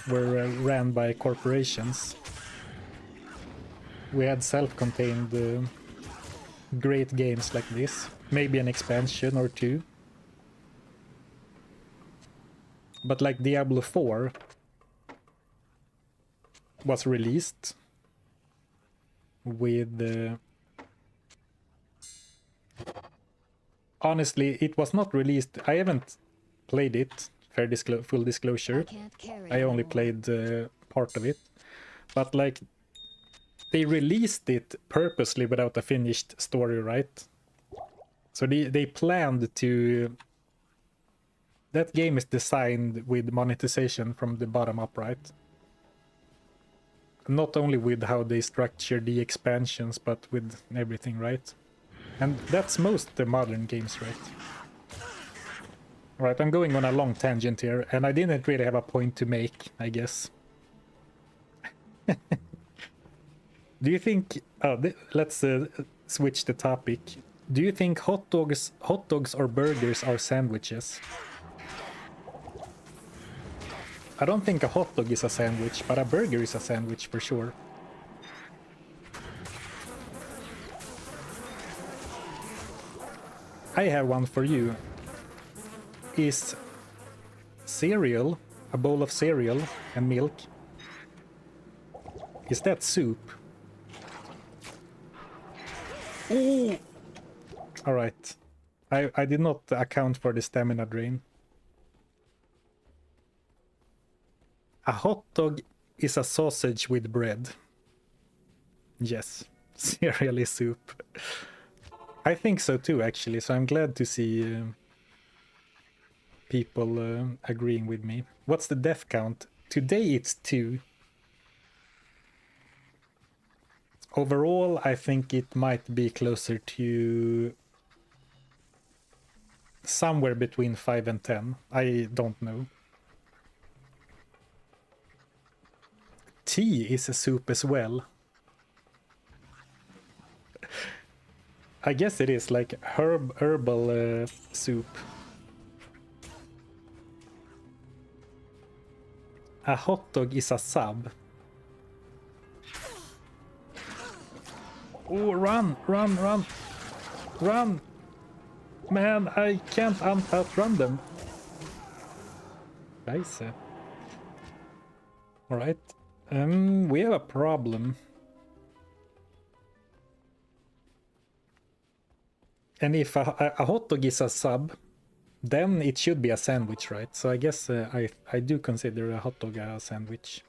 ran by corporations. We had self-contained great games like this. maybe an expansion or two. But like Diablo 4 was released with... honestly, it was not released. I haven't played it, full disclosure. Can't carry I only anymore. played part of it. But like, they released it purposely without a finished story, right? So they planned to... That game is designed with monetization from the bottom up, right? Not only with how they structure the expansions, but with everything, right? And that's most the modern games, right? Right, I'm going on a long tangent here, and I didn't really have a point to make, I guess. Do you think... Oh, let's switch the topic. Do you think hot dogs or burgers are sandwiches? I don't think a hot dog is a sandwich, but a burger is a sandwich for sure. I have one for you. Is cereal, a bowl of cereal and milk, is that soup? Ooh! Alright. I did not account for the stamina drain. A hot dog is a sausage with bread. Yes, cereal is soup. I think so too, actually, so I'm glad to see people agreeing with me. What's the death count? Today it's 2. Overall, I think it might be closer to somewhere between 5 and 10. I don't know. Tea is a soup as well. I guess it is like herbal soup. A hot dog is a sub. Oh, run, run, run, run! Man, I can't outrun them. Nice. All right. We have a problem. And if a hot dog is a sub, then it should be a sandwich, right? So I guess I do consider a hot dog a sandwich.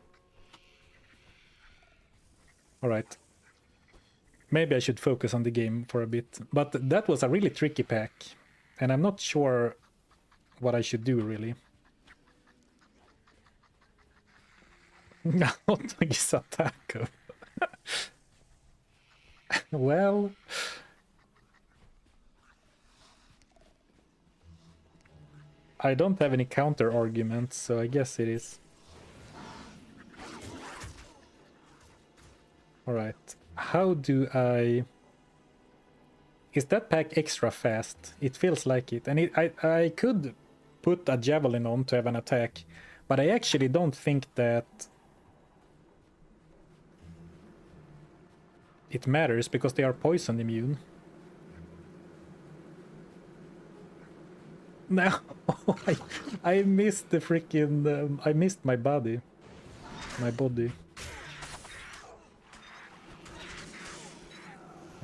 All right. Maybe I should focus on the game for a bit. But that was a really tricky pack. And I'm not sure what I should do, really. Hot dog is a taco. Well... I don't have any counter arguments, so I guess it is. Alright. How do I... Is that pack extra fast? It feels like it. And I could put a javelin on to have an attack, but I actually don't think that it matters because they are poison immune. No, I missed the freaking... I missed my body. My body.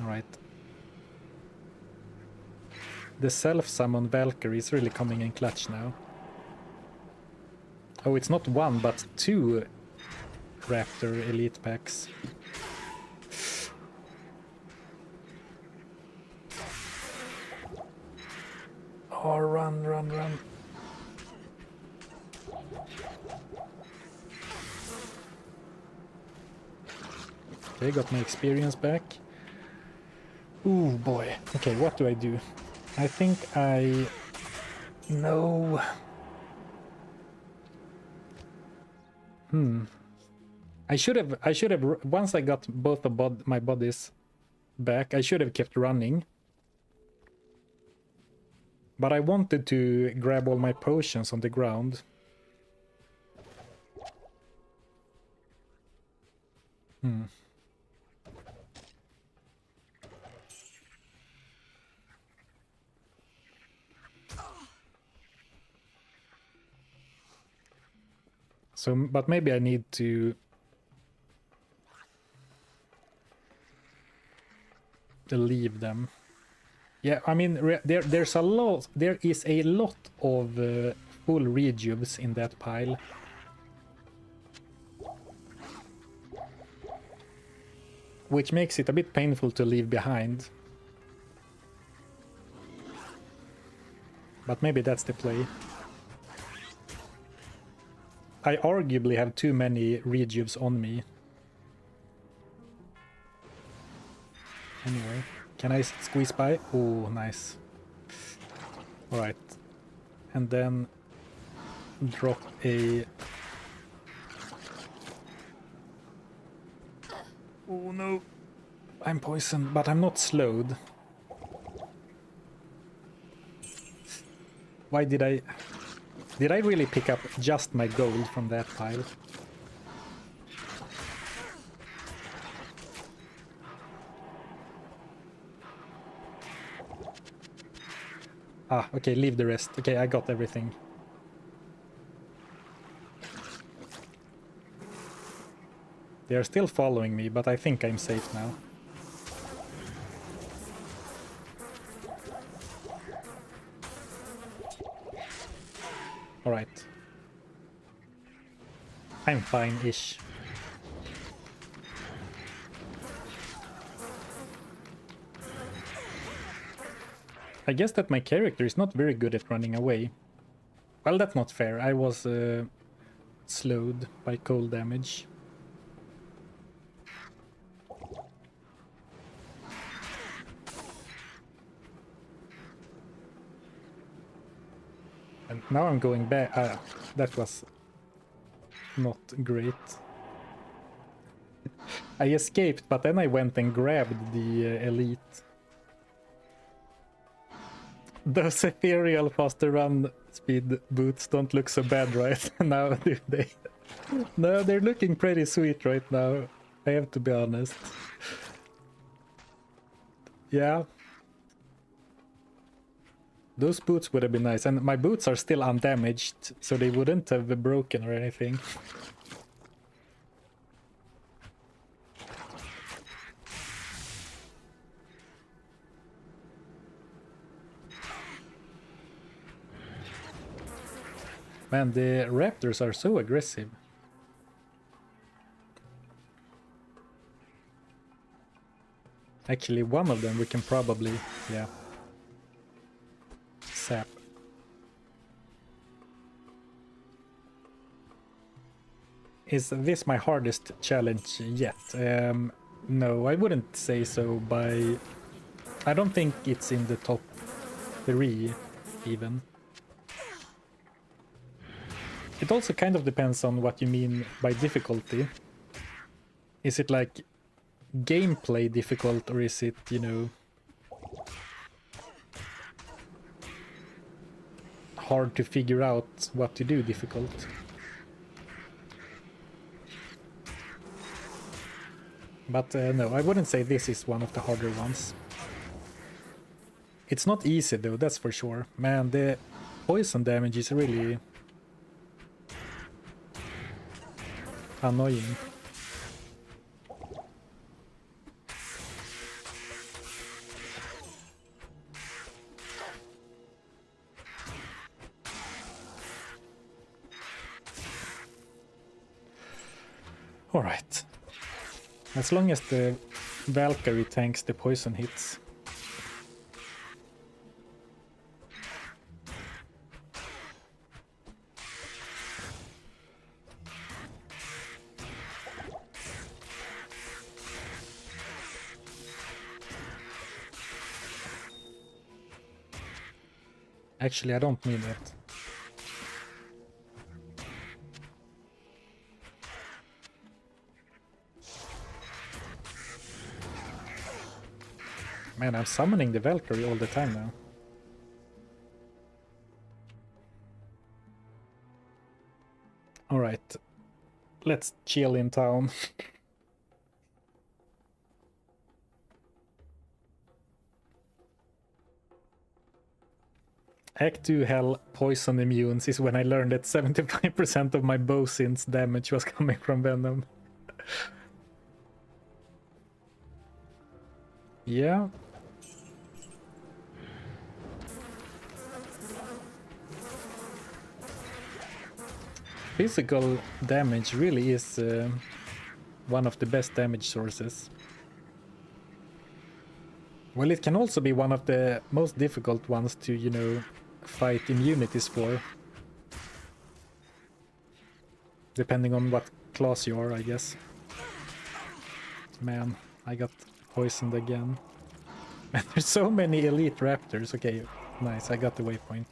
Alright. The self-summon Valkyrie is really coming in clutch now. Oh, it's not 1, but 2 Raptor Elite packs. Oh, run, run, run. Okay, got my experience back. Ooh, boy. Okay, what do I do? I think I... No. I should have, once I got both of my bodies back, I should have kept running. But I wanted to grab all my potions on the ground. So, but maybe I need to leave them. Yeah, I mean, there's a lot. There is a lot of full rejuves in that pile. Which makes it a bit painful to leave behind. But maybe that's the play. I arguably have too many rejuves on me. Anyway, can I squeeze by? Oh, nice. Alright. And then drop a... Oh no! I'm poisoned, but I'm not slowed. Why did I... Did I really pick up just my gold from that pile? Ah, okay, leave the rest. Okay, I got everything. They are still following me, but I think I'm safe now. Alright. I'm fine-ish. I guess that my character is not very good at running away. Well, that's not fair. I was slowed by cold damage. And now I'm going back. That was not great. I escaped, but then I went and grabbed the elite. Those ethereal faster run speed boots don't look so bad right now, do they? No, they're looking pretty sweet right now. I have to be honest. Yeah. Those boots would have been nice, and my boots are still undamaged, so they wouldn't have broken or anything. Man, the raptors are so aggressive. Actually, one of them we can probably, yeah, sap. Is this my hardest challenge yet? No, I wouldn't say so. I don't think it's in the top 3 even. It also kind of depends on what you mean by difficulty. Is it like gameplay difficult, or is it, you know, hard to figure out what to do difficult? But no, I wouldn't say this is one of the harder ones. It's not easy though, that's for sure. Man, the poison damage is really annoying. Alright. As long as the Valkyrie tanks the poison hits. Actually, I don't mean it. Man, I'm summoning the Valkyrie all the time now. Alright. Let's chill in town. Act 2 Hell Poison Immunes is when I learned that 75% of my Bosin's damage was coming from Venom. Yeah. Physical damage really is one of the best damage sources. Well, it can also be one of the most difficult ones to, you know, fight immunities for. Depending on what class you are, I guess. Man, I got poisoned again. And there's so many elite raptors. Okay, nice, I got the waypoint.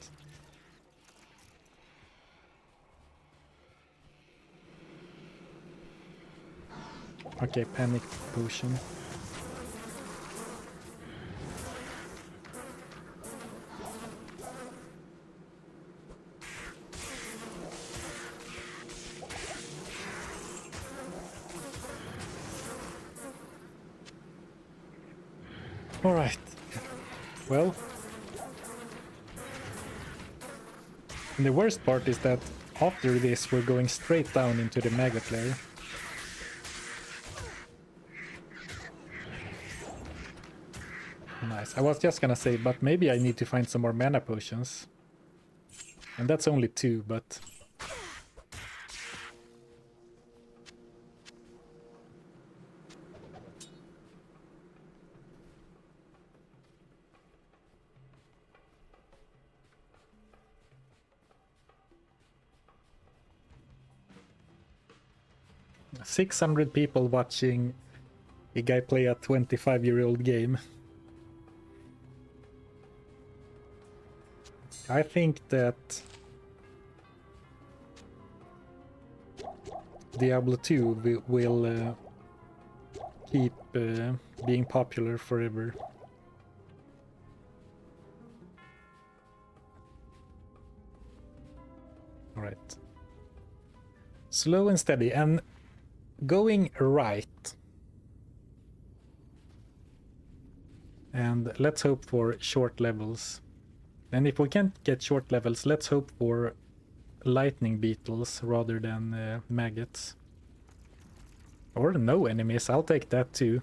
Okay, panic potion. All right. Well, and the worst part is that after this we're going straight down into the maggot lair. Nice. I was just gonna say, but maybe I need to find some more mana potions. And that's only 2, but... ...600 people watching a guy play a 25-year-old game. I think that Diablo 2 will keep being popular forever. Alright. Slow and steady and going right. And let's hope for short levels. And if we can't get short levels, let's hope for lightning beetles rather than maggots. Or no enemies, I'll take that too.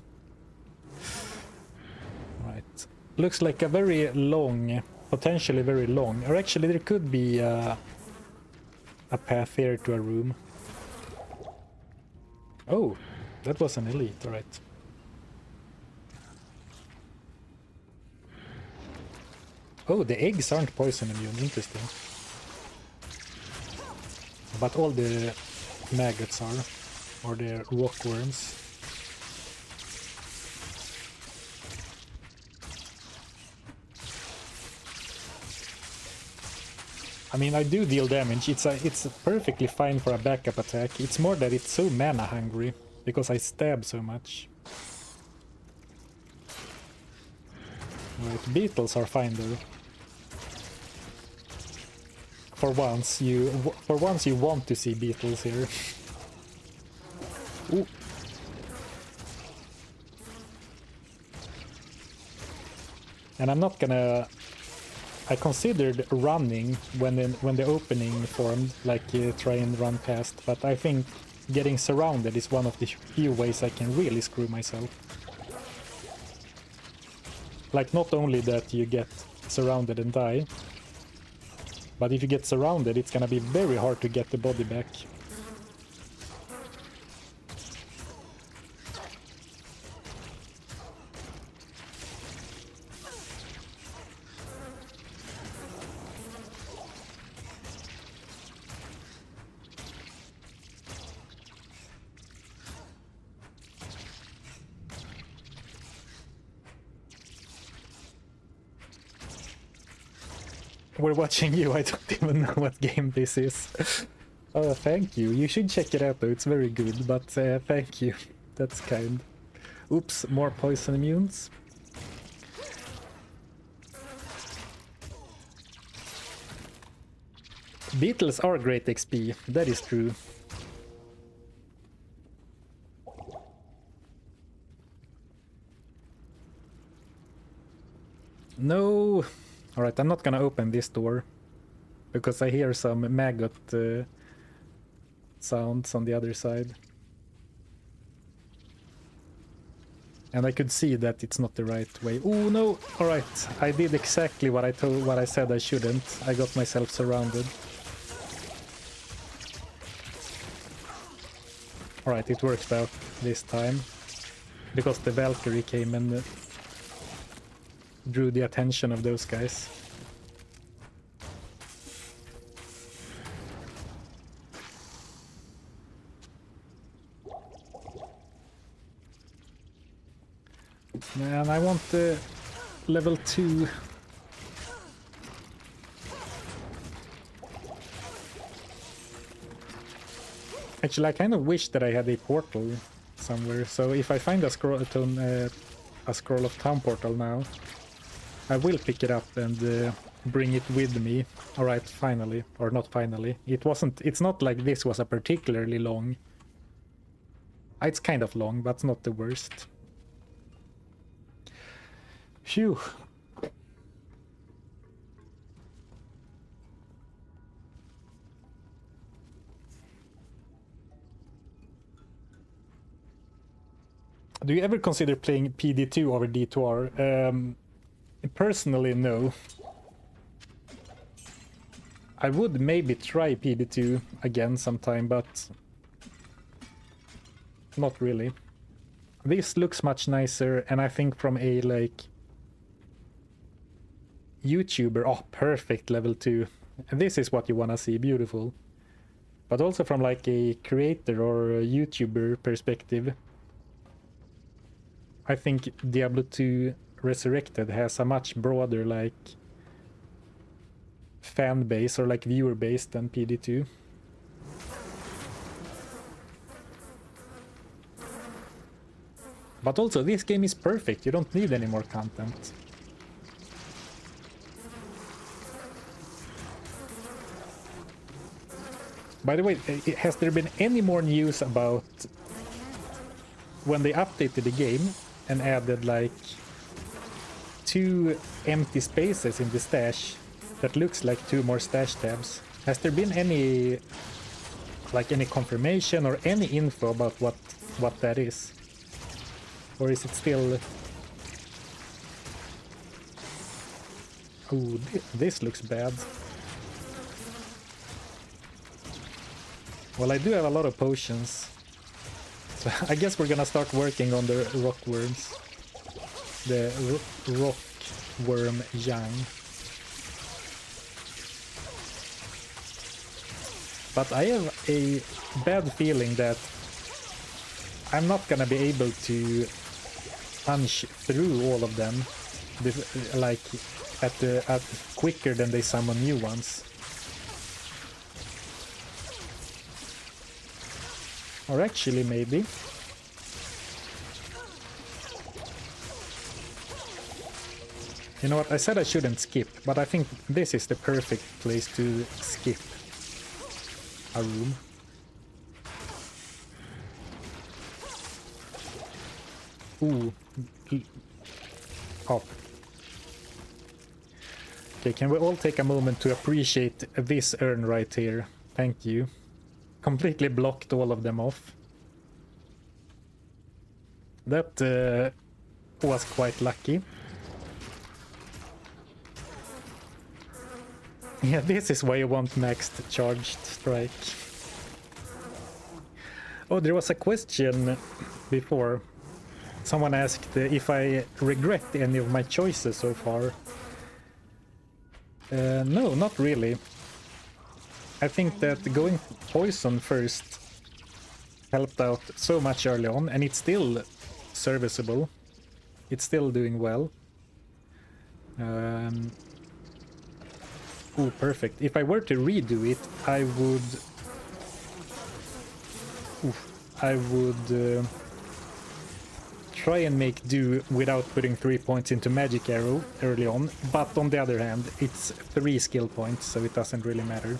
Right. Looks like a very long, potentially very long, or actually there could be a path here to a room. Oh, that was an elite, alright. Oh, the eggs aren't poison immune, interesting. But all the maggots are, or the rockworms. I mean, I do deal damage, it's perfectly fine for a backup attack. It's more that it's so mana hungry, because I stab so much. Right, beetles are fine though. For once you want to see beetles here. Ooh. And I'm not gonna... I considered running when the opening formed, like try and run past, but I think getting surrounded is one of the few ways I can really screw myself. Like, not only that you get surrounded and die, but if you get surrounded, it's gonna be very hard to get the body back. We're watching you, I don't even know what game this is. Oh, thank you. You should check it out though, it's very good, but thank you. That's kind. Oops, more poison immunes. Beetles are great XP, that is true. No, Alright, I'm not gonna open this door because I hear some maggot sounds on the other side. And I could see that it's not the right way. Oh no! Alright, I did exactly what I said I shouldn't. I got myself surrounded. Alright, it worked out this time. Because the Valkyrie came and drew the attention of those guys. Man, I want the level 2. Actually, I kind of wish that I had a portal somewhere. So if I find a scroll of town portal now, I will pick it up and bring it with me. All right, finally, or not finally. It's not like this was a particularly long. It's kind of long, but not the worst. Phew. Do you ever consider playing PD2 over D2R? Personally, no. I would maybe try PD2 again sometime, but not really. This looks much nicer, and I think from a like YouTuber, oh, perfect level 2. This is what you wanna see, beautiful. But also from like a creator or a YouTuber perspective, I think Diablo 2 Resurrected has a much broader like fan base or like viewer base than PD2. But also this game is perfect, you don't need any more content. By the way, has there been any more news about when they updated the game and added like 2 empty spaces in the stash that looks like 2 more stash tabs? Has there been any confirmation or any info about what that is? Or is it still... Ooh, this looks bad. Well, I do have a lot of potions. So I guess we're gonna start working on the rock worms. The rock worm yang. But I have a bad feeling that I'm not gonna be able to punch through all of them, like at quicker than they summon new ones. Or actually, maybe. You know what, I said I shouldn't skip, but I think this is the perfect place to skip a room. Ooh. Up. Okay, can we all take a moment to appreciate this urn right here? Thank you. Completely blocked all of them off. That was quite lucky. Yeah, this is why you want maxed charged strike. Oh, there was a question before. Someone asked if I regret any of my choices so far. No, not really. I think that going poison first helped out so much early on, and it's still serviceable. It's still doing well. Oh, perfect. If I were to redo it, I would try and make do without putting 3 points into magic arrow early on, but on the other hand, it's 3 skill points, so it doesn't really matter.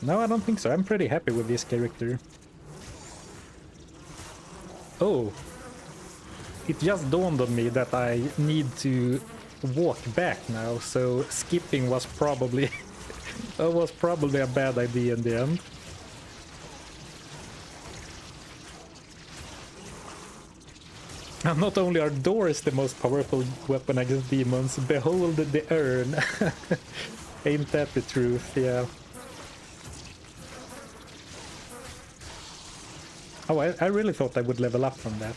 No, I don't think so. I'm pretty happy with this character. Oh. It just dawned on me that I need to walk back now, so skipping was probably was probably a bad idea in the end. And not only are doors the most powerful weapon against demons, behold the urn. Ain't that the truth? Yeah. Oh, I really thought I would level up from that.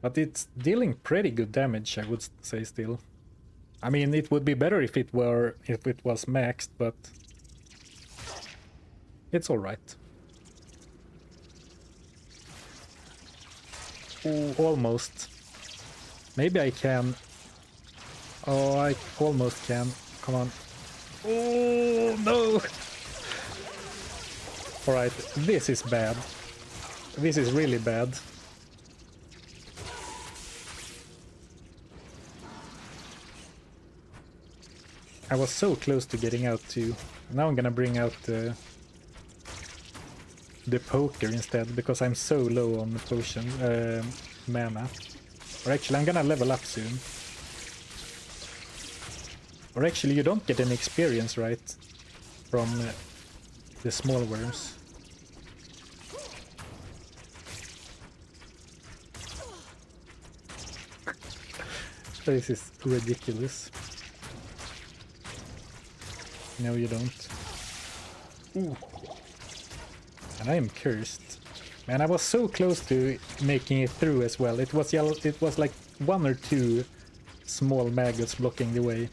But it's dealing pretty good damage, I would say still. I mean, it would be better if it was maxed, but it's all right. Ooh, almost. Maybe I can. Oh, I almost can. Come on. Oh, no! Alright, this is bad. This is really bad. I was so close to getting out too. Now I'm gonna bring out the poker instead, because I'm so low on potion mana. Or actually, I'm gonna level up soon. Or actually, you don't get any experience, right? From the small worms. This is ridiculous. No, you don't. Ooh. And I am cursed. Man, I was so close to making it through as well. It was yellow. It was like 1 or 2 small maggots blocking the way.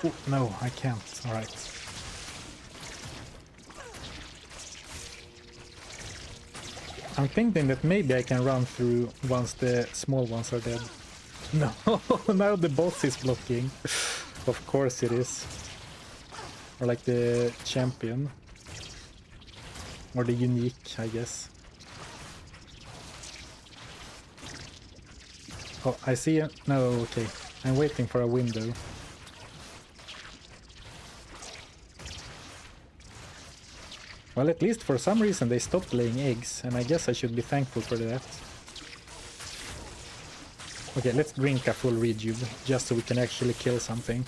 Oh, no, I can't. Alright. I'm thinking that maybe I can run through once the small ones are dead. No, now the boss is blocking. Of course it is. Or like the champion. Or the unique, I guess. Oh, I see it. No, okay. I'm waiting for a window. Well, at least for some reason they stopped laying eggs, and I guess I should be thankful for that. Okay, let's drink a full rejuve, just so we can actually kill something.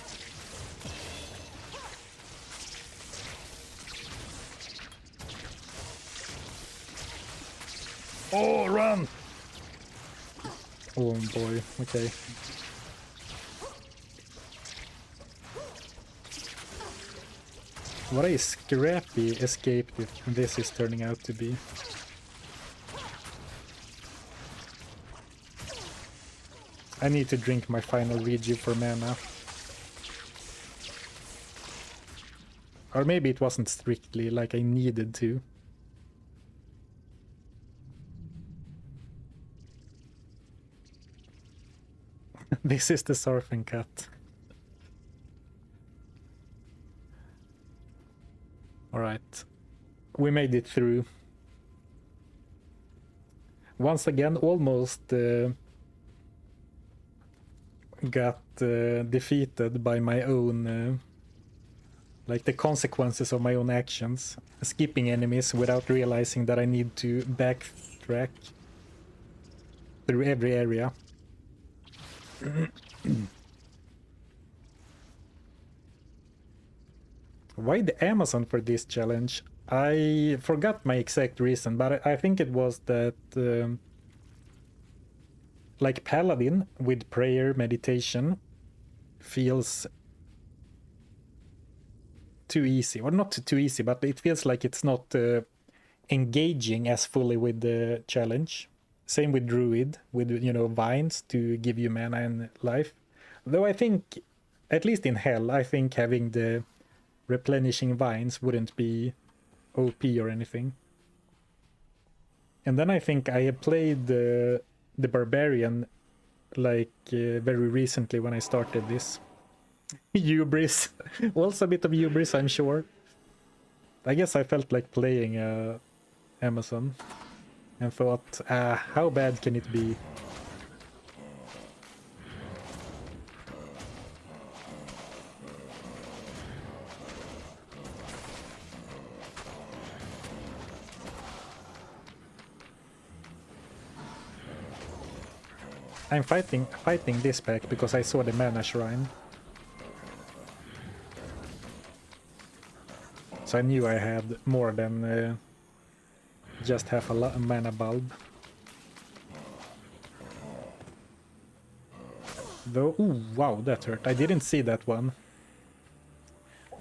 Oh, run! Oh boy, okay. What a scrappy escape this is turning out to be. I need to drink my final rejuve for mana. Or maybe it wasn't strictly like I needed to. This is the Zarfen cut. Alright, we made it through. Once again, almost got defeated by my own, like the consequences of my own actions. Skipping enemies without realizing that I need to backtrack through every area. Why the Amazon for this challenge? I forgot my exact reason, but I think it was that like Paladin with prayer meditation feels too easy, or not too easy, but it feels like it's not engaging as fully with the challenge. Same with Druid, with, you know, vines to give you mana and life. Though I think, at least in Hell, I think having the replenishing vines wouldn't be OP or anything. And then I think I have played the Barbarian like very recently when I started this. Hubris. Also a bit of hubris, I'm sure. I guess I felt like playing Amazon and thought, how bad can it be? I'm fighting this pack because I saw the mana shrine. So I knew I had more than just half a mana bulb. Though, ooh, wow, that hurt. I didn't see that one.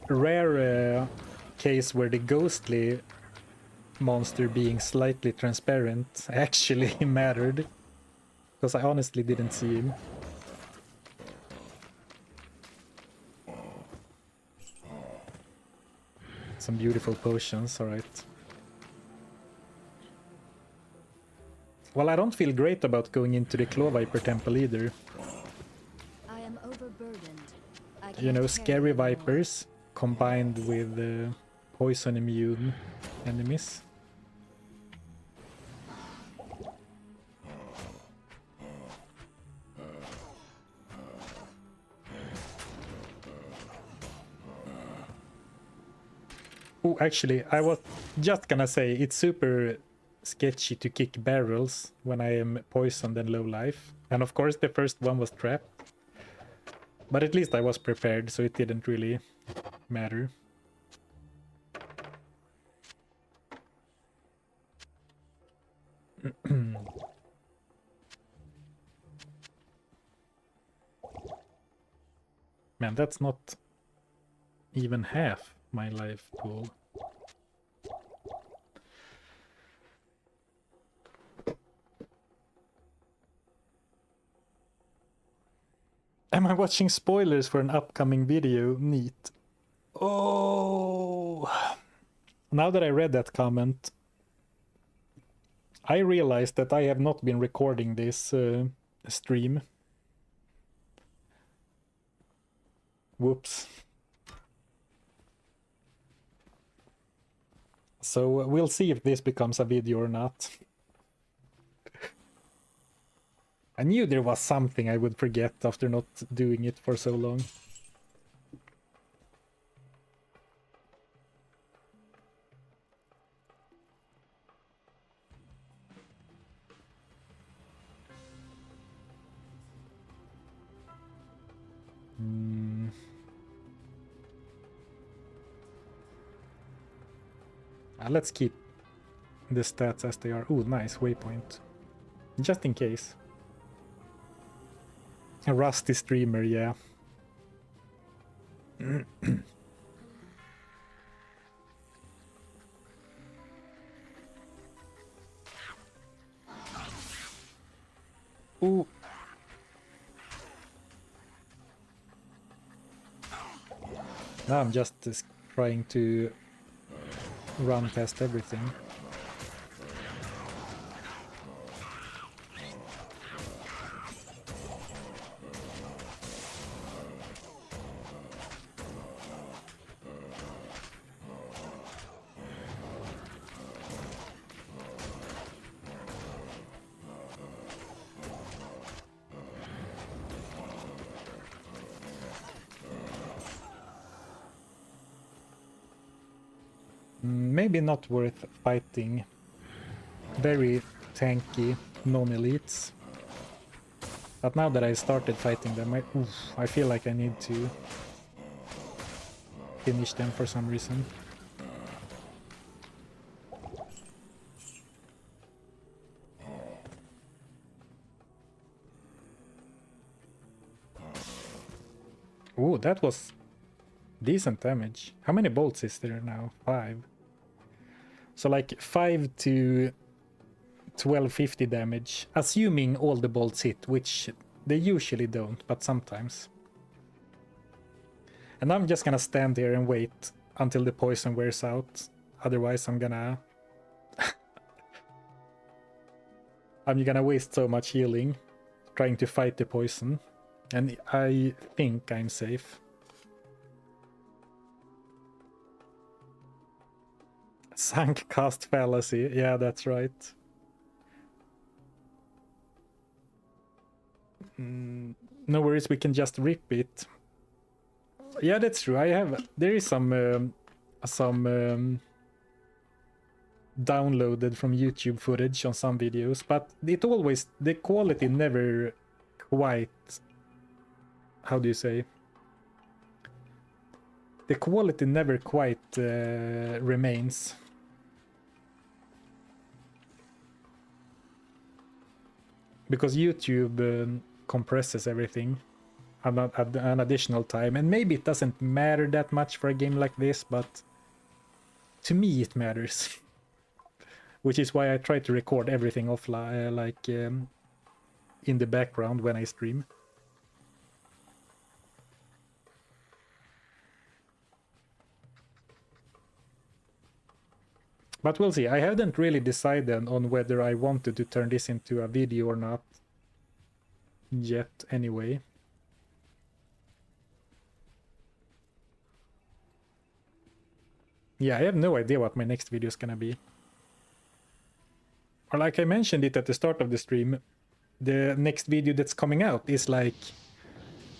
Rare case where the ghostly monster being slightly transparent actually mattered. Because I honestly didn't see him. Some beautiful potions, alright. Well, I don't feel great about going into the Claw Viper Temple either. I am overburdened. I You know, can't scary carry anymore. vipers combined with poison immune enemies. Oh, actually, I was just gonna say it's super sketchy to kick barrels when I am poisoned and low life. And of course the first one was trapped. But at least I was prepared, so it didn't really matter. Man, that's not even half my life pool. Am I watching spoilers for an upcoming video? Neat. Oh, now that I read that comment, I realized that I have not been recording this stream. Whoops. So we'll see if this becomes a video or not. I knew there was something I would forget after not doing it for so long. Let's keep the stats as they are. Ooh, nice waypoint. Just in case. A rusty streamer, yeah. Ooh. Now I'm just trying to run past everything. Maybe not worth fighting very tanky non-elites. But now that I started fighting them, I feel like I need to finish them for some reason. Oh, that was Decent damage. How many bolts is there now? 5. So like 5 to 1250 damage, assuming all the bolts hit, which they usually don't, but sometimes. And I'm just gonna stand here and wait until the poison wears out. Otherwise I'm gonna waste so much healing trying to fight the poison. And I think I'm safe. Sunk cost fallacy. Yeah, that's right. No worries, we can just rip it. Yeah, that's true. There is some downloaded from YouTube footage on some videos, but the quality never quite, how do you say? The quality never quite remains. Because YouTube compresses everything at an additional time, and maybe it doesn't matter that much for a game like this, but to me it matters. Which is why I try to record everything offline, in the background when I stream. But we'll see. I haven't really decided on whether I wanted to turn this into a video or not yet anyway. Yeah, I have no idea what my next video is gonna be. Or like I mentioned it at the start of the stream, the next video that's coming out is like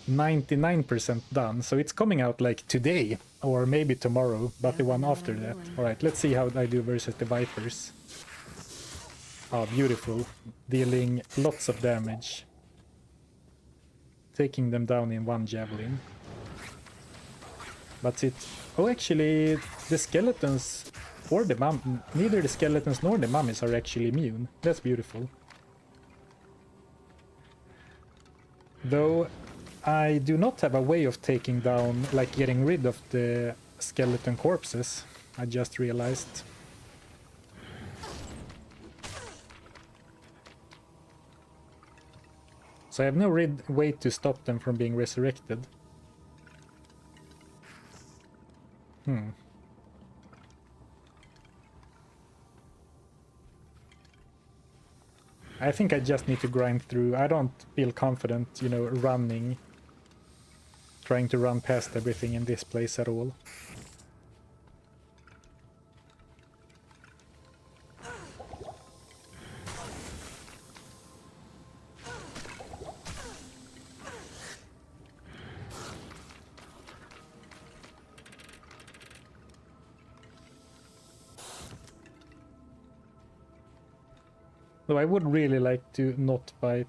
99% done, so it's coming out like today or maybe tomorrow, but the one after that. Alright, let's see how I do versus the Vipers. Oh, beautiful. Dealing lots of damage. Taking them down in one javelin. But oh, actually, the skeletons or the neither the skeletons nor the mummies are actually immune. That's beautiful. Though I do not have a way of taking down, like getting rid of the skeleton corpses, I just realized. So I have no way to stop them from being resurrected. I think I just need to grind through. I don't feel confident, you know, trying to run past everything in this place at all. Though I would really like to not fight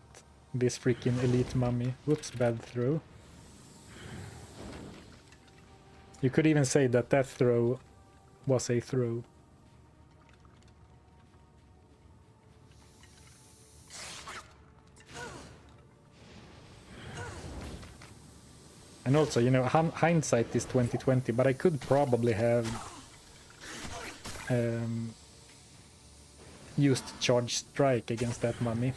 this freaking elite mummy. Whoops, bad throw. You could even say that that throw was a throw. And also, you know, hindsight is 2020, but I could probably have used charge strike against that mummy.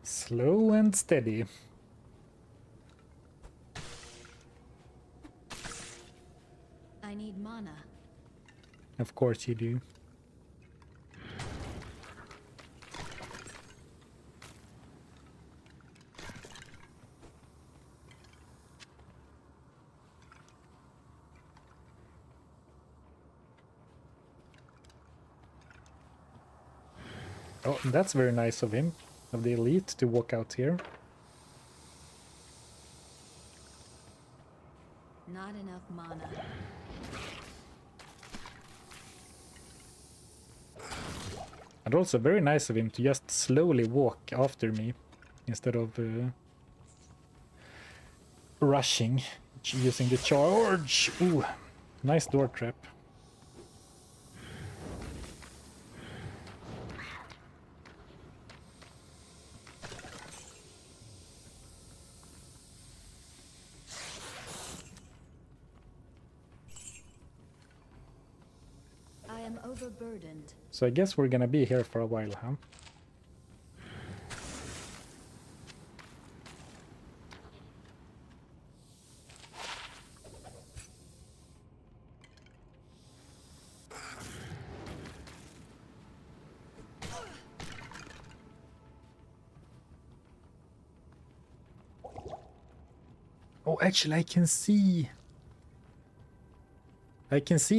Slow and steady. I need mana. Of course you do. Oh, that's very nice of him. of the elite to walk out here. Not enough mana. And also very nice of him to just slowly walk after me instead of rushing, using the charge. Ooh, nice door trap. I am overburdened. So I guess we're gonna be here for a while, huh? Oh, actually, I can see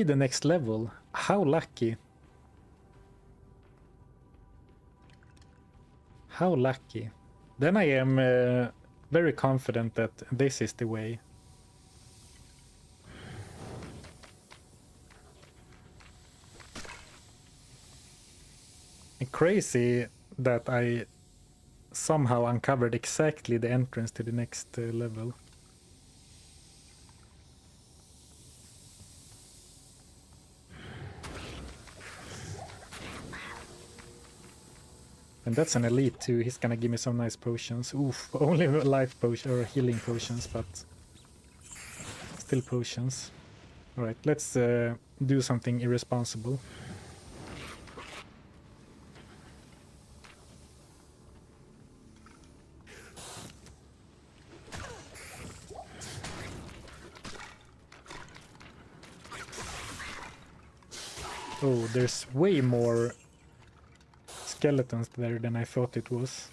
the next level. How lucky. How lucky. Then I am very confident that this is the way. And crazy that I somehow uncovered exactly the entrance to the next level. And that's an elite too. He's gonna give me some nice potions. Oof, only life potion or healing potions, but still potions. Alright, let's do something irresponsible. Oh, there's way more skeletons there than I thought it was.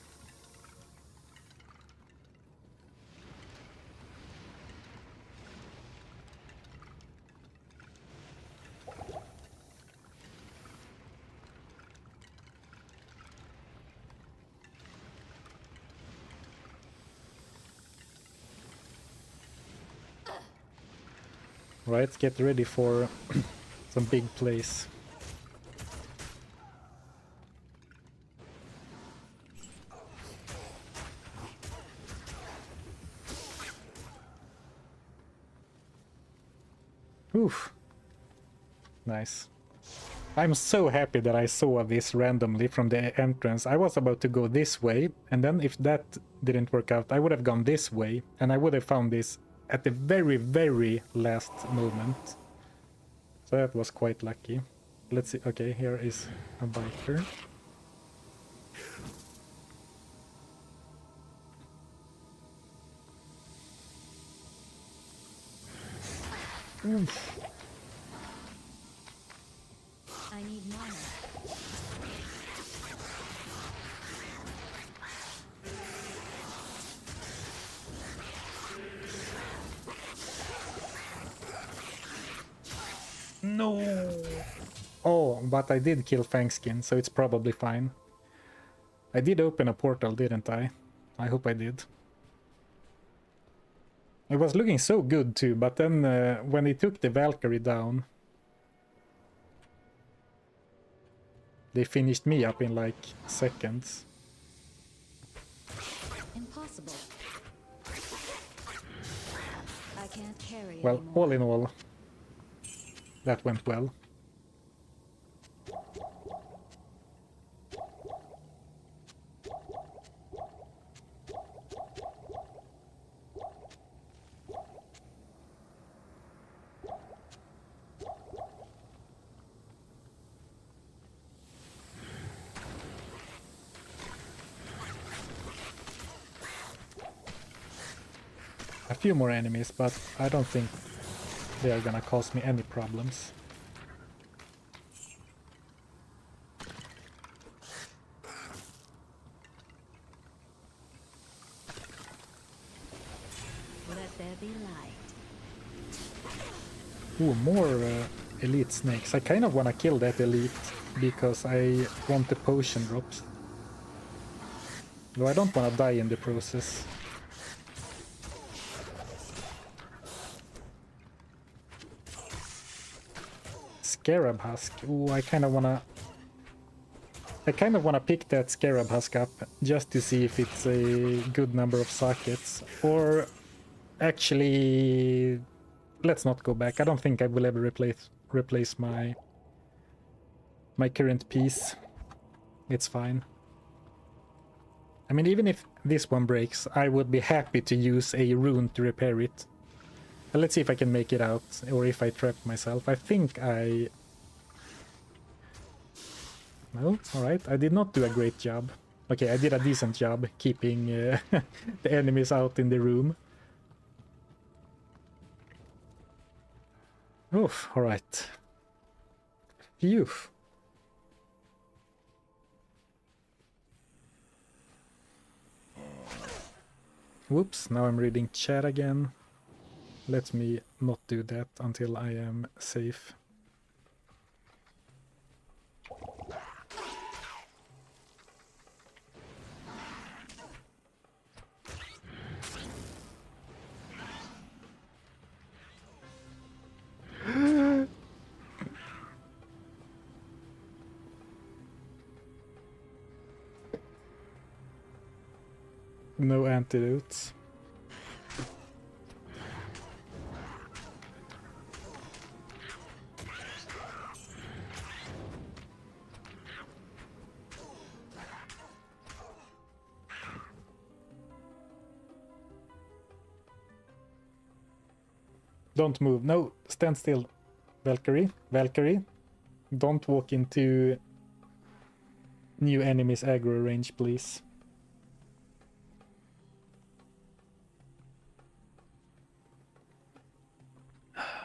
Right, get ready for some big plays. Oof. Nice. I'm so happy that I saw this randomly from the entrance. I was about to go this way, and then if that didn't work out, I would have gone this way, and I would have found this at the very, very last moment. So that was quite lucky. Let's see. Okay, here is a biker. Oof. I need mana. No. Oh, but I did kill Fangskin, so it's probably fine. I did open a portal, didn't I? I hope I did. It was looking so good too, but then when he took the Valkyrie down, they finished me up in like seconds. Impossible. I can't carry Well, anymore. all in all, that went well. A few more enemies, but I don't think they are gonna cause me any problems. Let there be light. Ooh, more elite snakes. I kind of wanna kill that elite because I want the potion drops. Though I don't want to die in the process. Scarab Husk. Ooh, I kind of wanna pick that Scarab Husk up just to see if it's a good number of sockets. Or actually, let's not go back. I don't think I will ever replace my current piece. It's fine. I mean, even if this one breaks, I would be happy to use a rune to repair it. Let's see if I can make it out, or if I trap myself. I think I... No? Alright, I did not do a great job. Okay, I did a decent job keeping the enemies out in the room. Oof, alright. Phew. Whoops, now I'm reading chat again. Let me not do that until I am safe. No antidotes. Don't move. No, stand still. Valkyrie, Valkyrie. Don't walk into new enemies' aggro range, please.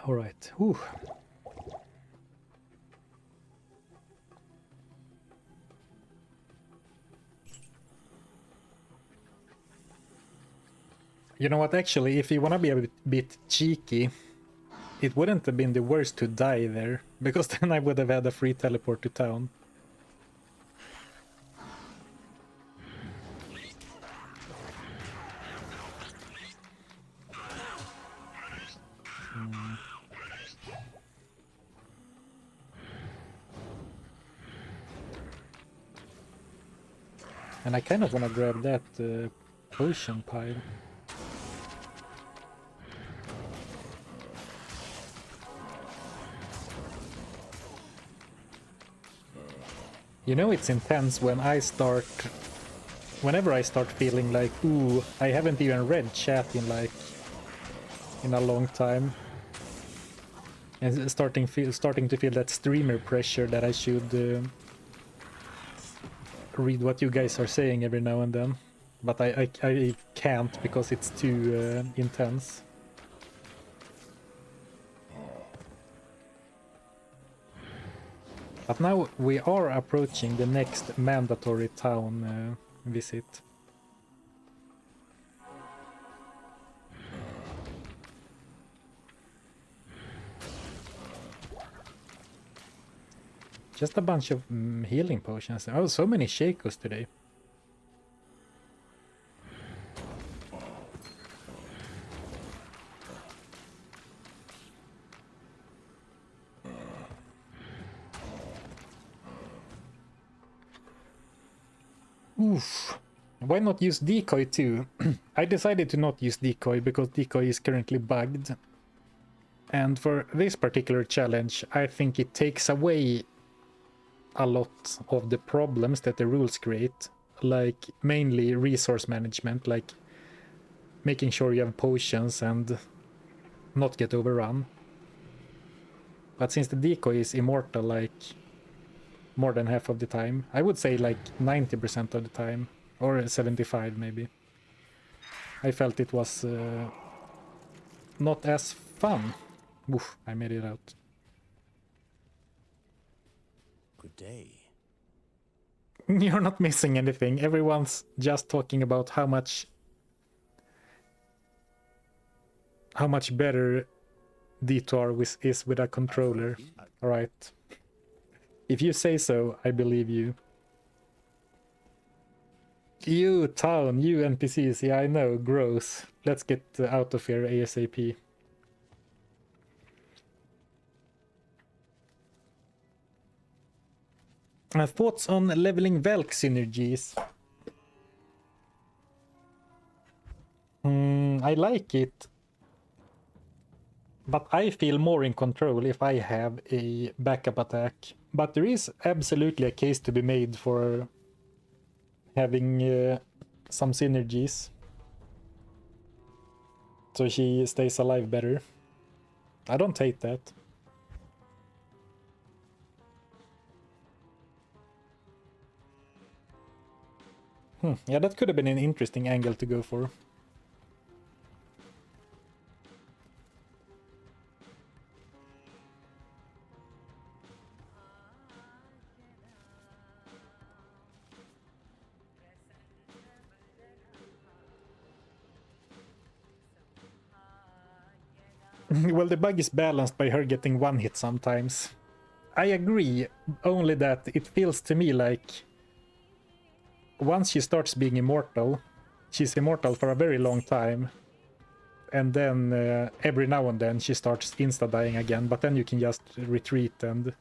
Alright. Whew. You know what, actually, if you wanna be a bit cheeky, it wouldn't have been the worst to die there, because then I would have had a free teleport to town. And I kind of want to grab that potion pile. You know, it's intense when whenever I start feeling like, ooh, I haven't even read chat in a long time. And starting to feel that streamer pressure that I should read what you guys are saying every now and then. But I can't because it's too intense. But now we are approaching the next mandatory town visit. Just a bunch of healing potions. Oh, so many Shakos today. Oof. Why not use decoy too? I decided to not use decoy because decoy is currently bugged. And for this particular challenge, I think it takes away a lot of the problems that the rules create, like mainly resource management, like making sure you have potions and not get overrun. But since the decoy is immortal, like more than half of the time, I would say like 90% of the time, or 75 maybe, I felt it was not as fun. Oof, I made it out. Good day. You're not missing anything. Everyone's just talking about how much better D2R is with a controller. Alright. If you say so, I believe you. You town, you NPCs, yeah I know, gross. Let's get out of here ASAP. Thoughts on leveling Velk synergies? I like it, but I feel more in control if I have a backup attack. But there is absolutely a case to be made for having some synergies, so she stays alive better. I don't hate that. Yeah, that could have been an interesting angle to go for. Well, the bug is balanced by her getting one hit sometimes. I agree, only that it feels to me like once she starts being immortal, she's immortal for a very long time, and then every now and then she starts insta-dying again, but then you can just retreat and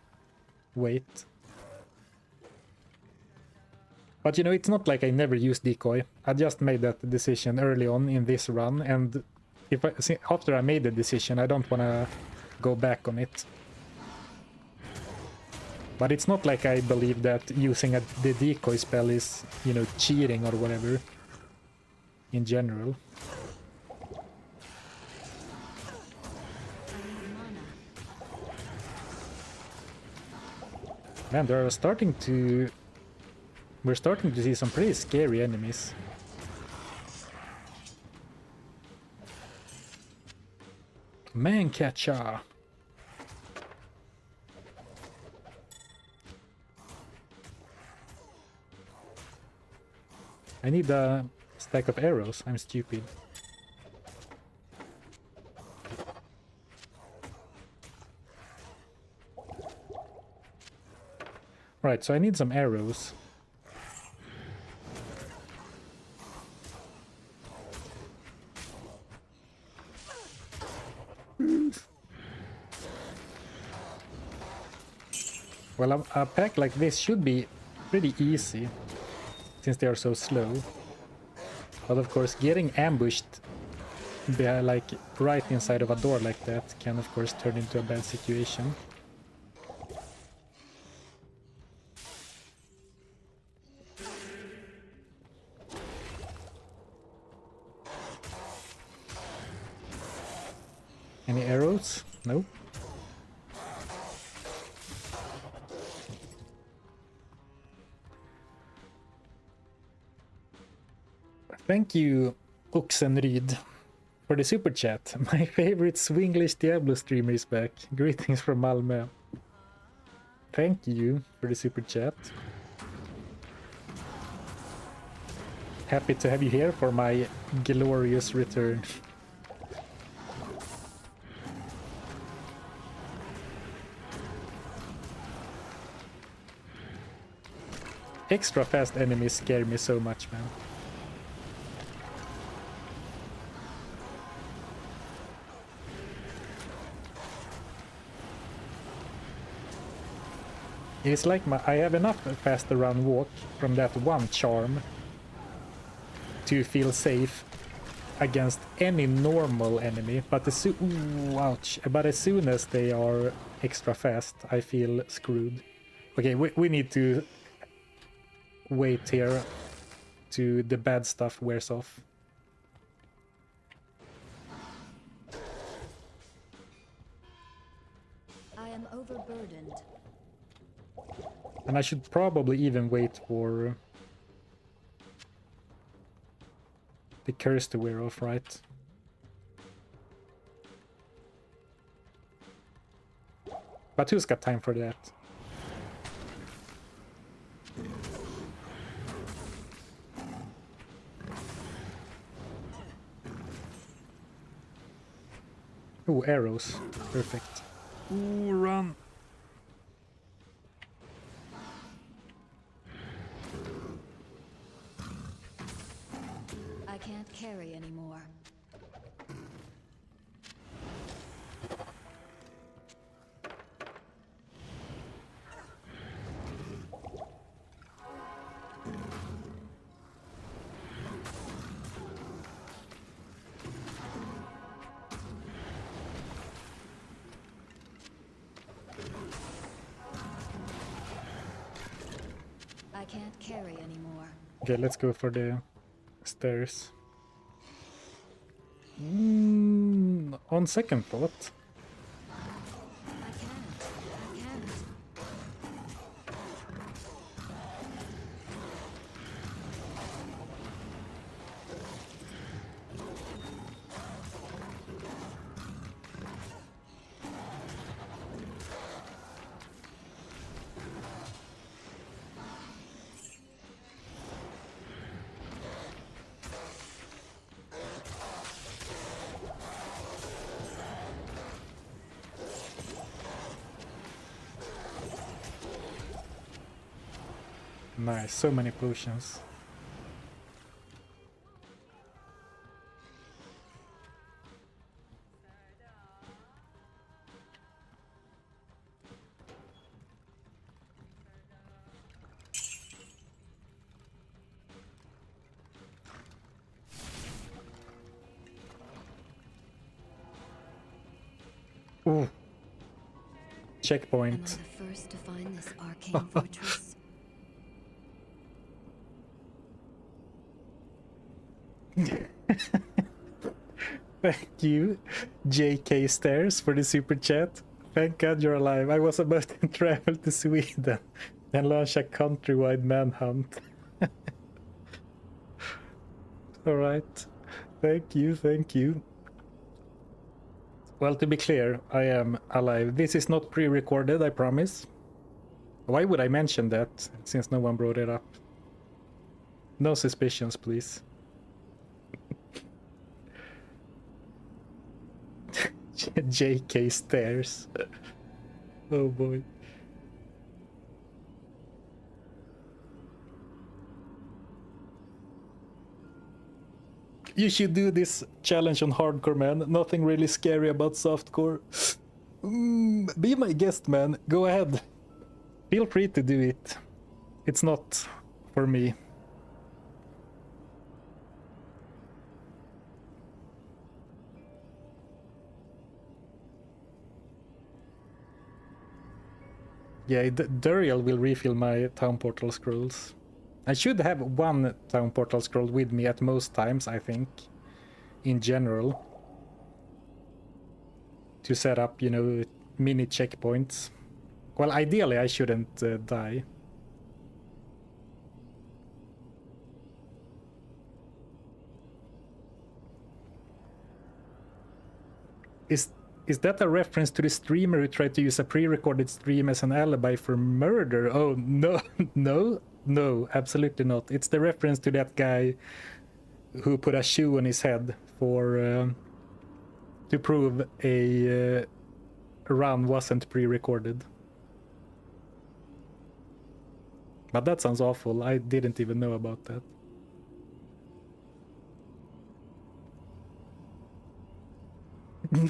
wait. But you know, it's not like I never use decoy. I just made that decision early on in this run, and if after I made the decision, I don't want to go back on it. But it's not like I believe that using the decoy spell is, you know, cheating or whatever in general. Man, we're starting to see some pretty scary enemies. Man catcher. I need a stack of arrows. I'm stupid. Right, so I need some arrows. Well, a pack like this should be pretty easy, since they are so slow. But of course, getting ambushed like right inside of a door like that can of course turn into a bad situation. Any arrows? No. Thank you, Oxenryd, for the super chat. My favorite Swinglish Diablo streamer is back. Greetings from Malmö. Thank you for the super chat. Happy to have you here for my glorious return. Extra fast enemies scare me so much, man. It's like I have enough fast around walk from that one charm to feel safe against any normal enemy, but ouch! But as soon as they are extra fast, I feel screwed. Okay, we need to wait here to the bad stuff wears off. I am overburdened. And I should probably even wait for the curse to wear off, right? But who's got time for that? Oh, arrows. Perfect. Ooh, run. can't carry anymore. Okay, let's go for the stairs. On second thought, I can't. nice, so many potions. Ooh. Am I Checkpoint. the first to find this arcane fortress? Thank you, JK Stairs, for the super chat. Thank God you're alive. I was about to travel to Sweden and launch a countrywide manhunt. Alright. Thank you, thank you. Well, to be clear, I am alive. This is not pre-recorded, I promise. Why would I mention that, since no one brought it up? No suspicions, please. JK Stairs. Oh boy. You should do this challenge on hardcore, man. Nothing really scary about softcore. Be my guest, man. Go ahead. Feel free to do it. It's not for me. Yeah, Duriel will refill my town portal scrolls. I should have one town portal scroll with me at most times, I think, in general. To set up, you know, mini checkpoints. Well, ideally I shouldn't die. Is that a reference to the streamer who tried to use a pre-recorded stream as an alibi for murder? Oh, no, no, absolutely not. It's the reference to that guy who put a shoe on his head for to prove a run wasn't pre-recorded. But that sounds awful. I didn't even know about that.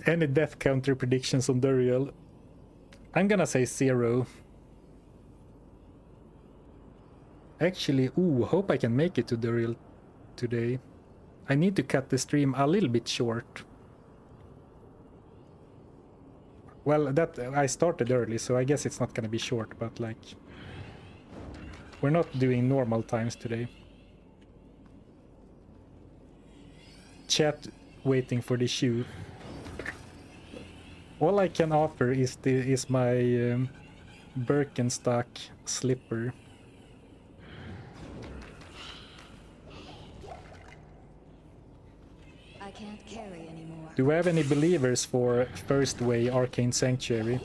Any death counter predictions on Duriel? I'm gonna say 0. Actually, hope I can make it to Duriel today. I need to cut the stream a little bit short. Well, that I started early, so I guess it's not gonna be short, but like... We're not doing normal times today. Chat waiting for the shoe. All I can offer is my Birkenstock slipper. I can't carry anymore. Do we have any believers for First Way Arcane Sanctuary?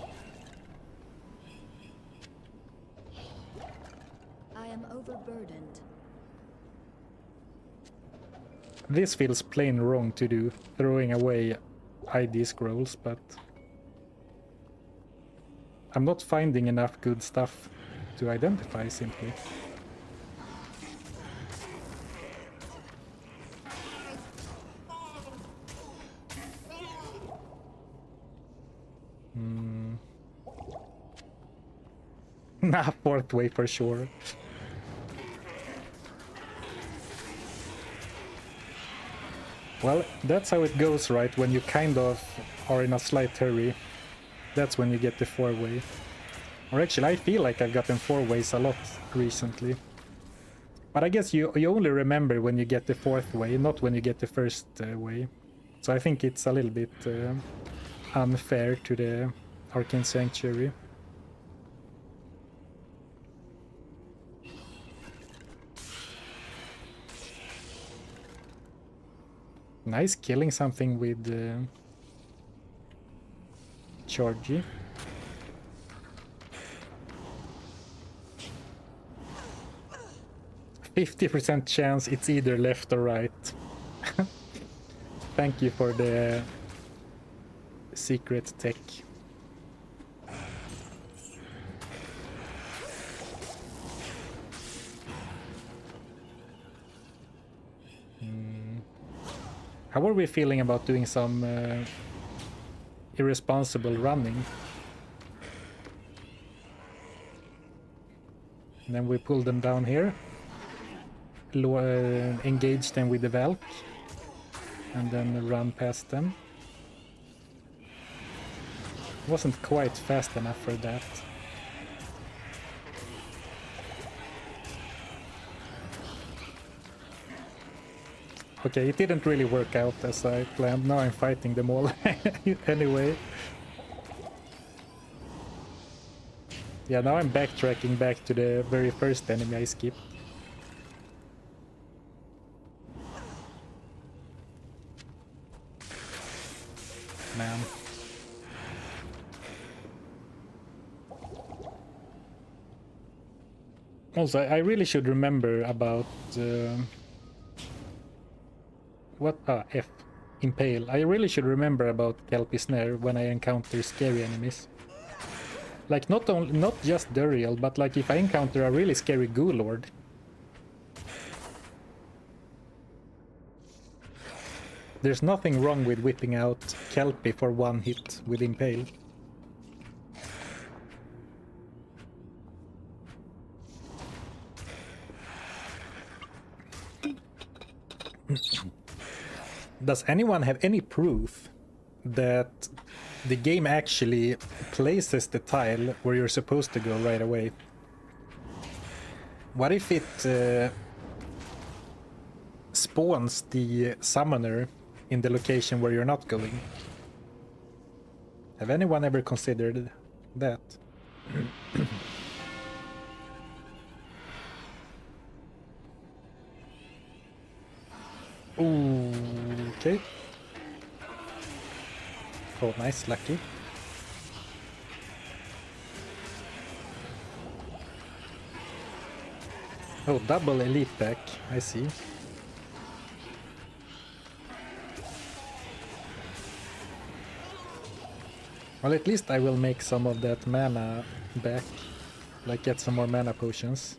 I am overburdened. This feels plain wrong to do, throwing away ID scrolls, but... I'm not finding enough good stuff to identify, simply. Nah, Fourth Way for sure. Well, that's how it goes, right? When you kind of are in a slight hurry. That's when you get the 4-way. Or actually, I feel like I've gotten 4-ways a lot recently. But I guess you only remember when you get the 4th way, not when you get the 1st way. So I think it's a little bit unfair to the Arcane Sanctuary. Nice killing something with Chargy. 50% chance it's either left or right. Thank you for the secret tech. How are we feeling about doing some irresponsible running? And then we pull them down here. Engage them with the Valk. And then run past them. Wasn't quite fast enough for that. Okay, it didn't really work out as I planned. Now I'm fighting them all anyway. Yeah, now I'm backtracking back to the very first enemy I skipped. Man. Also, I really should remember about what F Impale. I really should remember about Kelpie Snare when I encounter scary enemies. Like not just Duriel, but like if I encounter a really scary Ghoul Lord. There's nothing wrong with whipping out Kelpie for one hit with Impale. Does anyone have any proof that the game actually places the tile where you're supposed to go right away? What if it spawns the summoner in the location where you're not going? Have anyone ever considered that? Ooh, okay. Oh, nice, lucky. Oh, double elite pack, I see. Well, at least I will make some of that mana back. Like, get some more mana potions.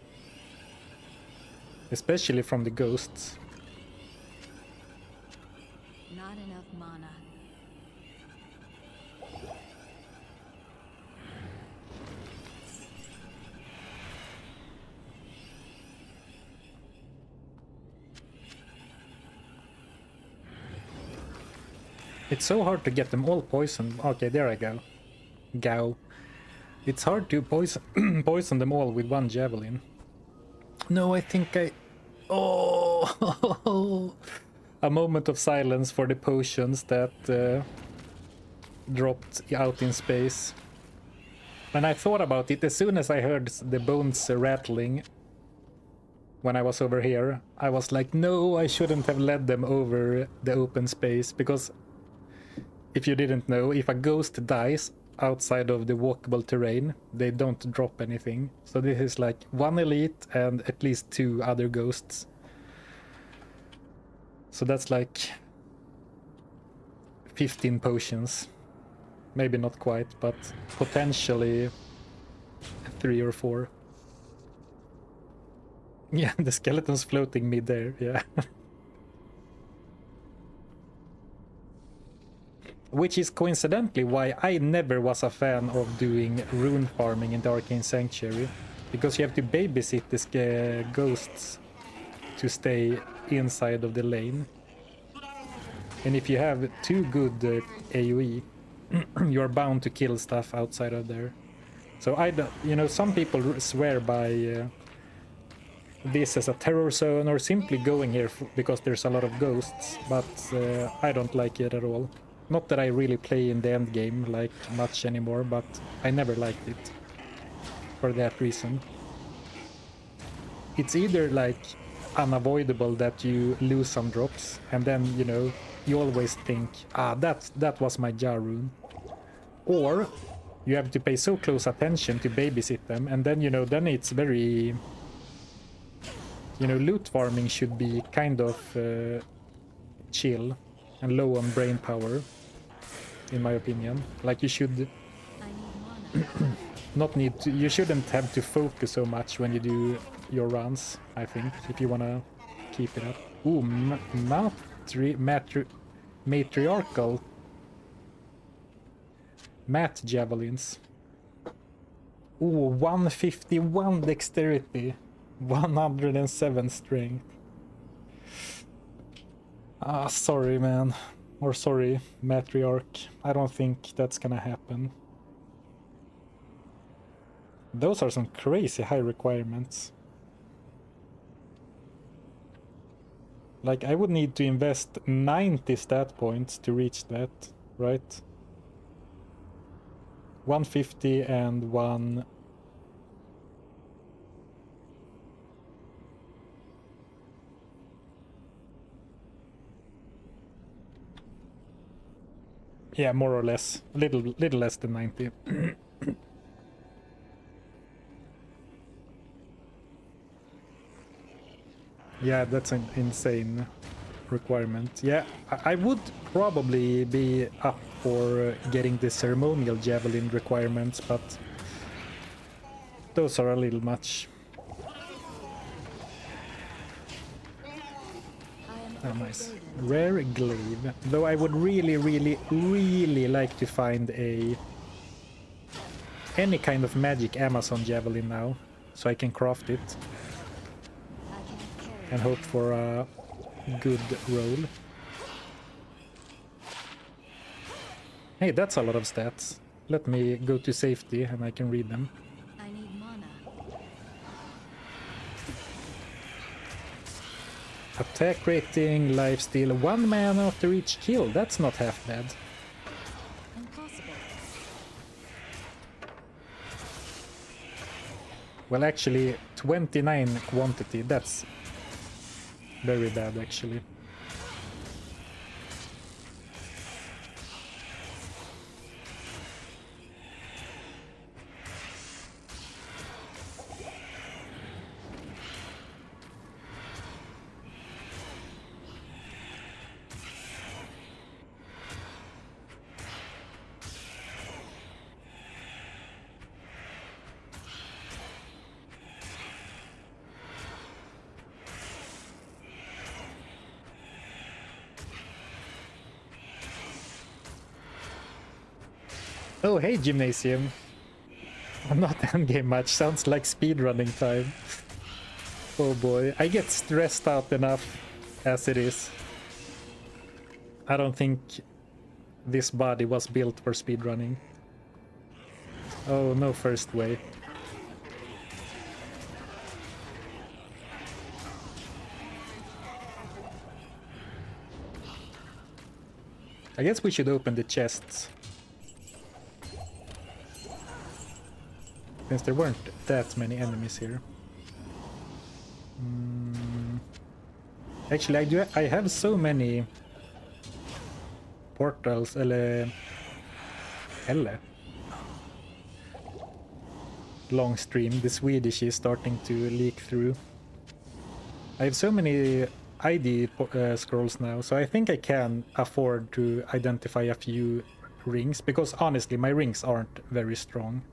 Especially from the ghosts. Not enough mana. It's so hard to get them all poisoned. Okay, there I go. Go. It's hard to poison them all with one javelin. No, I think I... Oh! A moment of silence for the potions that dropped out in space. When I thought about it, as soon as I heard the bones rattling when I was over here, I was like, no, I shouldn't have led them over the open space, because if you didn't know, if a ghost dies outside of the walkable terrain, they don't drop anything. So this is like one elite and at least 2 other ghosts. So that's like 15 potions. Maybe not quite, but potentially 3 or 4. Yeah, the skeleton's floating mid-air, yeah. Which is coincidentally why I never was a fan of doing rune farming in the Arcane Sanctuary. Because you have to babysit the ghosts to stay inside of the lane. And if you have too good AoE, you're bound to kill stuff outside of there. So I don't, you know, some people swear by this as a terror zone or simply going here because there's a lot of ghosts, but I don't like it at all. Not that I really play in the end game like much anymore, but I never liked it for that reason. It's either like unavoidable that you lose some drops and then, you know, you always think, ah, that was my jar rune. Or you have to pay so close attention to babysit them, and then, you know, then it's very, you know, loot farming should be kind of chill and low on brain power, in my opinion. Like you should I need mana. not need to, you shouldn't have to focus so much when you do your runs, I think, if you wanna keep it up. Ooh, matriarchal mat javelins. Ooh, 151 dexterity, 107 strength. Ah, sorry, man. Or sorry, matriarch. I don't think that's gonna happen. Those are some crazy high requirements. Like, I would need to invest 90 stat points to reach that, right? 150 and 1... Yeah, more or less. Little less than 90. Yeah, that's an insane requirement. Yeah, I would probably be up for getting the ceremonial javelin requirements, but those are a little much. Oh, nice. Rare glaive. Though I would really like to find any kind of magic Amazon javelin now, so I can craft it I can't carry and hope for a good roll. Hey, that's a lot of stats. Let me go to safety and I can read them. I need mana. Attack rating, lifesteal, 1 mana after each kill. That's not half bad. Impossible. Well, actually, 29 quantity. That's very bad, actually. Oh, hey, Gymnasium. Not endgame match. Sounds like speedrunning time. Oh boy, I get stressed out enough as it is. I don't think this body was built for speedrunning. Oh, no first way. I guess we should open the chests. Since there weren't that many enemies here. Actually, I have so many portals, eller long stream. The Swedish is starting to leak through. I have so many ID scrolls now, so I think I can afford to identify a few rings, because honestly, my rings aren't very strong.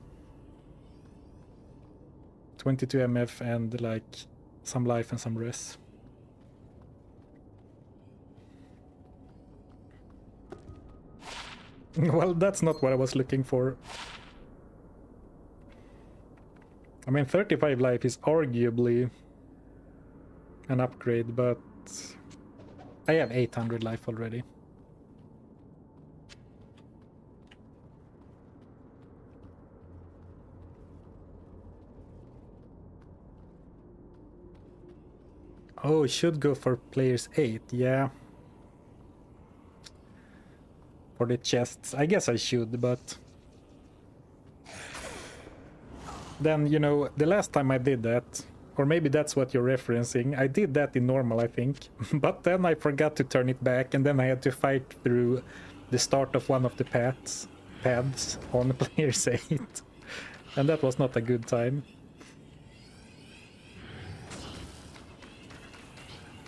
22 MF and like some life and some res. Well, that's not what I was looking for. I mean, 35 life is arguably an upgrade, but I have 800 life already. Oh, should go for players 8, yeah. For the chests. I guess I should, but... Then, you know, the last time I did that, or maybe that's what you're referencing, I did that in normal, I think. But then I forgot to turn it back, and then I had to fight through the start of one of the paths on players 8. And that was not a good time.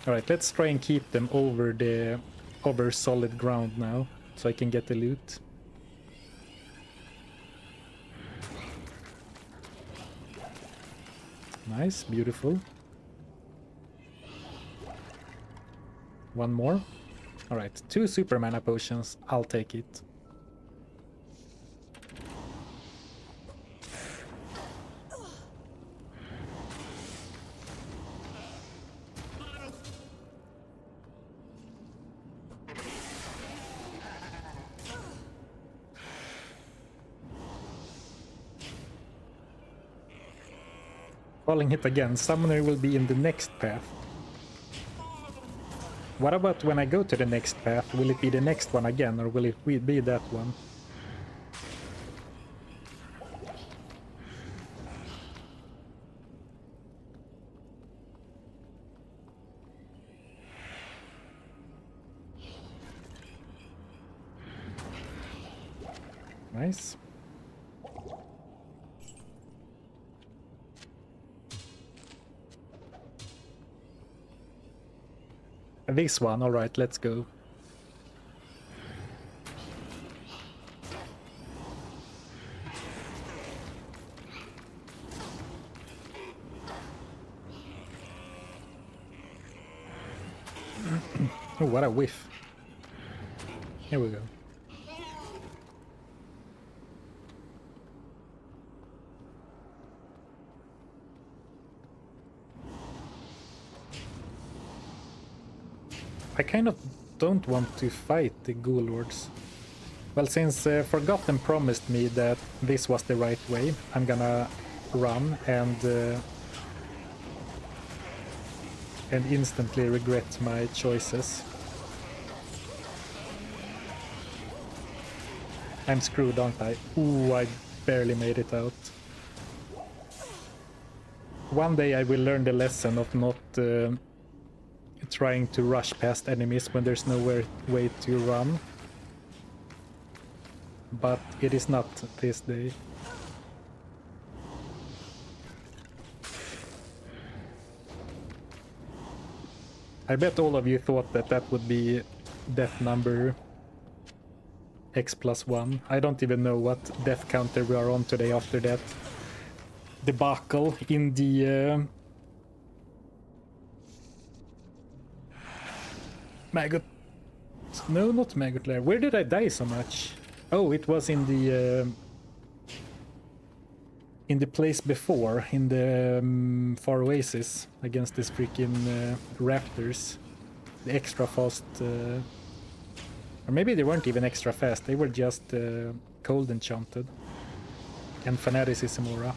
Alright, let's try and keep them over solid ground now, so I can get the loot. Nice, beautiful. One more. Alright, 2 super mana potions, I'll take it. Falling hit again. Summoner will be in the next path. What about when I go to the next path? Will it be the next one again, or will it be that one? Nice. This one, alright, let's go. Oh, what a whiff. Here we go. I kind of don't want to fight the Ghoul Lords. Well, since Forgotten promised me that this was the right way, I'm gonna run and instantly regret my choices. I'm screwed, aren't I? Ooh, I barely made it out. One day I will learn the lesson of not trying to rush past enemies when there's nowhere way to run. But it is not this day. I bet all of you thought that that would be death number X+1. I don't even know what death counter we are on today after that debacle in the Maggot... No, not Maggot Lair. Where did I die so much? Oh, it was in the place before, in the Far Oasis, against this freaking raptors. The extra fast... or maybe they weren't even extra fast, they were just cold enchanted. And Fanaticism Aura.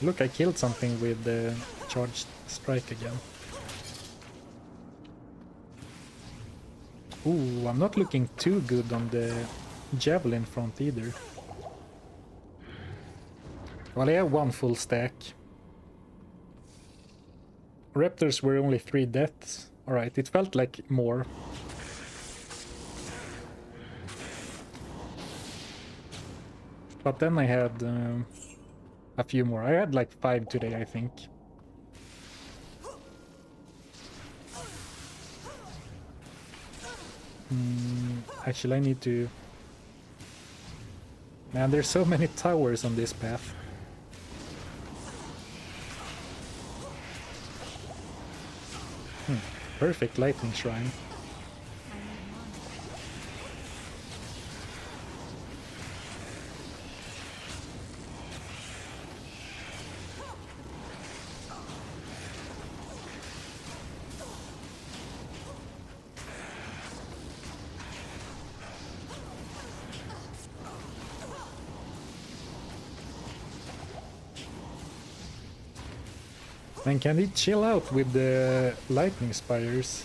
Look, I killed something with the charged strike again. Ooh, I'm not looking too good on the javelin front either. Well, I have one full stack. Raptors were only 3 deaths. Alright, it felt like more. But then I had a few more. I had like 5 today, I think. Actually, I need to... Man, there's so many towers on this path. Perfect lightning shrine. Man, can he chill out with the lightning spires?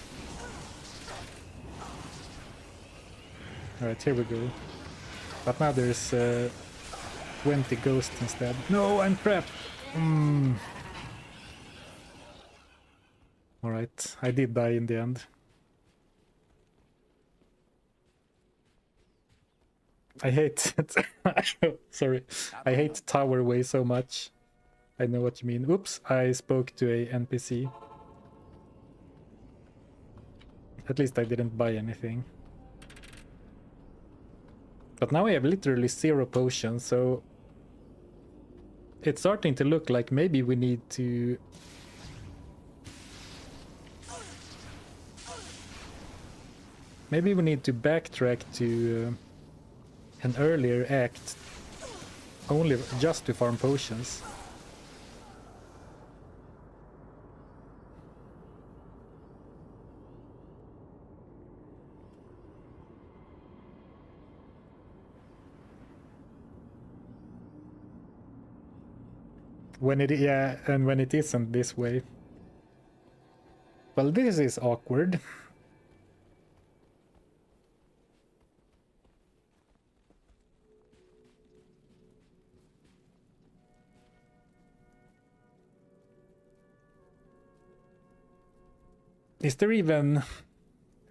Alright, here we go. But now there's 20 ghosts instead. No, I'm trapped! Alright, I did die in the end. I hate it. Sorry. I hate Tower Way so much. I know what you mean. Oops, I spoke to a NPC. At least I didn't buy anything. But now I have literally 0 potions, so it's starting to look like maybe we need to... Maybe we need to backtrack to an earlier act, only just to farm potions. When it, yeah, and when it isn't this way. Well, this is awkward. Is there even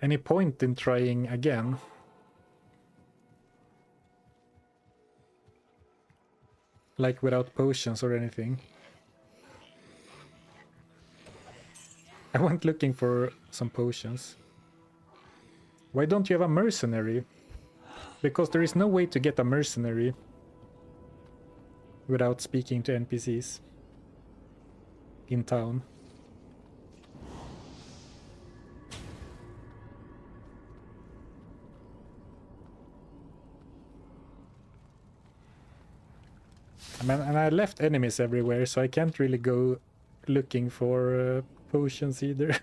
any point in trying again? Like without potions or anything? I went looking for some potions. Why don't you have a mercenary? Because there is no way to get a mercenary without speaking to NPCs in town. And I left enemies everywhere, so I can't really go looking for potions either.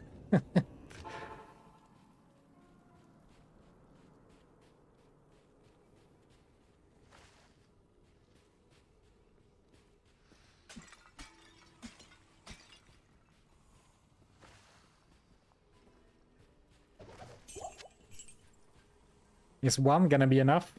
Is one gonna be enough?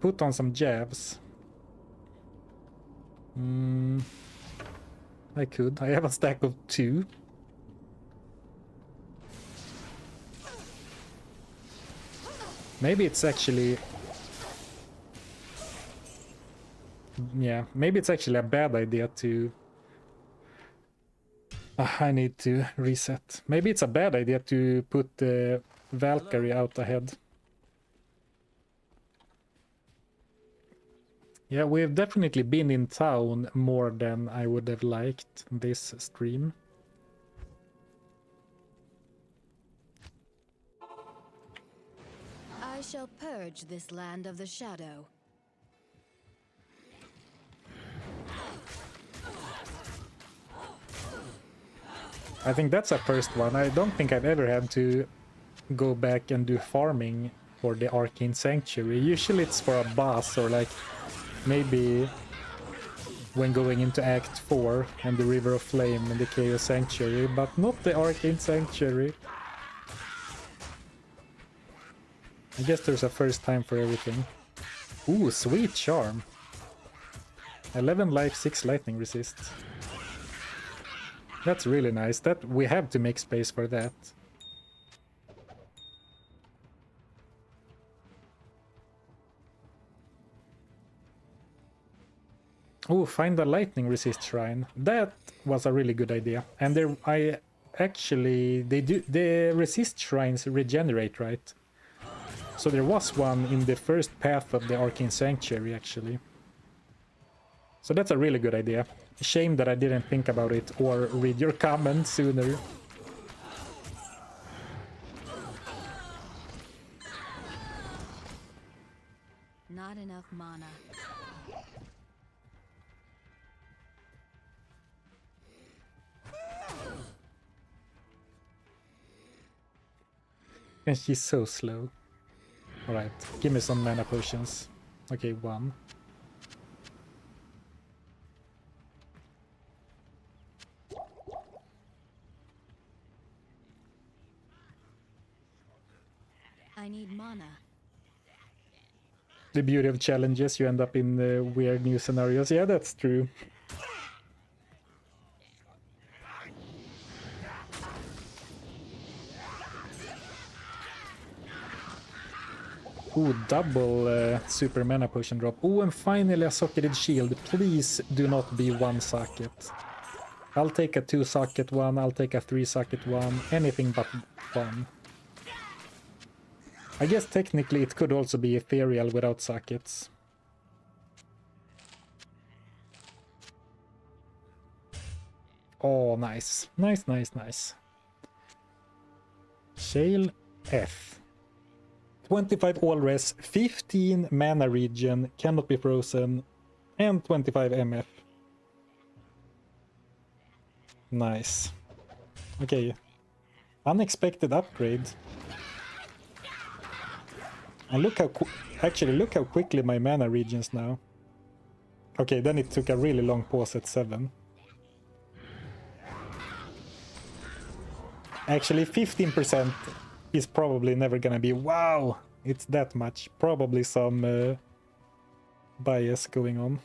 Put on some jabs. I could. I have a stack of 2. Maybe it's actually... Yeah, maybe it's actually a bad idea to... I need to reset. Maybe it's a bad idea to put the Valkyrie out ahead. Yeah, we've definitely been in town more than I would have liked this stream. I shall purge this land of the shadow. I think that's a first one. I don't think I've ever had to go back and do farming for the Arcane Sanctuary. Usually it's for a boss or like maybe when going into Act 4 and the River of Flame and the Chaos Sanctuary, but not the Arcane Sanctuary. I guess there's a first time for everything. Ooh, sweet charm. 11 life, 6 lightning resist. That's really nice. That we have to make space for that. Oh, find a lightning resist shrine. That was a really good idea. And there, the resist shrines regenerate, right? So there was one in the first path of the Arcane Sanctuary, actually. So that's a really good idea. Shame that I didn't think about it or read your comments sooner. Not enough mana. And she's so slow. Alright, give me some mana potions. Okay, 1. I need mana. The beauty of challenges, you end up in weird new scenarios. Yeah, that's true. Ooh, double super mana potion drop. Oh, and finally a socketed shield. Please do not be 1 socket. I'll take a 2 socket one, I'll take a 3 socket one, anything but 1. I guess technically it could also be ethereal without sockets. Oh, nice. Nice, nice, nice. Shale F. 25 all res, 15 mana regen, cannot be frozen, and 25 MF. Nice. Okay. Unexpected upgrade. And look how actually look how quickly my mana regens now. Okay, then it took a really long pause at 7. Actually, 15% is probably never gonna be wow. It's that much. Probably some bias going on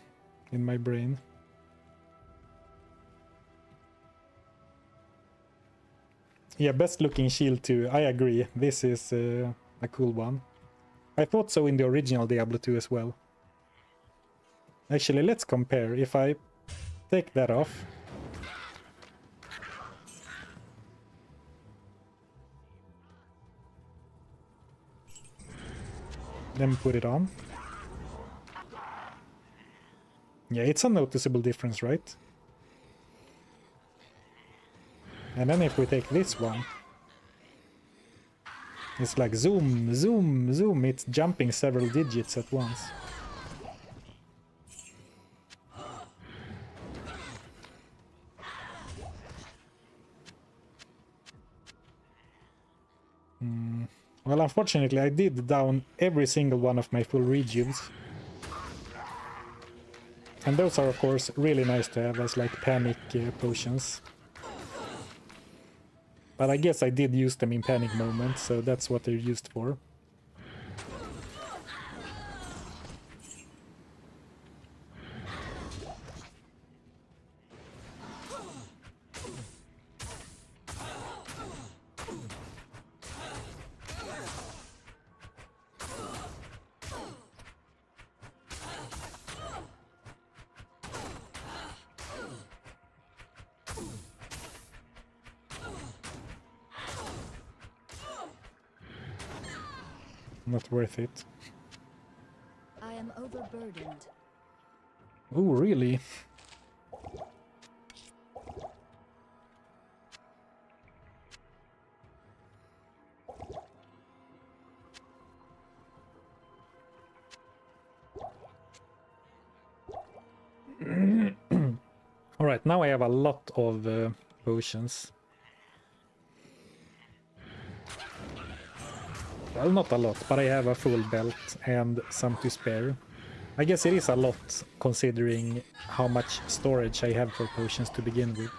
in my brain. Yeah, best looking shield too. I agree. This is a cool one. I thought so in the original Diablo 2 as well. Actually, let's compare. If I take that off. Then put it on. Yeah, it's a noticeable difference, right? And then if we take this one, it's like zoom, zoom, zoom. It's jumping several digits at once. Well, unfortunately, I did down every single one of my full rejuves. And those are, of course, really nice to have as, like, panic potions. But I guess I did use them in panic moments, so that's what they're used for. Not worth it. I am overburdened. Oh, really? Alright, now I have a lot of potions. Well, not a lot, but I have a full belt and some to spare. I guess it is a lot, considering how much storage I have for potions to begin with.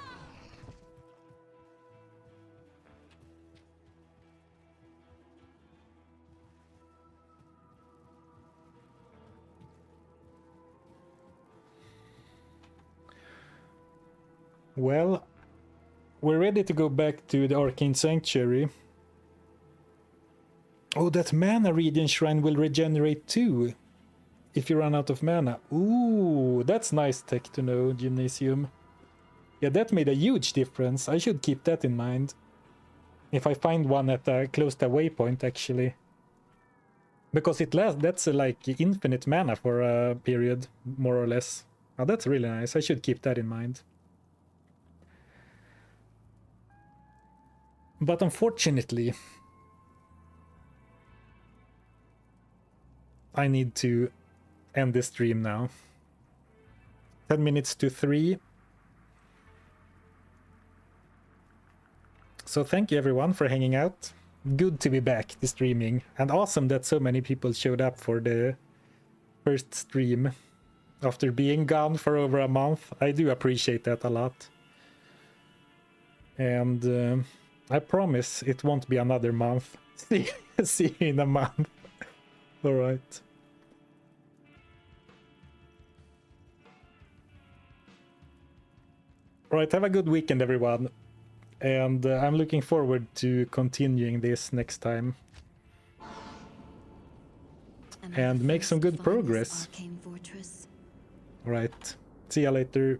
Well, we're ready to go back to the Arcane Sanctuary. Oh, that mana regen shrine will regenerate too, if you run out of mana. Ooh, that's nice tech to know, Gymnasium. Yeah, that made a huge difference. I should keep that in mind. If I find one at a close to a waypoint, actually. Because it lasts, that's like infinite mana for a period, more or less. Oh, that's really nice. I should keep that in mind. But unfortunately, I need to end this stream now. 10 minutes to 3. So thank you everyone for hanging out. good to be back to streaming, and awesome that so many people showed up for the first stream after being gone for over a month. I do appreciate that a lot. And I promise it won't be another month. See you in a month. All right. All right, have a good weekend, everyone. And I'm looking forward to continuing this next time. And make some good progress. All right. See ya later.